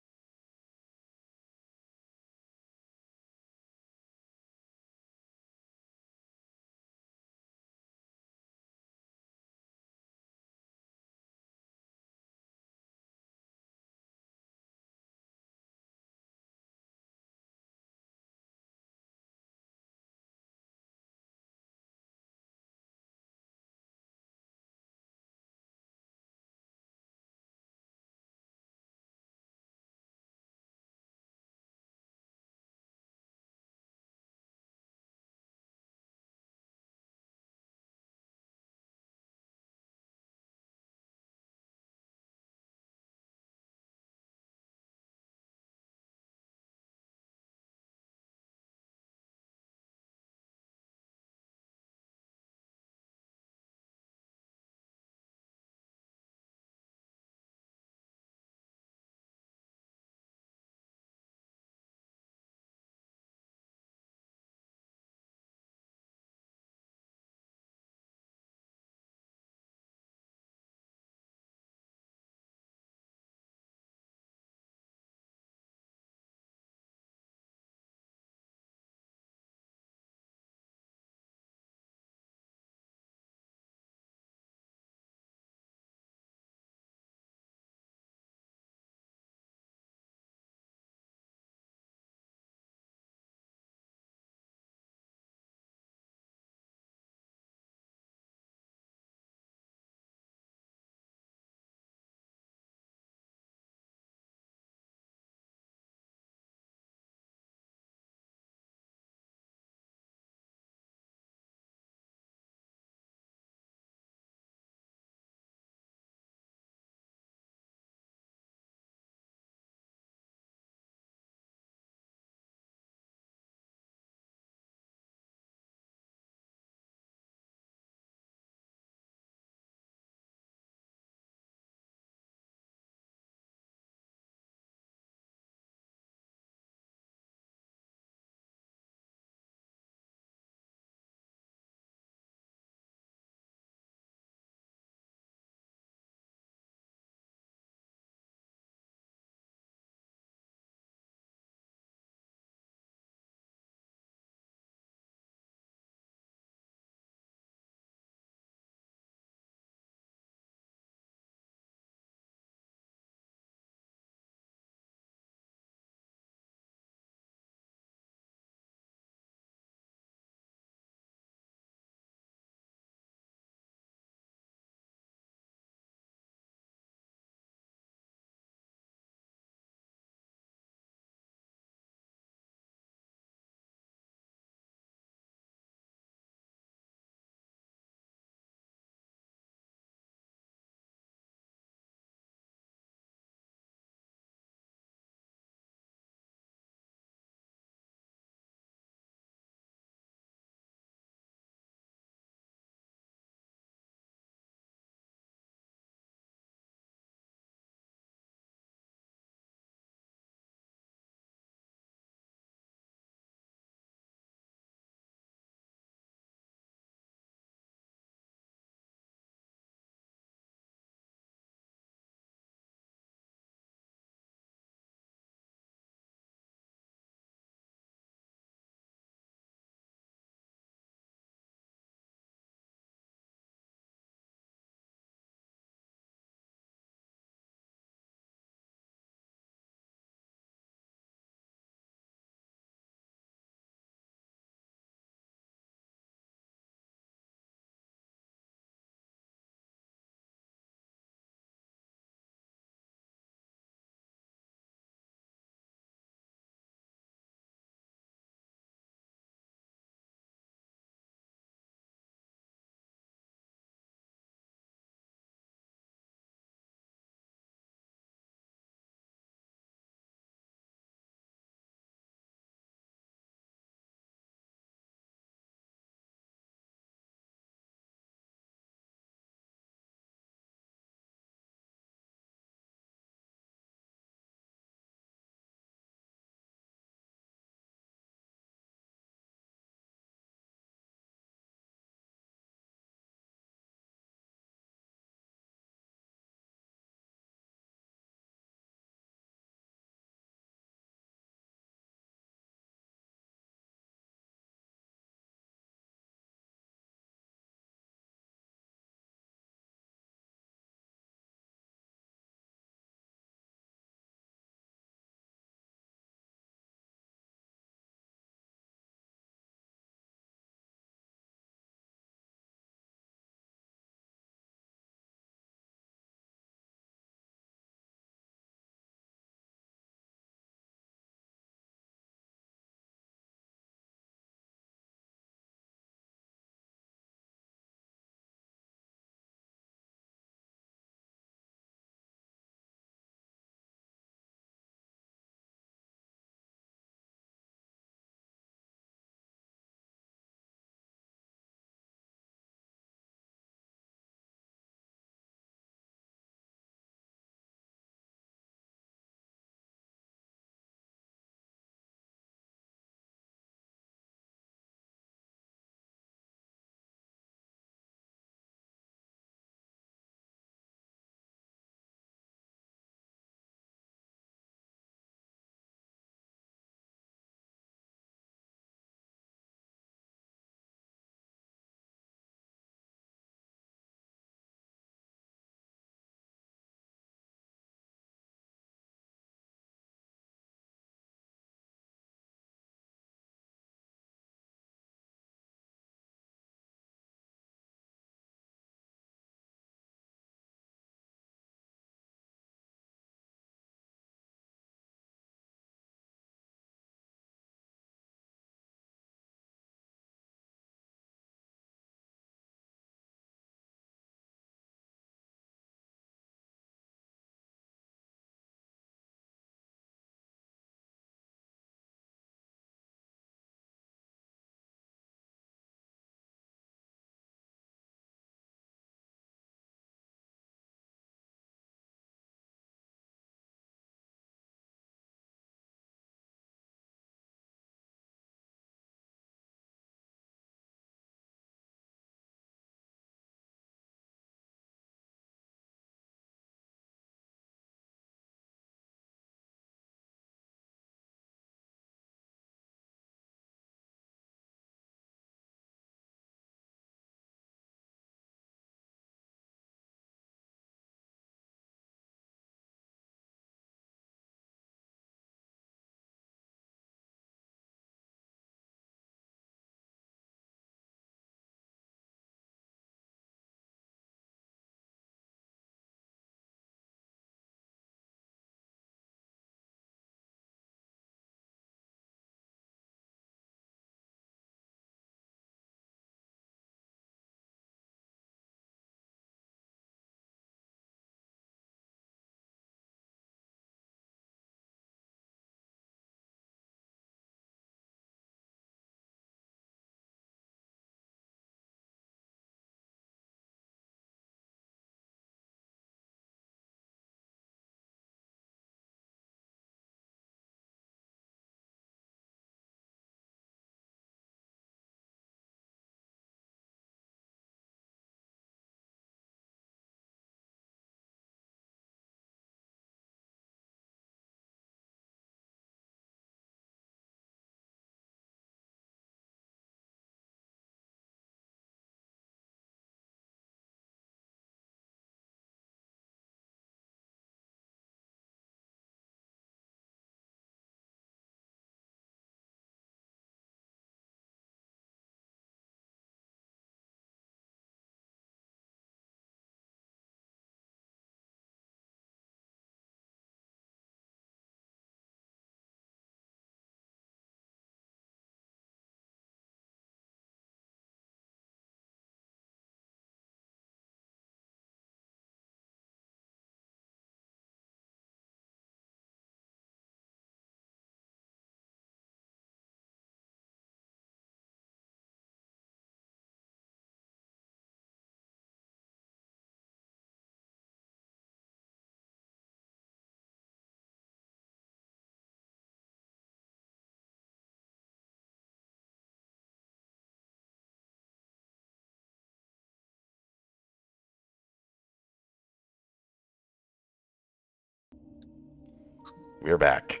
We're back.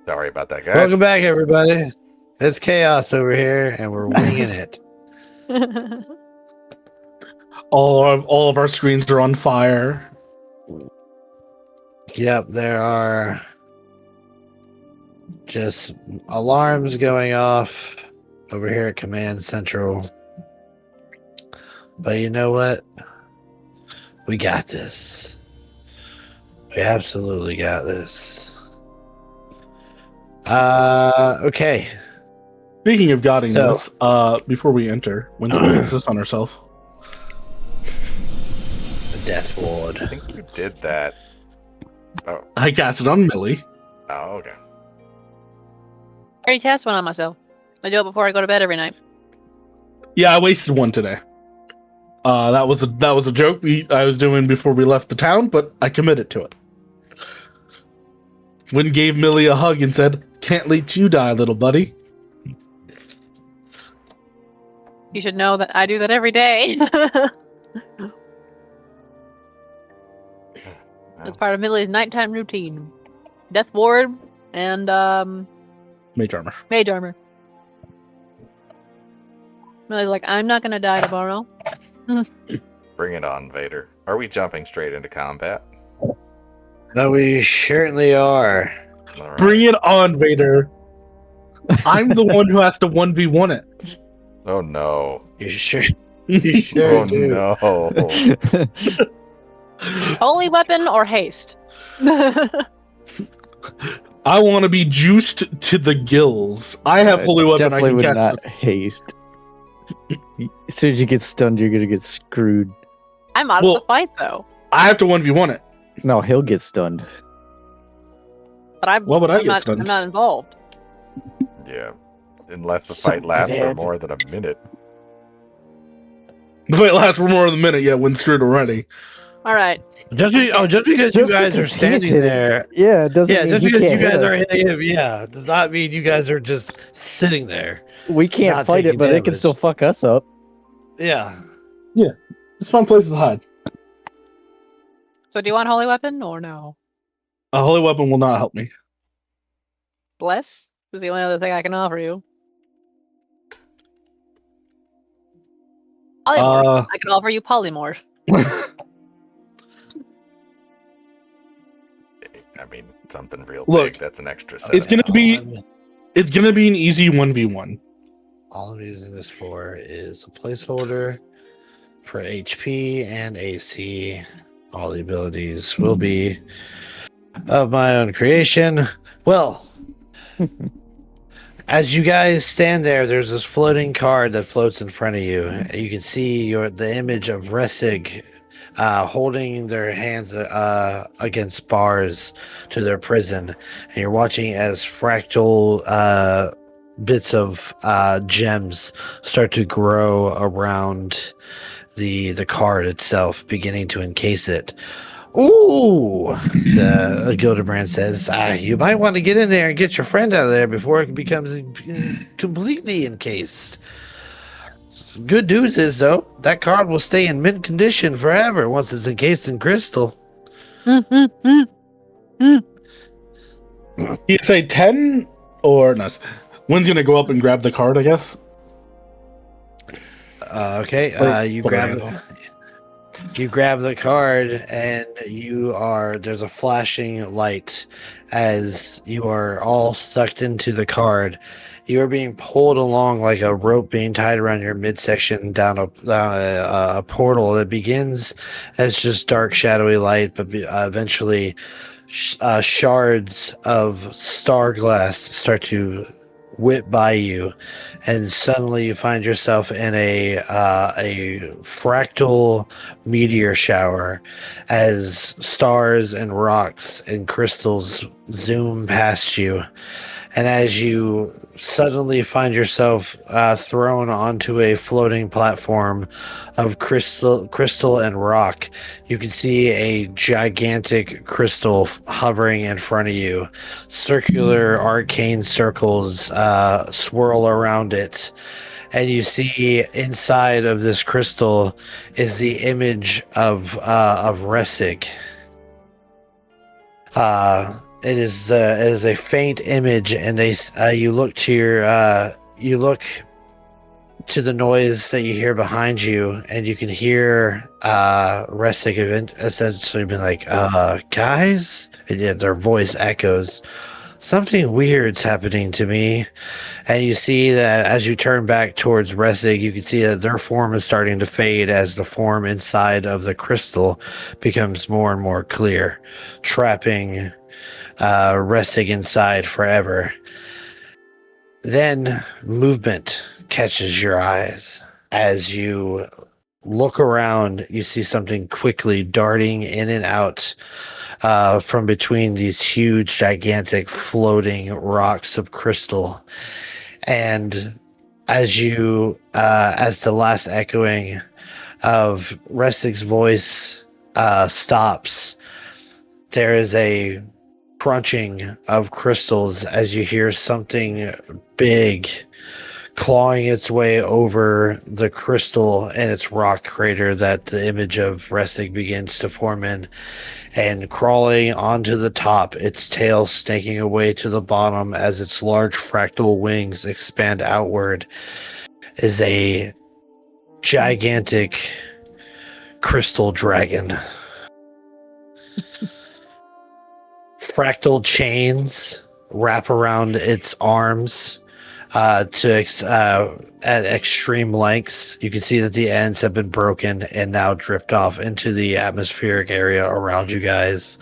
Sorry about that, guys. Welcome back, everybody. It's chaos over here, and we're winging it. All of our screens are on fire. Yep, there are just alarms going off over here at Command Central. But you know what? We got this. We absolutely got this. Okay. Speaking of getting So- this, before we enter, when's we cast this on ourselves? The Death Ward. I think you did that. Oh, I cast it on Millie. okay. I already cast one on myself. I do it before I go to bed every night. Yeah, I wasted one today. That was a joke I was doing before we left the town, but I committed to it. Wynn gave Millie a hug and said, "Can't let you die, little buddy." You should know that I do that every day. It's part of Millie's nighttime routine. Death Ward and Mage armor. Mage Armor. Millie's like, I'm not gonna die tomorrow. Bring it on, Vader. Are we jumping straight into combat? No, we certainly are. All right. Bring it on, Vader. I'm the one who has to 1v1 it. Oh no. You sure? You sure Oh do. no. Holy weapon or haste? I want to be juiced to the gills. I have holy weapon. I Definitely can would cast not haste. As soon as you get stunned, you're gonna get screwed. I'm out Well- of the fight though. I have to 1v1 it. No, he'll get stunned. But I'm, Why would I I'm get not stunned? I'm not involved. Yeah. Unless the So fight lasts for bad. more than a minute. The fight lasts for more than a minute. Yeah, when screwed already. Alright. Just because you Just guys are because he's standing hitting- there. Yeah, it doesn't Yeah, mean just he because you can't hit guys are us. hitting him, yeah, does not mean you guys are just sitting there. We can't not fight it, taking but it can damage. still fuck us up. Yeah. It's fun places to hide. So do you want holy weapon or no? A holy weapon will not help me. Bless is the only other thing I can offer you. Polymorph. I can offer you polymorph. I mean, something real Look, big. That's an extra set. it's gonna be- All It's gonna be an easy 1v1. I'm using this for is a placeholder for HP and AC. All the abilities will be of my own creation. Well, as you guys stand there, there's this floating card that floats in front of you. You can see the image of Resig holding their hands against bars to their prison, and you're watching as fractal bits of gems start to grow around the card itself, beginning to encase it. Ooh, the Gildebrand says, you might want to get in there and get your friend out of there before it becomes completely encased. Good news is, though, that card will stay in mint condition forever once it's encased in crystal. You say 10 or no? Wynn's gonna go up and grab the card, I guess. Okay, Wait, you put grab her it. hand You grab the card, and there's a flashing light as you are all sucked into the card. You are being pulled along like a rope being tied around your midsection down a portal that begins as just dark, shadowy light, but eventually shards of star glass start to whip by you, and suddenly you find yourself in a fractal meteor shower as stars and rocks and crystals zoom past you. And as you suddenly find yourself thrown onto a floating platform of crystal and rock, you can see a gigantic crystal hovering in front of you. Circular arcane circles swirl around it. And you see inside of this crystal is the image of Resig. It is a faint image, and you look to you look to the noise that you hear behind you, and you can hear Restic essentially being like, guys, and yet their voice echoes. Something weird's happening to me. And you see that as you turn back towards Resig, you can see that their form is starting to fade as the form inside of the crystal becomes more and more clear, trapping Resig inside forever. Then movement catches your eyes. As you look around, you see something quickly darting in and out from between these huge, gigantic, floating rocks of crystal. And as the last echoing of Restig's voice stops, there is a crunching of crystals as you hear something big clawing its way over the crystal and its rock crater that the image of Restig begins to form in, and crawling onto the top, its tail snaking away to the bottom as its large fractal wings expand outward, is a gigantic crystal dragon. Fractal chains wrap around its arms at extreme lengths. You can see that the ends have been broken and now drift off into the atmospheric area around you guys.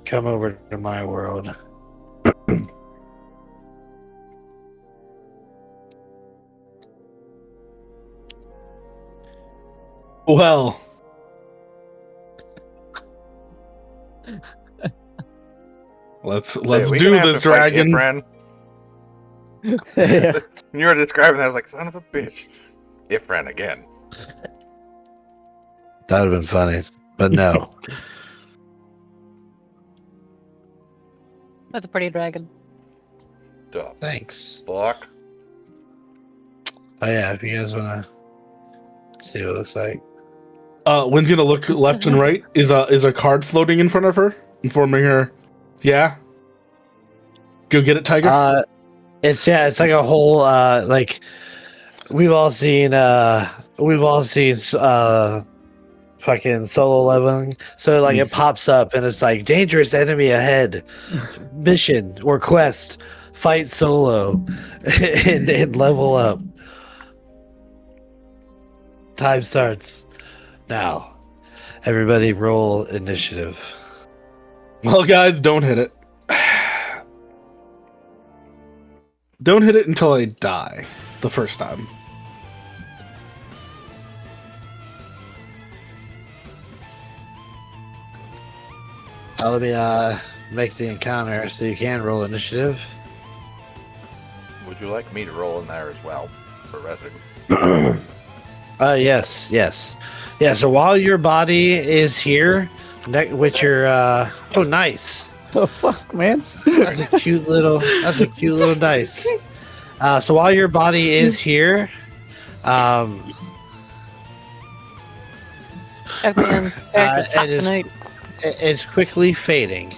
Come over to my world. Well. Let's we do gonna have this, to fight dragon. Ifran. Yeah. You were describing that, I was like, son of a bitch. Ifran again. That would have been funny, but no. That's a pretty dragon. Duh. Thanks. Fuck. Oh yeah, if you guys want to see what it looks like. Wynn's gonna look left and right. Is a card floating in front of her, informing her, yeah. Go get it, Tiger. It's like a whole like we've all seen fucking solo leveling. So like it pops up and it's like dangerous enemy ahead, mission or quest, fight solo, and level up. Time starts now. Everybody roll initiative. Well, guys, don't hit it. Don't hit it until I die the first time. Let me make the encounter so you can roll initiative. Would you like me to roll in there as well? For Resig? Yes. Yeah, so while your body is here, with your oh nice. The fuck, man? That's a cute little dice. So while your body is here, Everyone's character's top it is- tonight. it's quickly fading.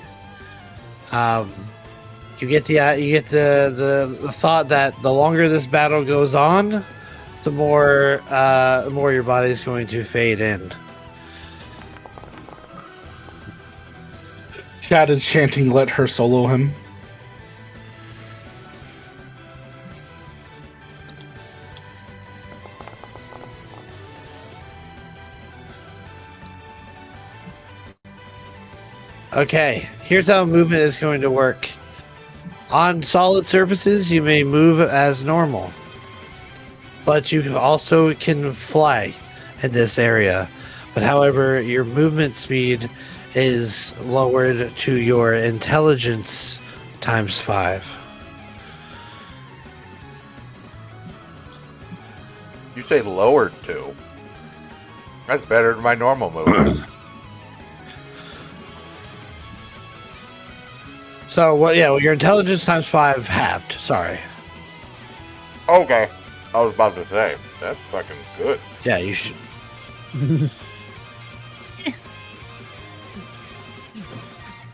You get the thought that the longer this battle goes on, the more your body is going to fade in. Chad is chanting, "Let her solo him." Okay, here's how movement is going to work. On solid surfaces, you may move as normal, but you also can fly in this area. But however, your movement speed is lowered to your intelligence times 5. You say lowered to. That's better than my normal movement. So what? Yeah, well, your intelligence times 5 halved. Sorry. Okay. I was about to say, that's fucking good. Yeah, you should.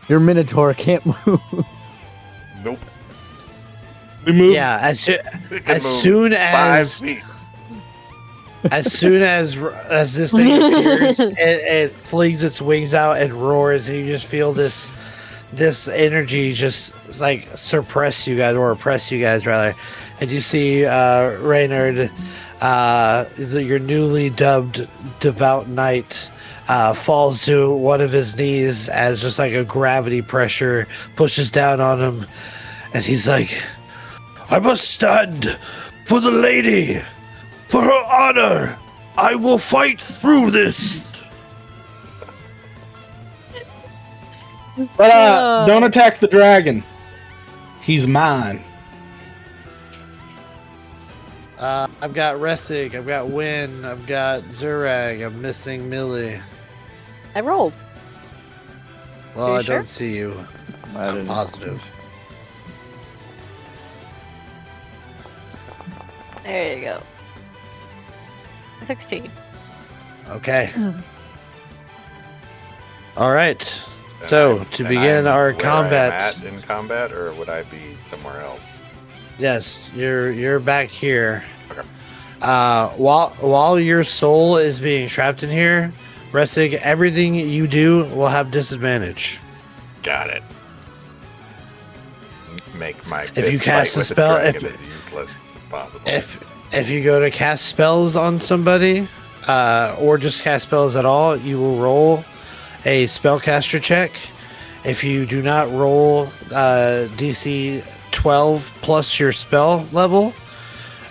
Your Minotaur can't move. Nope. We move. Yeah, It can as move soon 5 as feet. as soon as this thing appears, it flings its wings out and roars, and you just feel this energy just like suppress you guys, or oppress you guys rather. And you see Reynard, your newly dubbed devout knight, falls to one of his knees as just like a gravity pressure pushes down on him, and he's like, "I must stand for the lady, for her honor. I will fight through this." But don't attack the dragon. He's mine. I've got Ressig, I've got Win, I've got Zurag, I'm missing Millie. I rolled. Well, Are you I sure? don't see you. I I'm didn't- positive. There you go. 16. Okay. All right. So, to begin our combat- I am at in combat, or would I be somewhere else? Yes, you're back here. Okay. While your soul is being trapped in here, Ressig, everything you do will have disadvantage. Got it. Make my you fist cast fight a with spell- the dragon if- as useless as possible. If you go to cast spells on somebody, or just cast spells at all, you will roll a spellcaster check. If you do not roll DC 12 plus your spell level,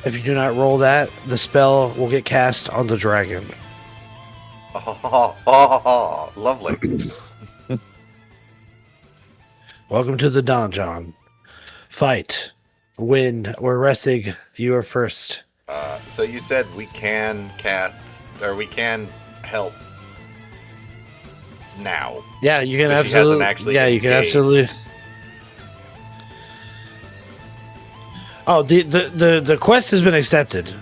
if you do not roll that, the spell will get cast on the dragon. Oh, lovely. Welcome to the donjon. Fight. Win or Ressig, you are first. So you said we can cast, or we can help now. Yeah, you can Because she hasn't absolutely. actually Yeah, you can engaged. absolutely. Oh, the quest has been accepted.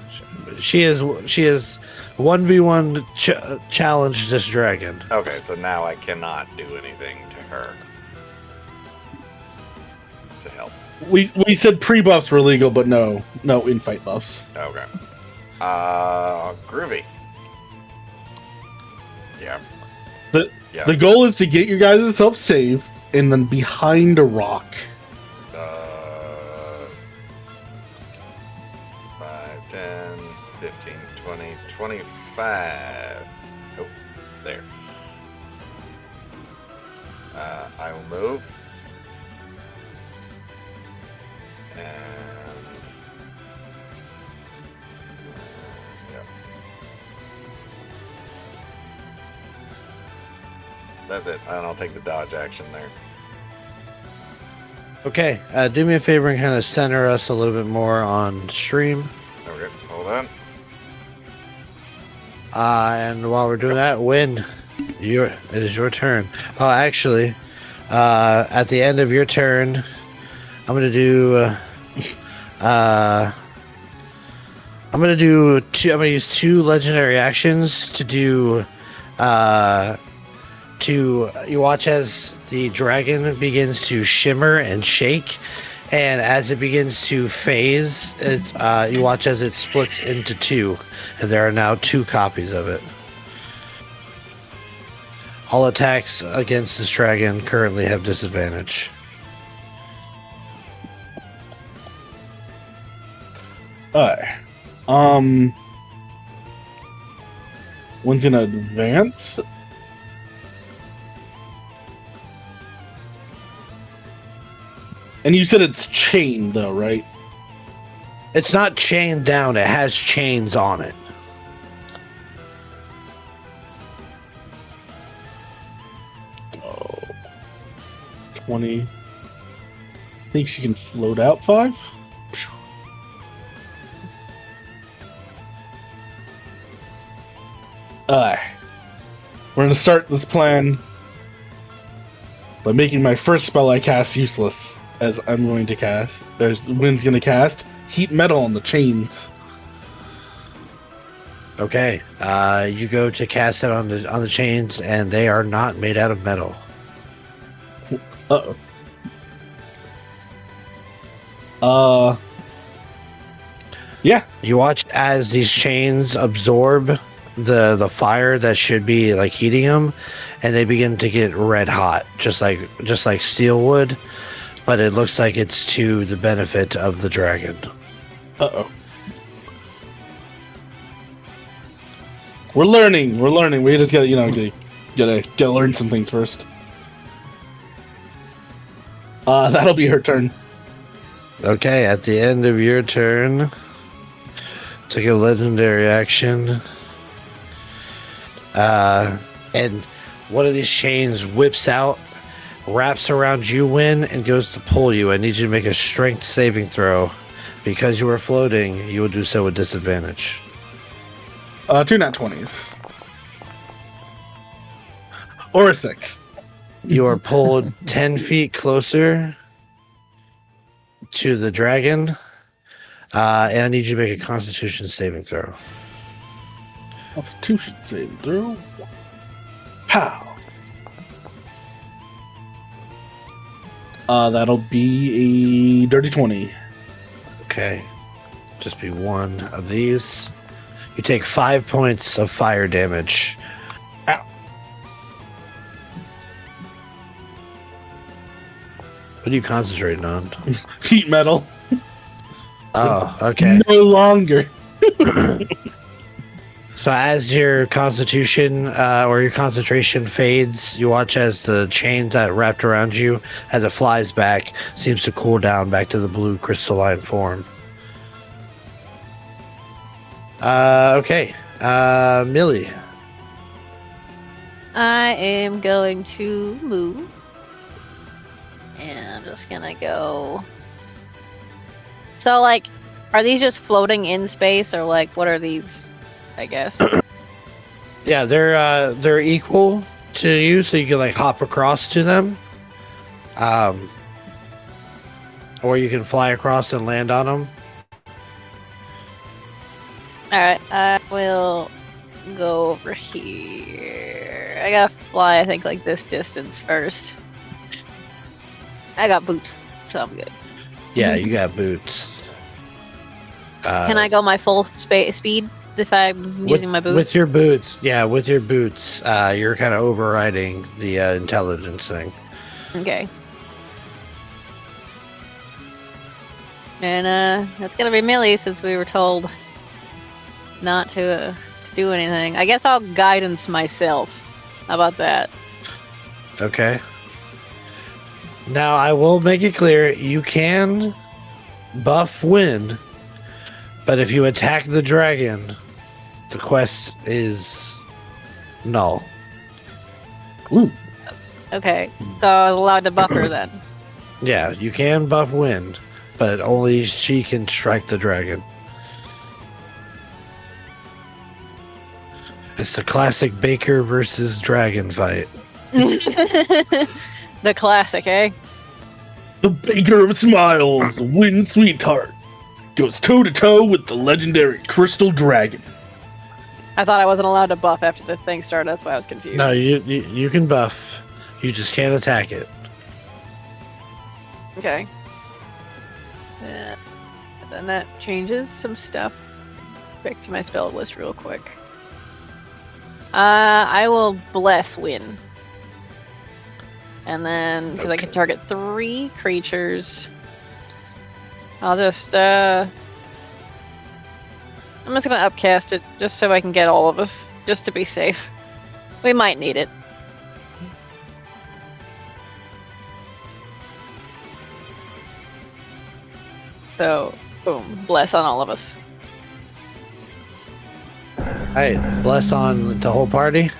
She is 1v1 challenge this dragon. Okay, so now I cannot do anything to her to help. We said pre-buffs were legal, but no in-fight buffs. Okay. Groovy. Yeah. The goal is to get your guys' help saved and then behind a rock. 5, 10, 15, 20, 25. Oh, there. I will move. And... yep. That's it. And I'll take the dodge action there. Okay, do me a favor and kind of center us a little bit more on stream. Okay, hold on. And while we're doing that, Win, it is your turn. Oh, actually, at the end of your turn, I'm gonna do. I'm gonna use 2 legendary actions to do. You watch as the dragon begins to shimmer and shake, and as it begins to phase, you watch as it splits into 2, and there are now 2 copies of it. All attacks against this dragon currently have disadvantage. Alright. One's gonna advance. And you said it's chained, though, right? It's not chained down, it has chains on it. Oh, 20. I think she can float out 5. We're gonna start this plan by making my first spell I cast useless, as I'm going to cast. Wind's gonna cast heat metal on the chains. Okay, you go to cast it on the chains, and they are not made out of metal. Uh-oh. Yeah. You watch as these chains absorb the fire that should be like heating them, and they begin to get red hot, just like steel would. But it looks like it's to the benefit of the dragon. Uh-oh. We're learning. We just gotta, gotta learn some things first. That'll be her turn. Okay, at the end of your turn, take a legendary action. And one of these chains whips out, wraps around you, Win, and goes to pull you. I need you to make a strength saving throw. Because you are floating, you will do so with disadvantage. 2 nat 20s. Or a 6. You are pulled 10 feet closer to the dragon. And I need you to make a constitution saving throw. Constitution saving throw. Pow. That'll be a dirty 20. Okay. Just be one of these. You take 5 points of fire damage. Ow. What are you concentrating on? Heat metal. Oh, okay. No longer. So as your constitution or your concentration fades, you watch as the chain that wrapped around you, as it flies back, seems to cool down back to the blue crystalline form. Okay. Millie. I am going to move. And I'm just gonna go. So, like, are these just floating in space, or like, what are these? I guess. Yeah, they're equal to you, so you can like hop across to them. Or you can fly across and land on them. Alright, I will go over here. I gotta fly, I think, like this distance first. I got boots, so I'm good. Yeah, you got boots. Can I go my full speed if I'm using my boots? With your boots, yeah, with your boots, you're kind of overriding the intelligence thing. Okay. And it's gonna be Millie since we were told not to do anything. I guess I'll guidance myself. How about that? Okay. Now I will make it clear: you can buff wind, but if you attack the dragon, the quest is null. Ooh. Okay, so I was allowed to buff her then. Yeah, you can buff wind, but only she can strike the dragon. It's the classic Baker versus dragon fight. The classic, eh? The Baker of Smiles, Wind Sweetheart, goes toe-to-toe with the legendary Crystal Dragon. I thought I wasn't allowed to buff after the thing started. That's why I was confused. No, you can buff. You just can't attack it. Okay. Then that changes some stuff. Back to my spell list real quick. I will bless Win. And then, because I can target 3 creatures, I'll just, I'm just gonna upcast it, just so I can get all of us, just to be safe. We might need it. So, boom, bless on all of us. Alright, bless on the whole party.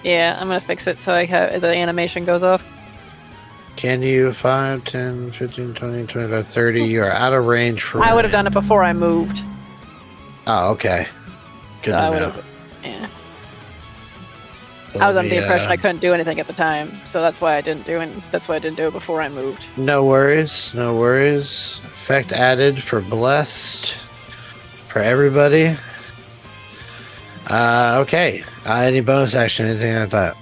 Yeah, I'm gonna fix it so the animation goes off. Can you 5, 10, 15, 20, 25, 30? You're out of range for I would have done it before I moved. Oh, okay. Good So to I know. would've- Yeah. So I was let under the me, impression I couldn't do anything at the time, so that's why I didn't do it. That's why I didn't do it before I moved. No worries, no worries. Effect added for blessed for everybody. Okay. Any bonus action, anything like that?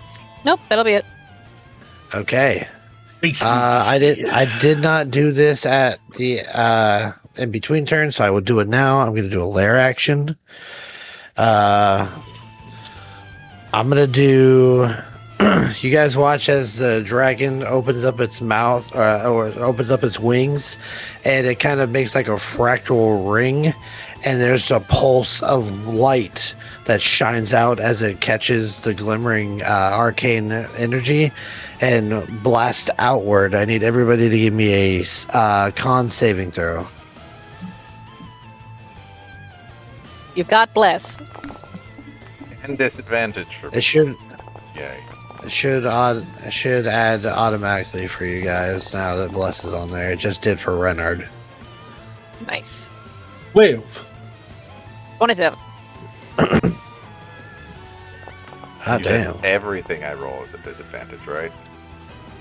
Nope, that'll be it. Okay. I did not do this at the in between turns, so I will do it now. I'm going to do a lair action. I'm going to do. You guys watch as the dragon opens up its mouth or opens up its wings, and it kind of makes like a fractal ring, and there's a pulse of light that shines out as it catches the glimmering arcane energy and blasts outward. I need everybody to give me a con saving throw. You've got bless. And disadvantage for me. It should Yay. it should add automatically for you guys now that bless is on there. It just did for Renard. Nice. Wait, 27. Ah, You said damn. everything I roll is a disadvantage, right?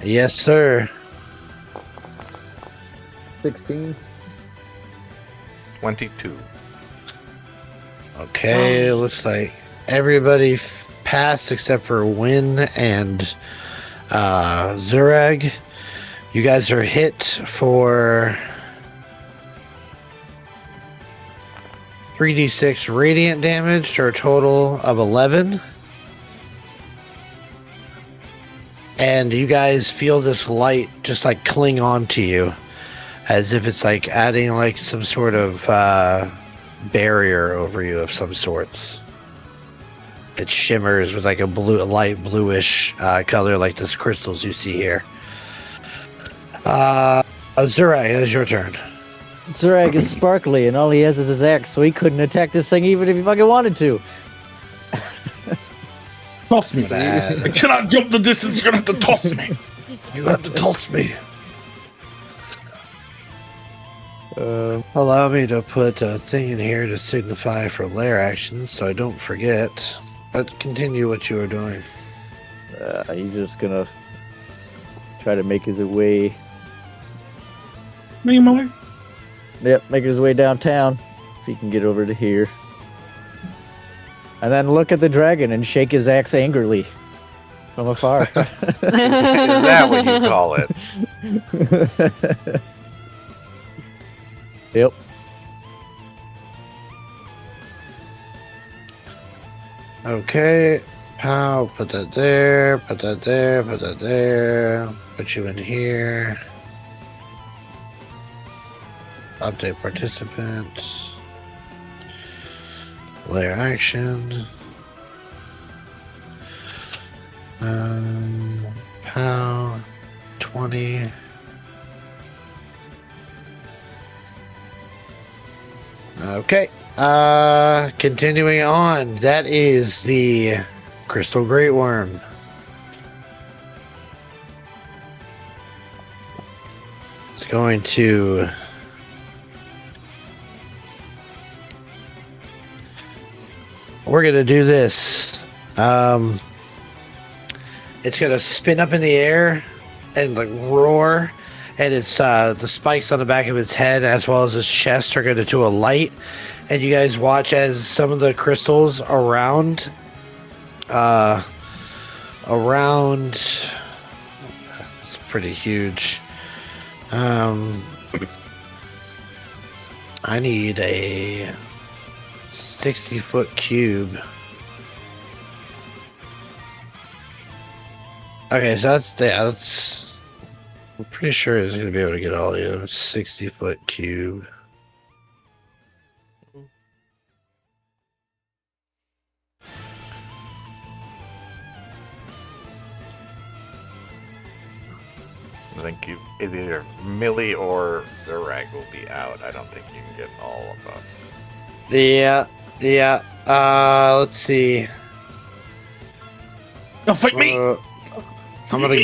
Yes, sir. 16. 22. Okay, looks like everybody passed except for Win and Zurag. You guys are hit for 3d6 radiant damage or a total of 11. And you guys feel this light just like cling on to you as if it's like adding like some sort of barrier over you of some sorts. It shimmers with like a light bluish color like this crystals you see here. Zurag, it is your turn. Zurag is sparkly, and all he has is his axe, so he couldn't attack this thing even if he fucking wanted to. toss me. Bad. I cannot jump the distance. You're gonna have to toss me. You have to toss me. Allow me to put a thing in here to signify for lair actions so I don't forget. But continue what you are doing. He's just gonna try to make his way. Me, Miller. Yep, make his way downtown if he can get over to here. And then look at the dragon and shake his axe angrily from afar. Is that what you call it? Yep. Okay. Pow, put that there, put that there, put that there. Put you in here. Update participants. Layer action. Pow. 20. Okay. Continuing on. That is the Crystal Great Worm. It's going to we're gonna do this. It's gonna spin up in the air and like roar, and it's the spikes on the back of its head as well as its chest are gonna do a light, and you guys watch as some of the crystals around it's pretty huge. I need a 60-foot cube. Okay, so that's I'm pretty sure it's gonna be able to get all the other 60-foot cube. I think either Millie or Zurag will be out. I don't think you can get all of us. Yeah. Let's see. Don't fight me. I'm gonna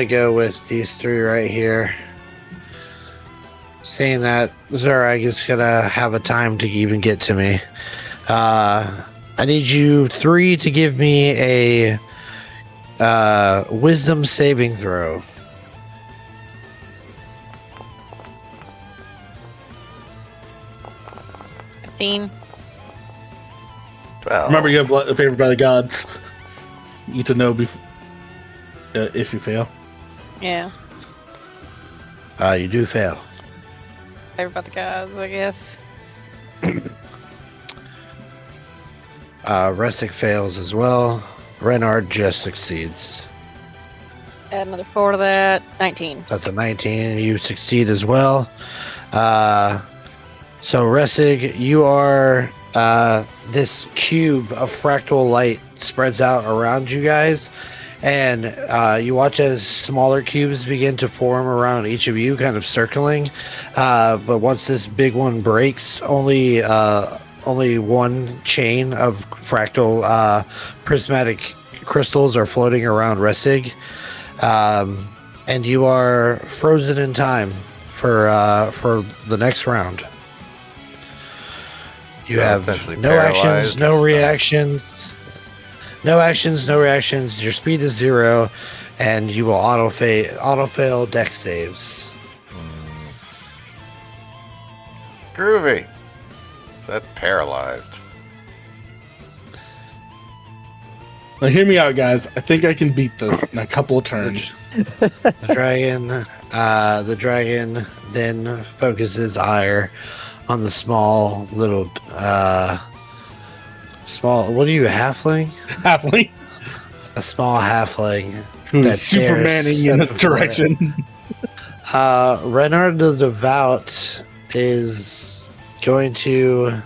go with these three right here. Seeing that Zurag is gonna have a time to even get to me. I need you three to give me a wisdom saving throw. 15. 12. Remember, you have favored by the gods. You need to know if you fail. Yeah. You do fail. Sorry about the gods, I guess. Resic fails as well. Renard just succeeds. Add another 4 to that. 19. That's a 19. You succeed as well. So Resig, you are this cube of fractal light spreads out around you guys, and you watch as smaller cubes begin to form around each of you, kind of circling. But once this big one breaks, only one chain of fractal prismatic crystals are floating around Resig, and you are frozen in time for the next round. You So have essentially no actions, paralyzed no or stunned. reactions. No actions, no reactions. Your speed is 0, and you will auto fail dex saves. Groovy. So that's paralyzed. Now, hear me out, guys. I think I can beat this in a couple of turns. The dragon then focuses ire on the small little what are you, halfling? Halfling. A small halfling Who's that dares Supermaning in step this before it. direction. Renard the Devout is going to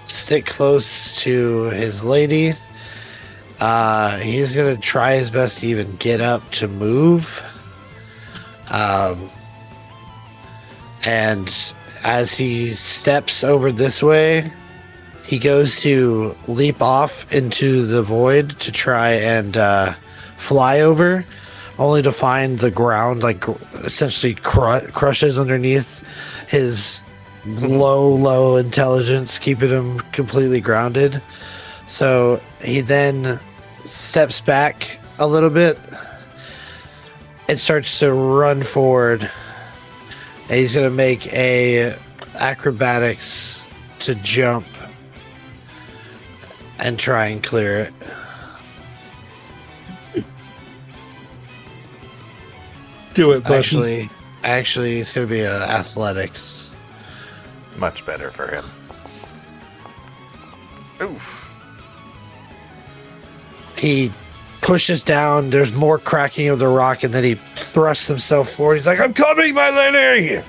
stick close to his lady. He's going to try his best to even get up to move. And as he steps over this way, he goes to leap off into the void to try and fly over, only to find the ground essentially crushes underneath his low intelligence, keeping him completely grounded. So he then steps back a little bit and starts to run forward. And he's going to make a acrobatics to jump and try and clear it. Do it, bud. Actually, it's going to be athletics. Much better for him. Oof. He pushes down. There's more cracking of the rock, and then he thrusts himself forward. He's like, "I'm coming, my lady!"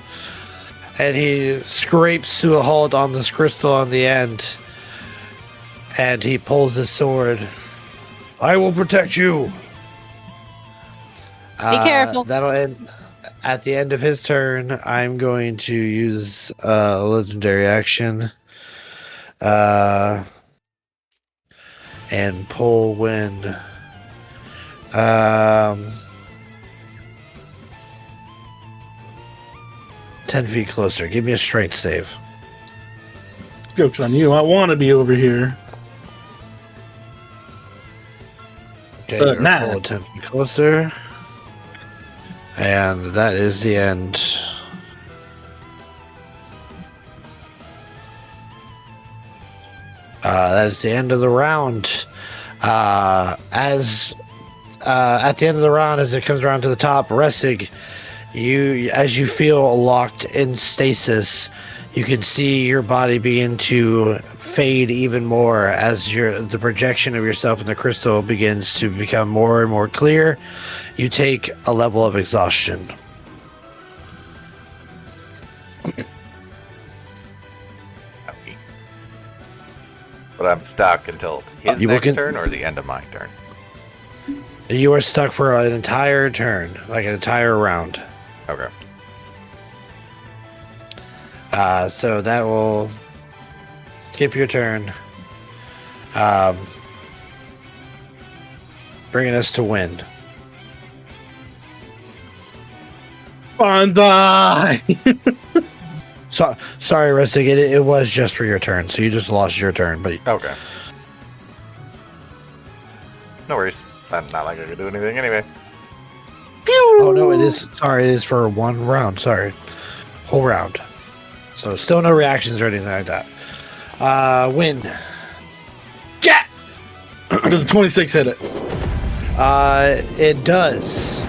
And he scrapes to a halt on this crystal on the end, and he pulls his sword. "I will protect you." Be careful. That'll end. At the end of his turn, I'm going to use a legendary action. And pull when 10 feet closer. Give me a strength save. Joke's on you. I want to be over here. Okay, you're nah. pull 10 feet closer. And that is the end. That is the end of the round. As at the end of the round, as it comes around to the top, Resig, as you feel locked in stasis, you can see your body begin to fade even more as the projection of yourself in the crystal begins to become more and more clear. You take a level of exhaustion. But I'm stuck until his next turn or the end of my turn. You are stuck for an entire turn, like an entire round. Okay. So that will skip your turn. Bringing us to win. Bandai! So, sorry, Resig, it was just for your turn, so you just lost your turn. But Okay. No worries. Not like I could do anything anyway. oh no, it is. Sorry, it is for one round. Sorry, whole round. So still no reactions or anything like that. Win. Yeah! Does a 26 hit it? It does.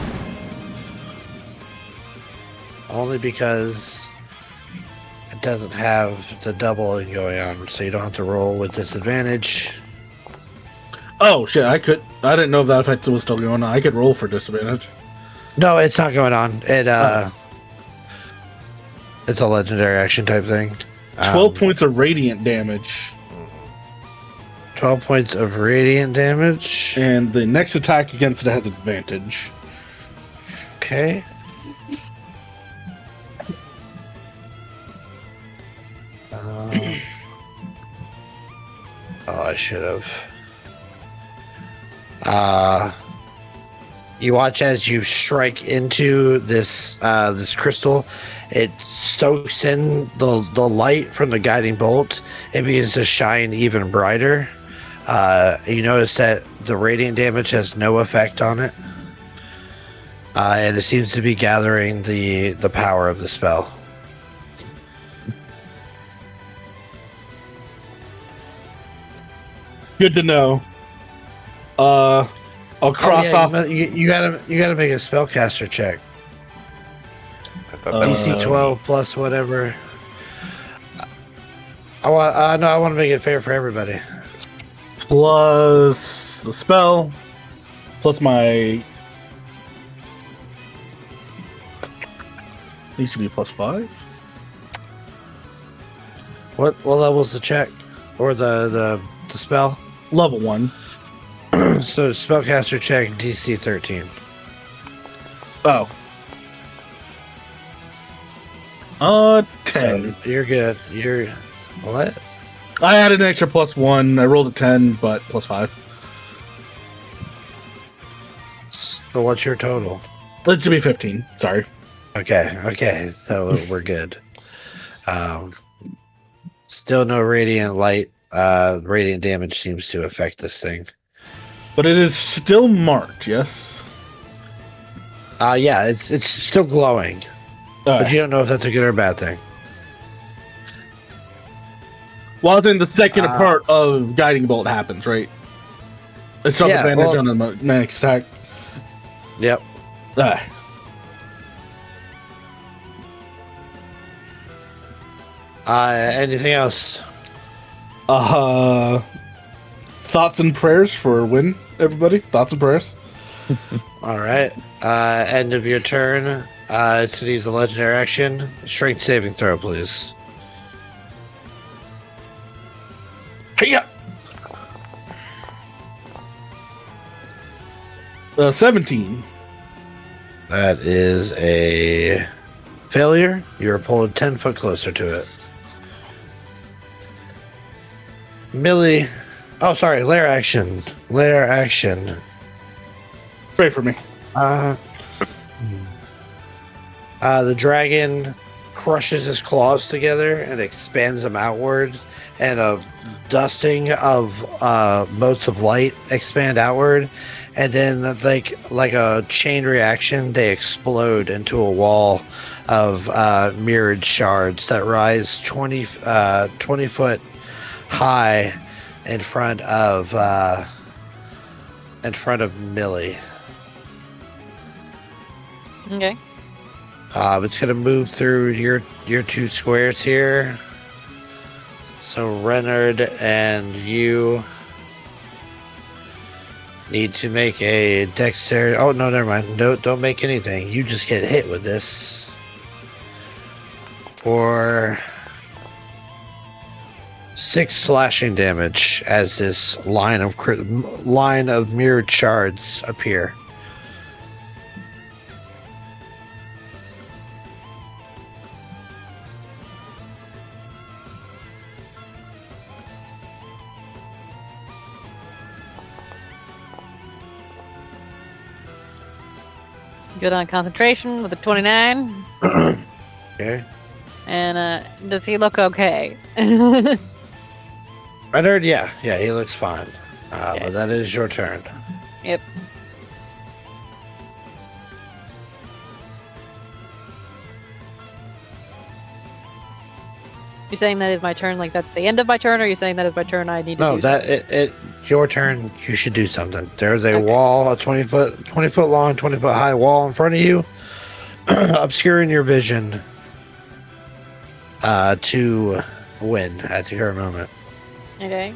only because it doesn't have the doubling going on, so you don't have to roll with disadvantage. Oh shit! I didn't know if that effect was still going on. I could roll for disadvantage. No, it's not going on. It's a legendary action type thing. 12 points of radiant damage. 12 points of radiant damage. And the next attack against it has advantage. Okay. I should have. You watch as you strike into this this crystal. It soaks in the light from the guiding bolt. It begins to shine even brighter. You notice that the radiant damage has no effect on it. And it seems to be gathering the power of the spell. Good to know. I'll cross off. You gotta make a spellcaster check. I thought that was DC 12 plus whatever. I want to make it fair for everybody. Plus the spell. Plus my. These should be plus 5. What level's the check or the spell? Level 1. So spellcaster check DC 13. Oh. 10. So you're good. You're what? I added an extra plus 1. I rolled a 10, but plus 5. So what's your total? It should be 15. Sorry. Okay. So we're good. Still no radiant light. Radiant damage seems to affect this thing. But it is still marked, yes? Yeah, it's still glowing. But you don't know if that's a good or a bad thing. Well, I think the second part of Guiding Bolt happens, right? It's not advantage on the next attack. Yep. Anything else? Thoughts and prayers for win, everybody? Thoughts and prayers? All right. End of your turn. It's to use a legendary action. Strength saving throw, please. Hey-ya! 17. That is a failure. You're pulled 10 foot closer to it. Millie. Oh, sorry. Lair action. Pray for me. The dragon crushes his claws together and expands them outward, and a dusting of motes of light expand outward, and then like a chain reaction, they explode into a wall of mirrored shards that rise 20 foot high in front of Millie. Okay. It's gonna move through your two squares here. So Renard and you need to make a dexterity. Oh no, never mind. No, don't make anything. You just get hit with this for 6 slashing damage as this line of mirrored shards appear. Good on concentration with a 29. Okay. And does he look okay? Renard, yeah, he looks fine. Okay. But that is your turn. Yep. You're saying that is my turn, like that's the end of my turn, or you're saying that is my turn I need to No, do that your turn. You should do something. There's a wall, a 20 foot long, 20 foot high wall in front of you. obscuring your vision to win at the current moment. Okay.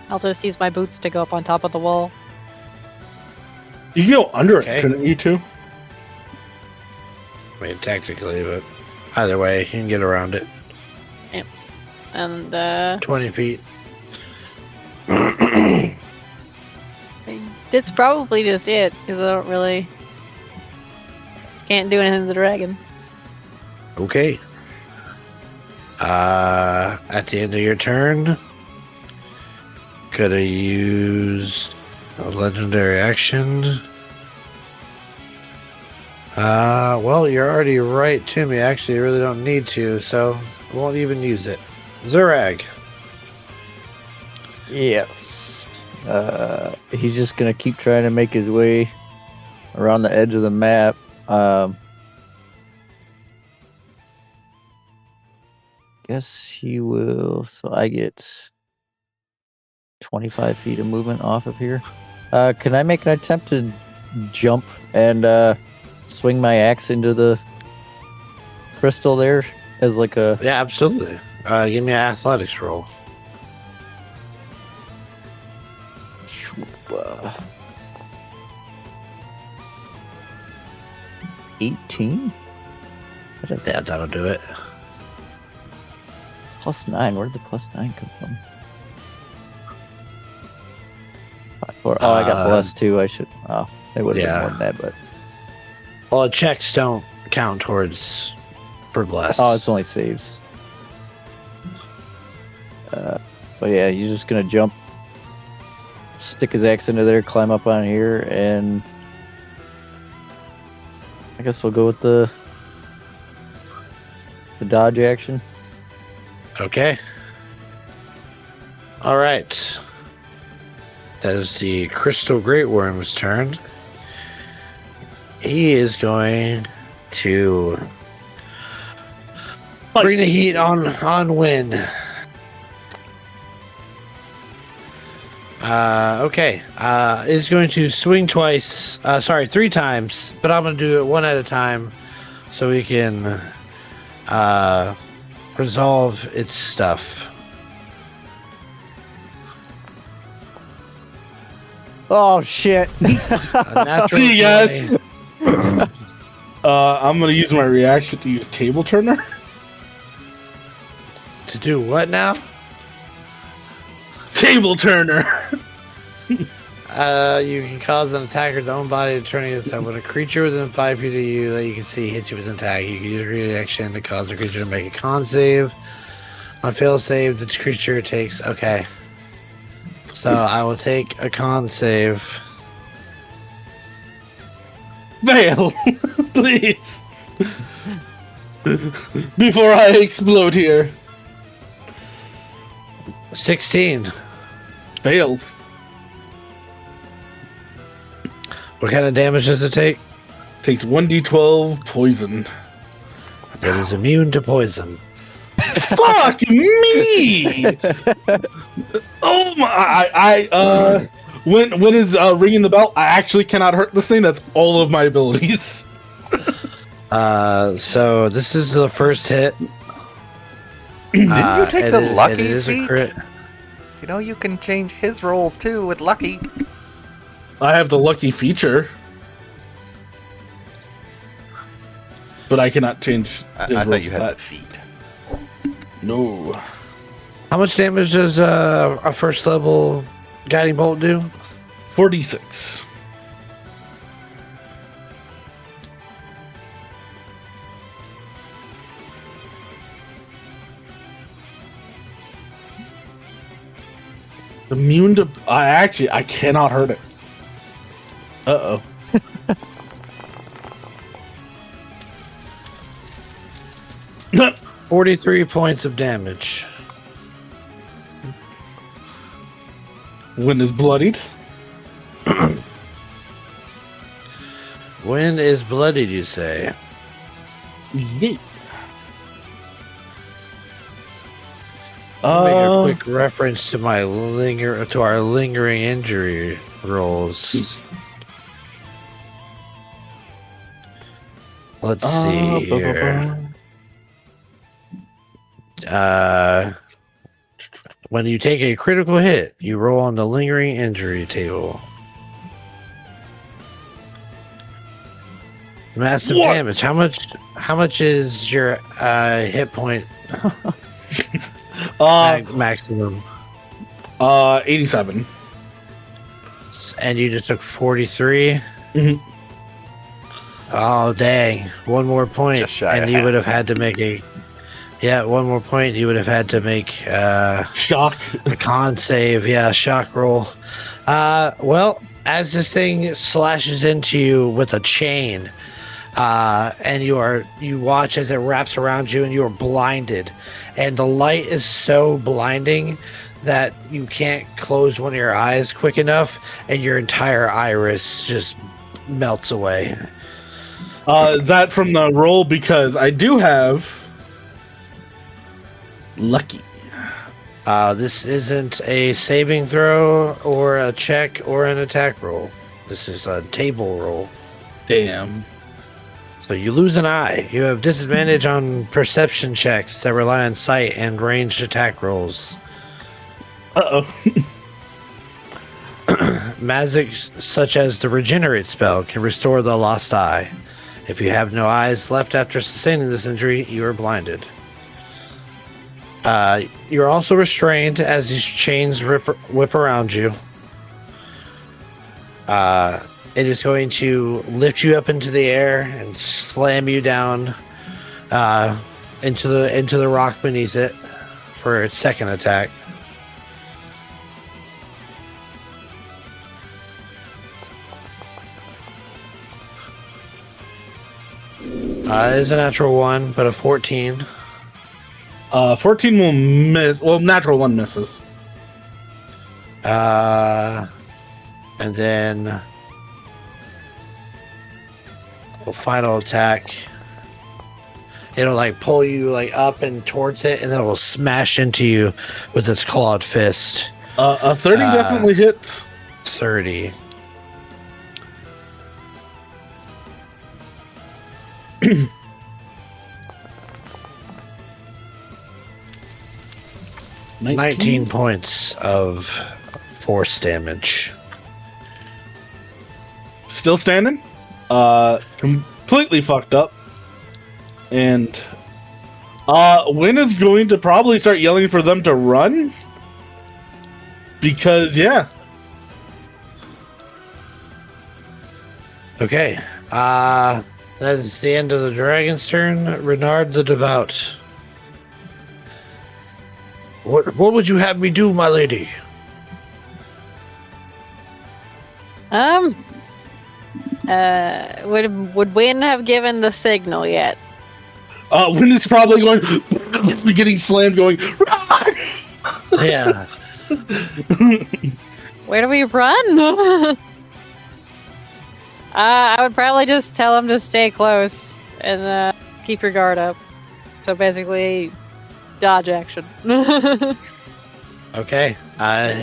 I'll just use my boots to go up on top of the wall. You can go under Okay. it, couldn't you two? I mean, technically, but either way, you can get around it. And 20 feet. it's probably just it, because I don't really... Can't do anything to the dragon. Okay. At the end of your turn, could I use a legendary action? Well, you're already right to me. Actually, you really don't need to, so I won't even use it. Zurag. Yes. He's just gonna keep trying to make his way around the edge of the map. Guess he will. So I get 25 feet of movement off of here. Can I make an attempt to jump and swing my axe into the crystal there as like a... Yeah, absolutely. Give me an athletics roll. 18? Yeah, that'll do it. +9. Where did the +9 come from? 4. Oh, I got +2. I should. Oh, it would have been more than that, but. Well, checks don't count towards for bless. Oh, it's only saves. But yeah, he's just gonna jump, stick his axe into there, climb up on here, and I guess we'll go with the dodge action. Okay. All right. That is the Crystal Great Worm's turn. He is going to bring the heat on Win. Okay. Is going to swing twice. Sorry, 3 times. But I'm going to do it one at a time so we can resolve its stuff. Oh shit! A natural See you guys. 20. I'm gonna use my reaction to use Table Turner. To do what now? Table Turner. You can cause an attacker's own body to turn against them. When a creature within 5 feet of you that you can see hits you with an attack, you can use a reaction to cause the creature to make a con save. On a fail save, the creature takes... Okay. So I will take a con save. Fail, please. Before I explode here. 16. Failed. What kind of damage does it take? Takes 1d12 poison. It is immune to poison. Fuck me! Oh my! When is ringing the bell? I actually cannot hurt this thing. That's all of my abilities. So this is the first hit. Didn't you take the lucky it is feat? a crit. You know you can change his rolls too with lucky. I have the lucky feature, but I cannot change. I his thought rolls you for had that. the feat. No. How much damage does a first level guiding bolt do? 46. Immune to... I cannot hurt it. Uh-oh. 43 points of damage. Wind is bloodied. When is bloodied, you say? Yeet. Make a quick reference to our lingering injury rolls. Let's see here. When you take a critical hit, you roll on the lingering injury table. Massive What? damage. How much is your hit point maximum? 87. And you just took 43? Mhm. Oh, dang. One more point. Just shy and of you would half. have had to make a... Yeah, one more point. You would have had to make Shock. a con save. Yeah, shock roll. Well, as this thing slashes into you with a chain, and you watch as it wraps around you and you are blinded. And the light is so blinding that you can't close one of your eyes quick enough, and your entire iris just melts away. That from the roll because I do have lucky. This isn't a saving throw or a check or an attack roll. This is a table roll. Damn. So you lose an eye. You have disadvantage on perception checks that rely on sight and ranged attack rolls. Uh-oh. Magic such as the regenerate spell can restore the lost eye. If you have no eyes left after sustaining this injury, you are blinded. You're also restrained as these chains whip around you. It is going to lift you up into the air and slam you down into the rock beneath it for its second attack. It is a natural 1, but a 14. 14 will miss. Well, natural 1 misses. And then a final attack. It'll like pull you like up and towards it, and then it will smash into you with its clawed fist. A 30 definitely hits. 30. Nineteen points of force damage. Still standing. Completely fucked up. And Wynn is going to probably start yelling for them to run. Because, yeah. Okay. That is the end of the dragon's turn. Renard the Devout. What would you have me do, my lady? Would Wynn have given the signal yet? Wynn is probably going, getting slammed, going, run! Yeah. Where do we run? I would probably just tell him to stay close and keep your guard up. So basically, dodge action. Okay.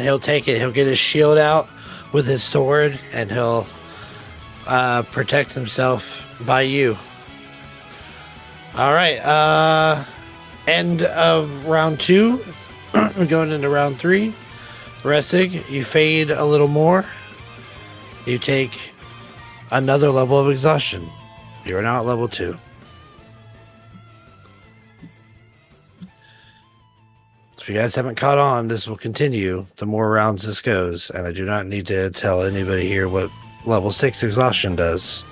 He'll take it. He'll get his shield out with his sword, and he'll protect himself by you. All right. End of round 2. Going into round 3. Ressig, you fade a little more. You take another level of exhaustion. You are now at level 2. If you guys haven't caught on, this will continue the more rounds this goes, and I do not need to tell anybody here what level 6 exhaustion does.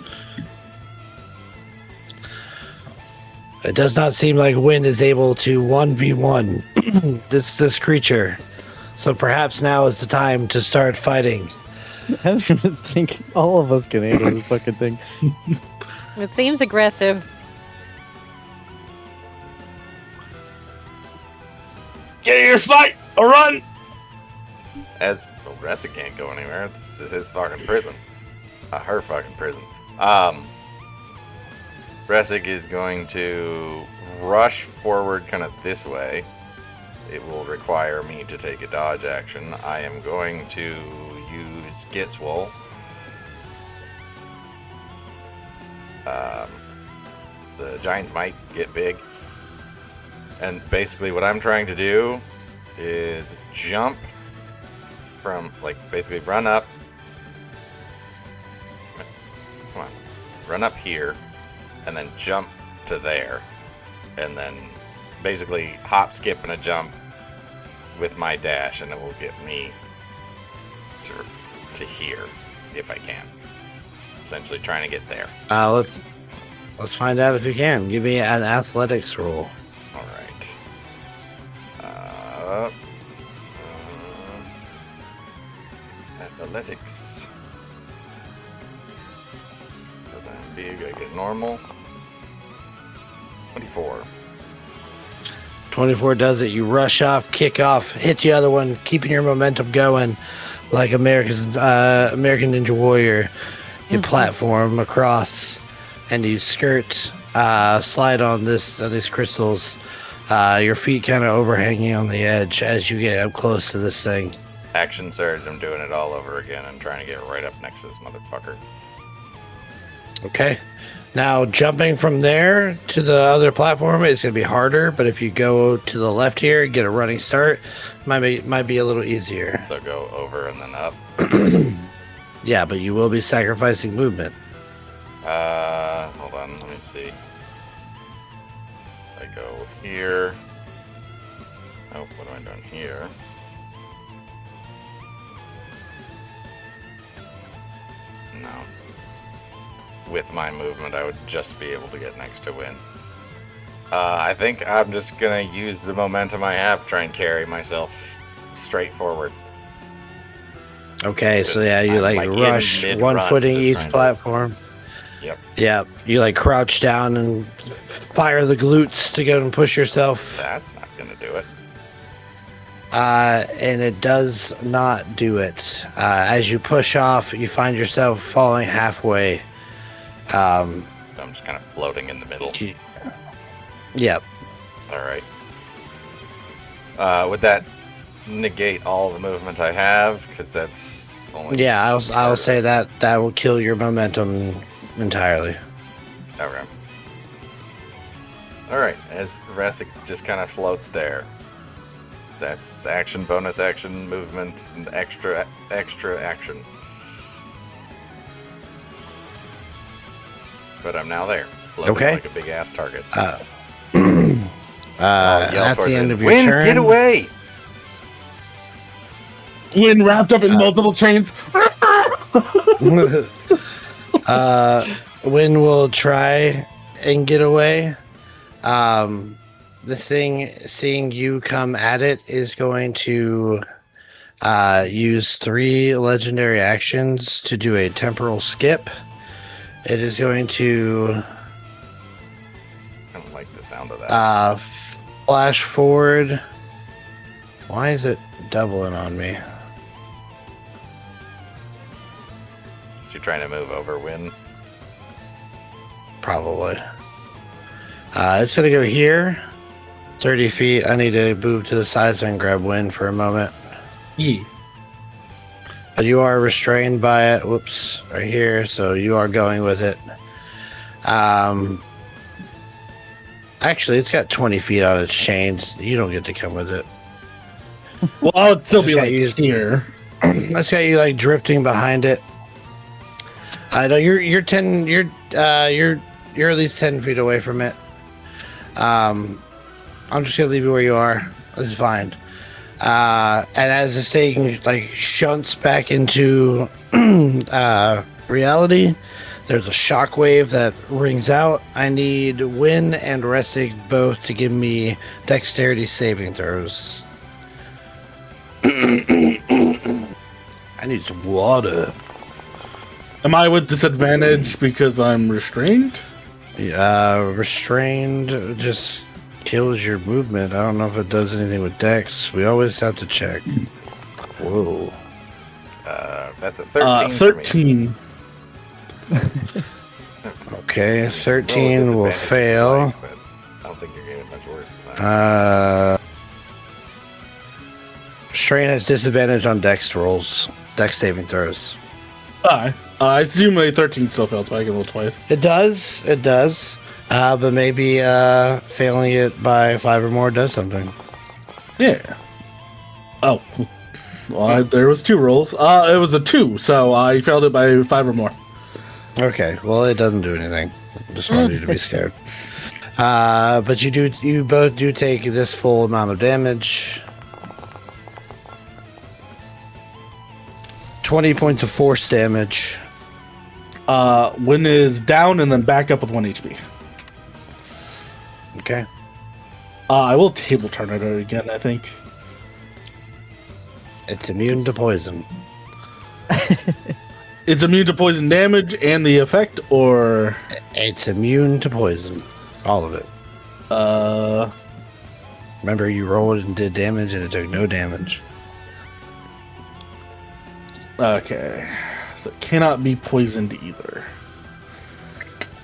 It does not seem like Wynn is able to 1v1 this creature, so perhaps now is the time to start fighting. I don't even think all of us can handle this fucking thing. It seems aggressive. Get in your fight or run! As Ressa can't go anywhere. This is his fucking prison. Her fucking prison. Ressig is going to rush forward kind of this way. It will require me to take a dodge action. I am going to use Gitswool. the giants might get big. And basically what I'm trying to do is jump from, like, basically run up. Come on. Run up here and then jump to there. And then basically hop, skip, and a jump with my dash, and it will get me to here if I can. Essentially trying to get there. Let's find out if you can. Give me an athletics roll. All right. Athletics. Because I'm big, I get normal. 24. 24 does it. You rush off, kick off, hit the other one, keeping your momentum going like American Ninja Warrior. You platform across, and you skirt, slide on these crystals. Your feet kind of overhanging on the edge as you get up close to this thing. Action surge, I'm doing it all over again and trying to get right up next to this motherfucker. Okay. Now, jumping from there to the other platform is going to be harder, but if you go to the left here and get a running start, might be a little easier. So go over and then up. Yeah, but you will be sacrificing movement. Hold on, let me see. I go here. Oh, what am I doing here? No. With my movement, I would just be able to get next to Win. I think I'm just gonna use the momentum I have, try and carry myself straight forward. Okay, so yeah, you I'm, like rush one footing each platform. Yep. Yeah, you like crouch down and fire the glutes to go and push yourself. That's not gonna do it. And it does not do it. As you push off, you find yourself falling halfway. So I'm just kind of floating in the middle. Yep. All right. Would that negate all the movement I have? Because that's only. Yeah, I'll say that will kill your momentum entirely. Okay. All right. As Resic just kind of floats there. That's action, bonus action, movement, and extra action. But I'm now there, floating Okay. like a big ass target. At towards the end it. of your Win, turn, get away! When wrapped up in multiple chains. Win will try and get away. This thing, seeing you come at it, is going to use 3 legendary actions to do a temporal skip. It is going to I don't like the sound of that. flash forward. Why is it doubling on me? Is you trying to move over Win? Probably. It's going to go here. 30 feet. I need to move to the side so I can grab Win for a moment. Yeah. But you are restrained by it. Whoops. Right here. So you are going with it. Actually, it's got 20 feet on its chains. You don't get to come with it. Well, I would still be Just like got used- here. That's got you like drifting behind it. I know you're 10. You're at least 10 feet away from it. I'm just gonna leave you where you are. This is fine. And as this thing like shunts back into reality, there's a shockwave that rings out. I need Win and Ressig both to give me dexterity saving throws. I need some water. Am I with disadvantage because I'm restrained? Restrained just kills your movement. I don't know if it does anything with dex. We always have to check. Whoa. That's a 13 for me. 13. Okay, Roll 13 will disadvantage if you fail. like, but I don't think you're getting much worse than that. Strain has disadvantage on dex rolls. Dex saving throws. I assume a 13 still fails, but I can roll twice. It does. But maybe failing it by 5 or more does something. Yeah. Oh. Well, there was 2 rolls. It was a 2, so I failed it by 5 or more. Okay, well, it doesn't do anything. Just wanted you to be scared. But you both do take this full amount of damage. 20 points of force damage. Win is down and then back up with 1 HP. Okay. I will table turn it again, I think. It's immune to poison. It's immune to poison damage and the effect, or... It's immune to poison. All of it. Remember, you rolled and did damage and it took no damage. Okay. So it cannot be poisoned either.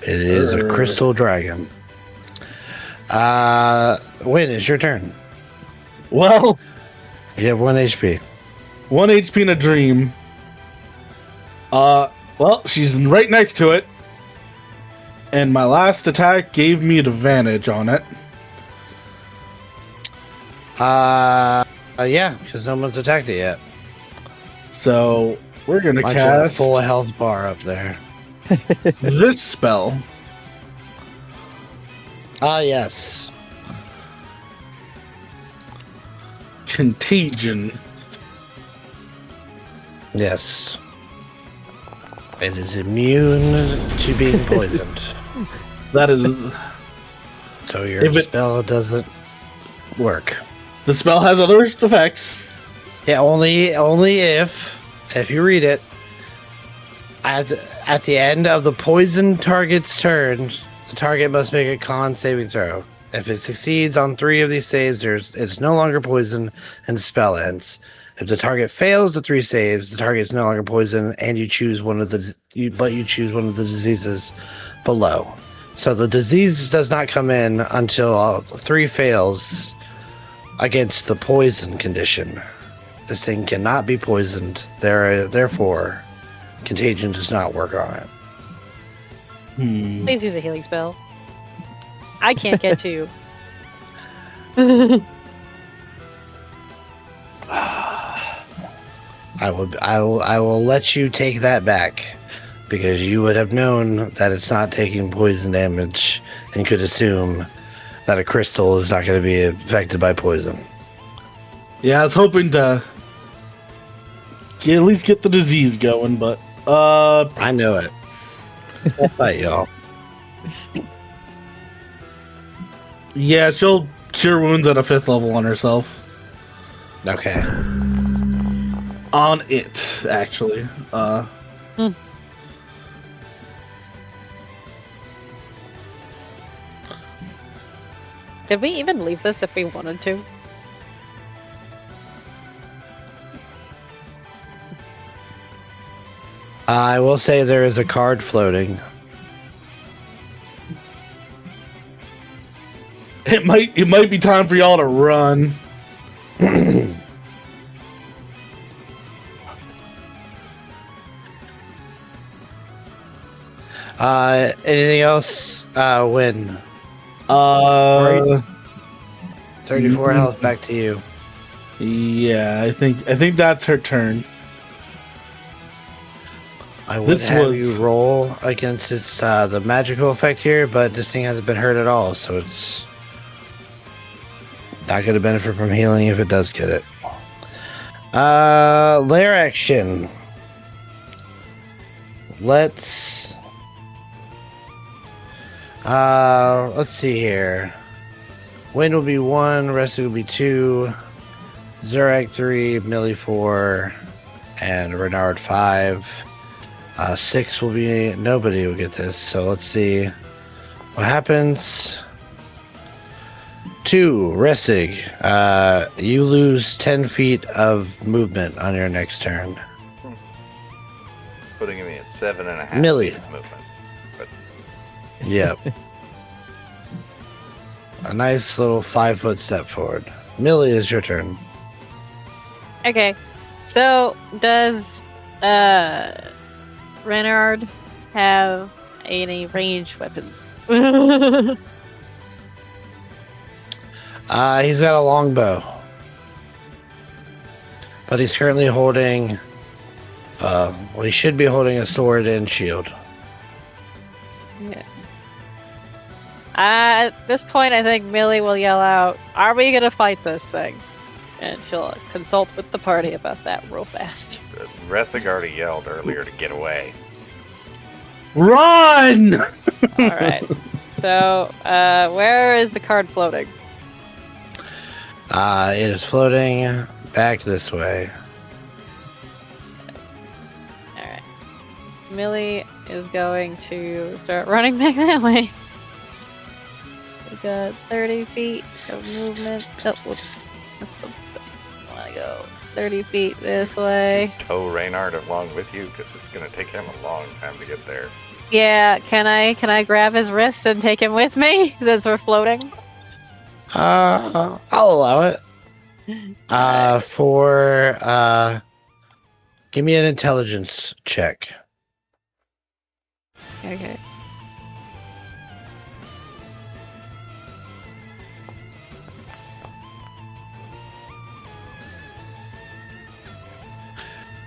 It is a crystal dragon. Win, it's your turn. Well, You have 1 HP. 1 HP in a dream. Well, she's right next to it. And my last attack gave me advantage on it. Yeah, because no one's attacked it yet. So we're gonna Mind you, that cast full health bar up there. this spell. Yes. Contagion. Yes. It is immune to being poisoned. That is... So your If it- spell doesn't work. The spell has other effects. Yeah, only if you read it, at the end of the poisoned target's turn, the target must make a con saving throw. If it succeeds on 3 of these saves, it's no longer poison and the spell ends. If the target fails the 3 saves, the target is no longer poison, and you choose one of the diseases below. So the disease does not come in until all 3 fails against the poison condition. This thing cannot be poisoned. Therefore, contagion does not work on it. Please use a healing spell. I can't get to you. I will let you take that back because you would have known that it's not taking poison damage and could assume that a crystal is not going to be affected by poison. Yeah, I was hoping to at least get the disease going, but I know it. We'll fight y'all. yeah, she'll cure wounds at a 5th level on herself. Okay. On it, actually. Did we even leave this if we wanted to? I will say there is a card floating. It might be time for y'all to run. Anything else? Win. 34 health back to you. Yeah, I think that's her turn. I would This have was- you roll against its the magical effect here, but this thing hasn't been hurt at all, so it's not going to benefit from healing if it does get it. Lair action. Let's see here. Wind will be 1, Rescue will be 2, Zurak 3, Millie 4, and Renard 5. 6 will be nobody will get this. So let's see what happens. 2, Resig. You lose 10 feet of movement on your next turn. Putting me at 7.5 Millie. feet of movement. But Yep. A nice little 5-foot step forward. Millie, is your turn. Okay. So does Renard have any ranged weapons? He's got a longbow, but he's currently holding. Well, he should be holding a sword and shield. Yes. At this point, I think Millie will yell out, "Are we gonna fight this thing?" And she'll consult with the party about that real fast. Ressig already yelled earlier to get away. Run! All right. So, where is the card floating? It is floating back this way. All right. Millie is going to start running back that way. We got 30 feet of movement. Oh, whoops. I want to go 30 feet this way. Tow Reynard along with you because it's going to take him a long time to get there. Yeah, can I grab his wrist and take him with me since we're floating? I'll allow it. Give me an intelligence check. Okay.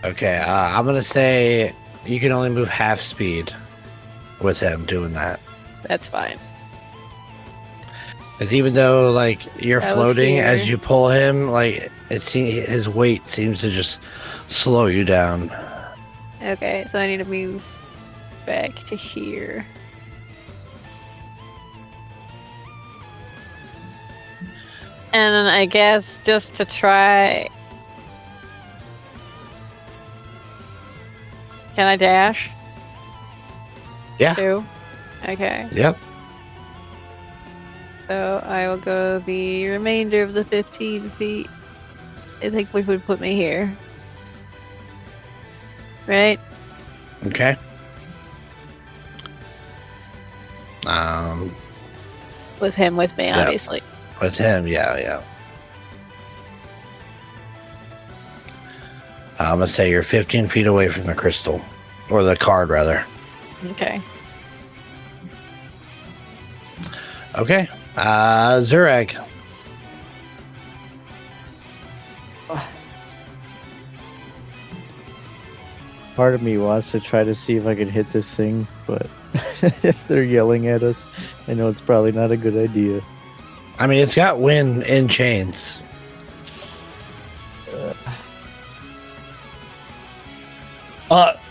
Okay, I'm gonna say you can only move half speed with him doing that. That's fine. Because even though like you're That was floating, here. as you pull him, like his weight seems to just slow you down. Okay, so I need to move back to here. And I guess just to try... Can I dash? Yeah. Too? Okay. Yep. So I will go the remainder of the 15 feet. I think which would put me here. Right? Okay. With him with me, Yeah. obviously. With him, yeah. I'm gonna say you're 15 feet away from the crystal, or the card rather. Okay. Okay. Zurag. Part of me wants to try to see if I can hit this thing, but if they're yelling at us, I know it's probably not a good idea. I mean, it's got wind in chains.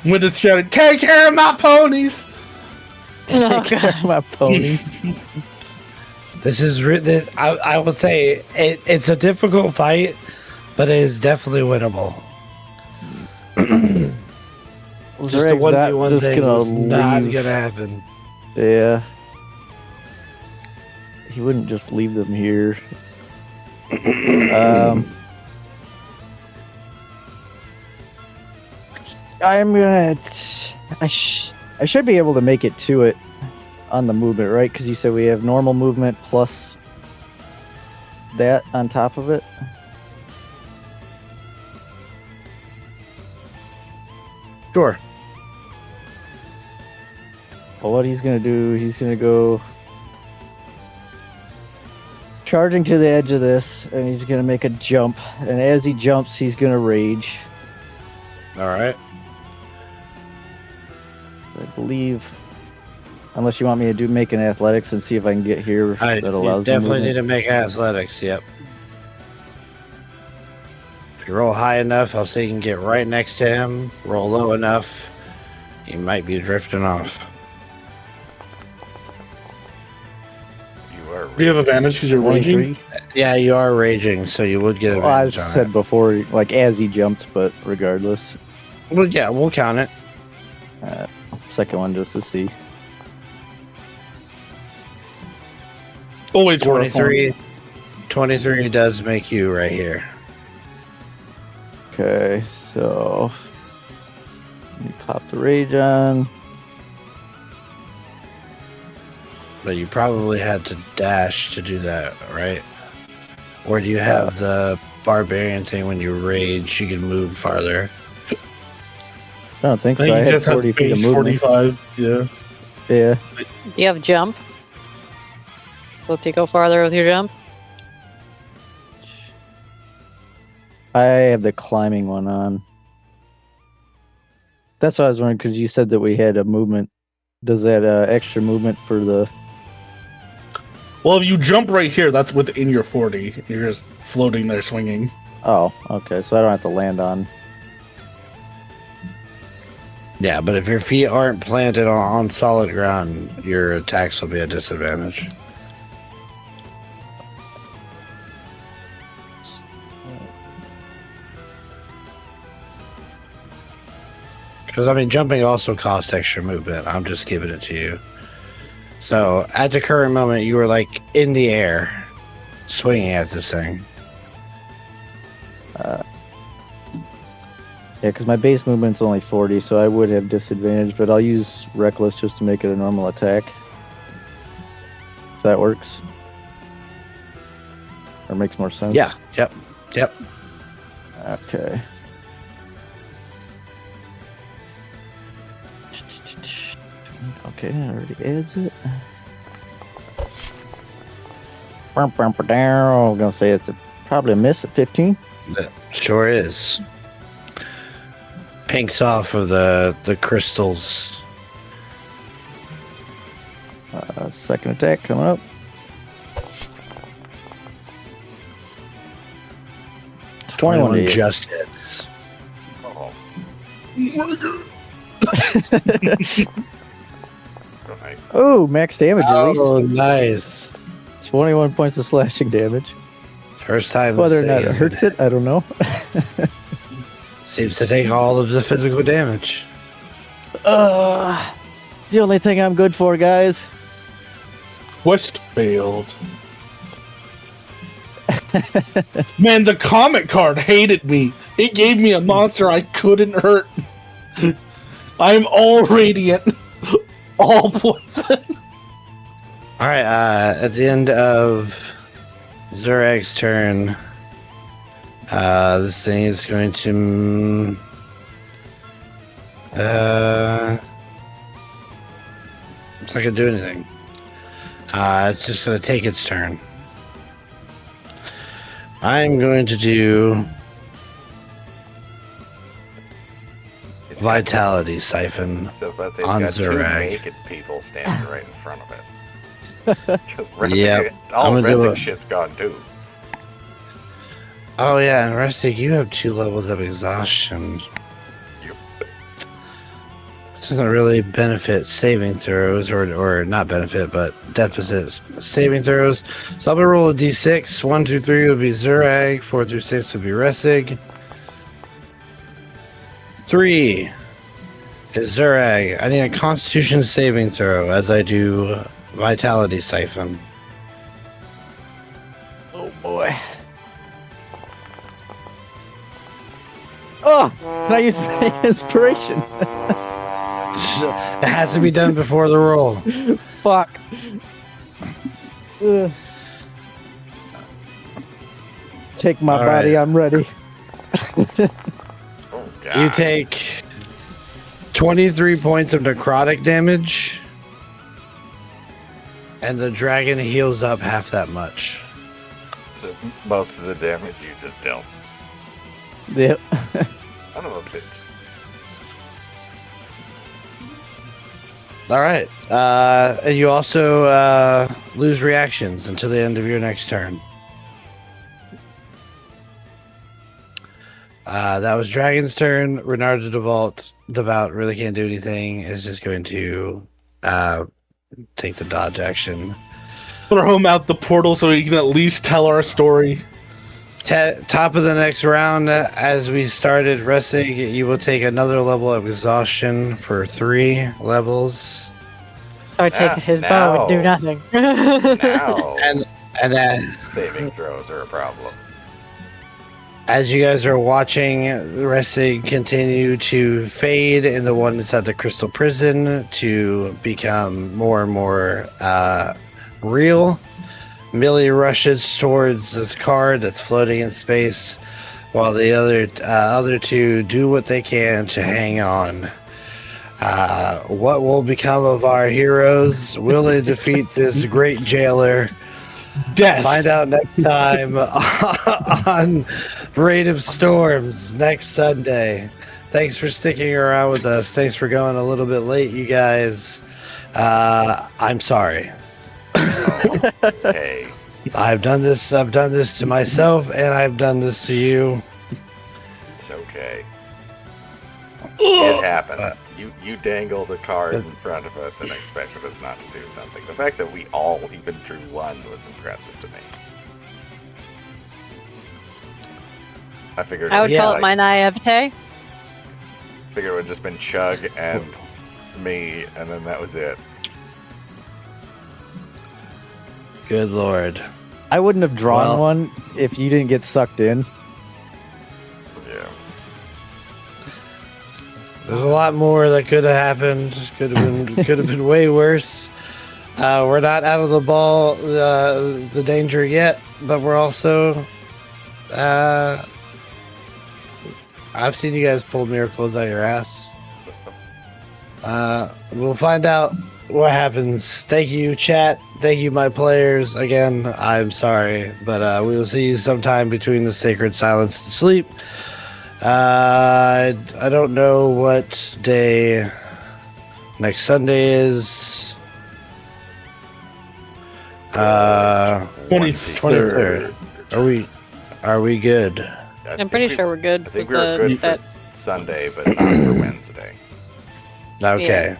When it's shouting, "Take care of my ponies!" Oh, Take care of my ponies. This is I will say it's a difficult fight, but it is definitely winnable. Just the Zurag's not 1v1 just thing gonna was not leave. gonna happen. Yeah. He wouldn't just leave them here. I'm gonna. I should be able to make it to it on the movement, right? Because you said we have normal movement plus that on top of it. Sure. Well, what he's gonna do, he's gonna go charging to the edge of this, and he's gonna make a jump. And as he jumps, he's gonna rage. All right. I believe, unless you want me to make an athletics and see if I can get here I that allows the definitely need movement. to make athletics. Yep. If you roll high enough, I'll say you can get right next to him. Roll low enough, you might be drifting off. You are Do you have advantage because you're raging? 23. Yeah, you are raging, so you would get Well, I advantage on said it. before, like as he jumped, but regardless. Well, yeah, we'll count it. Second one just to see. Always worth it. 23. 23 does make you right here. Okay, so let me pop the rage on. But you probably had to dash to do that, right? Or do you have the barbarian thing when you rage, you can move farther? I don't think I so. I think he had just has 40 feet of base movement. 45. Yeah. Yeah. Do you have jump? Let you go farther with your jump? I have the climbing one on. That's what I was wondering, because you said that we had a movement. Does that extra movement for the... Well, if you jump right here, that's within your 40. You're just floating there swinging. Oh, okay, so I don't have to land on... Yeah, but if your feet aren't planted on solid ground, your attacks will be a disadvantage. Because, I mean, jumping also costs extra movement. I'm just giving it to you. So, at the current moment, you were, like, in the air, swinging at this thing. Yeah, because my base movement's only 40, so I would have disadvantage, but I'll use Reckless just to make it a normal attack. So that works? Or makes more sense? Yeah, yep. Okay. Okay, that already adds it. I'm gonna say it's probably a miss at 15. It sure is. Pinks off of the crystals. Second attack coming up. Twenty-one to hit. just hits. Oh, so nice. Oh, max damage at least. Oh, nice. 21 points of slashing damage. First time. Whether or this not thing it has hurts been- it, I don't know. Seems to take all of the physical damage. The only thing I'm good for, guys. Westfield. Man, the comic card hated me. It gave me a monster I couldn't hurt. I'm all radiant. All poison. All right. At the end of Zurag's turn, this thing is going to. It's not gonna do anything. It's just gonna take its turn. I'm going to do It's got- Vitality Siphon. I was about to say, on it's got two Zurag. naked people standing right in front of it. Because Yep, all I'm gonna do Resig it. shit's gone too. Oh yeah, and Rustic, you have 2 levels of exhaustion. Yep. Doesn't really benefit saving throws, or not benefit, but deficit saving throws. So I'm gonna roll a d6. 1, 2, 3 would be Zurag. 4 through 6 would be Resig. 3 is Zurag. I need a Constitution saving throw as I do Vitality Siphon. Oh boy. Oh, can I use my inspiration? It has to be done before the roll. Fuck. Ugh. Take my All body, right. I'm ready. Oh, God. You take 23 points of necrotic damage, and the dragon heals up half that much. So most of the damage you just dealt. Yep. Son of a bitch. All right. And you also lose reactions until the end of your next turn. That was Dragon's turn. Renard the Devout really can't do anything. Is just going to take the dodge action. Throw him out the portal so he can at least tell our story. Top of the next round, as we started, Resig, you will take another level of exhaustion for 3 levels. Start taking his bow and do now. nothing. Now, And saving throws are a problem. as you guys are watching Resig continue to fade in the one inside the crystal prison to become more and more real, Millie rushes towards this card that's floating in space, while the other two do what they can to hang on. What will become of our heroes? Will they defeat this great jailer? Death. Find out next time on Raid of Storms next Sunday. Thanks for sticking around with us. Thanks for going a little bit late, you guys. I'm sorry. Hey, I've done this to myself, and I've done this to you. it's okay. It happens. You dangled a card in front of us and expected us not to do something. The fact that we all even drew one was impressive to me. I figured I would Yeah, call like, it my naivete. figured it would have just been Chug and me, and then that was it. Good Lord. I wouldn't have drawn Well- one if you didn't get sucked in. Yeah. There's a lot more that could have happened. Could have been way worse. We're not out of the danger yet, but we're also. I've seen you guys pull miracles out your ass. We'll find out what happens. Thank you, chat. Thank you, my players. Again, I'm sorry, but we will see you sometime between the sacred silence and sleep. I don't know what day next Sunday is. 23rd. Are we good? I'm pretty sure we're good. I think with we were good that. for Sunday, but not for Wednesday. Okay.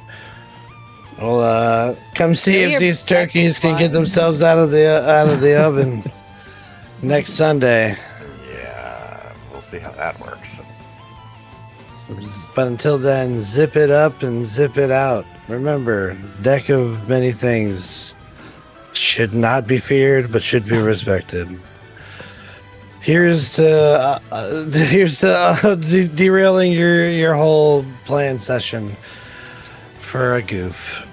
Well, come see Yeah, if you're these turkeys can get fine. themselves out of the oven next Sunday. Yeah, we'll see how that works. But until then, zip it up and zip it out. Remember, deck of many things should not be feared, but should be respected. Here's to derailing your whole plan session for a goof.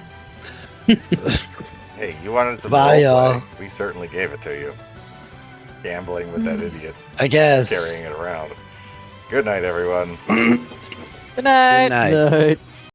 Hey, you wanted some Bye, roleplay. y'all. We certainly gave it to you. Gambling with that idiot, I guess. carrying it around. Good night, everyone. Good night. Good night. Night.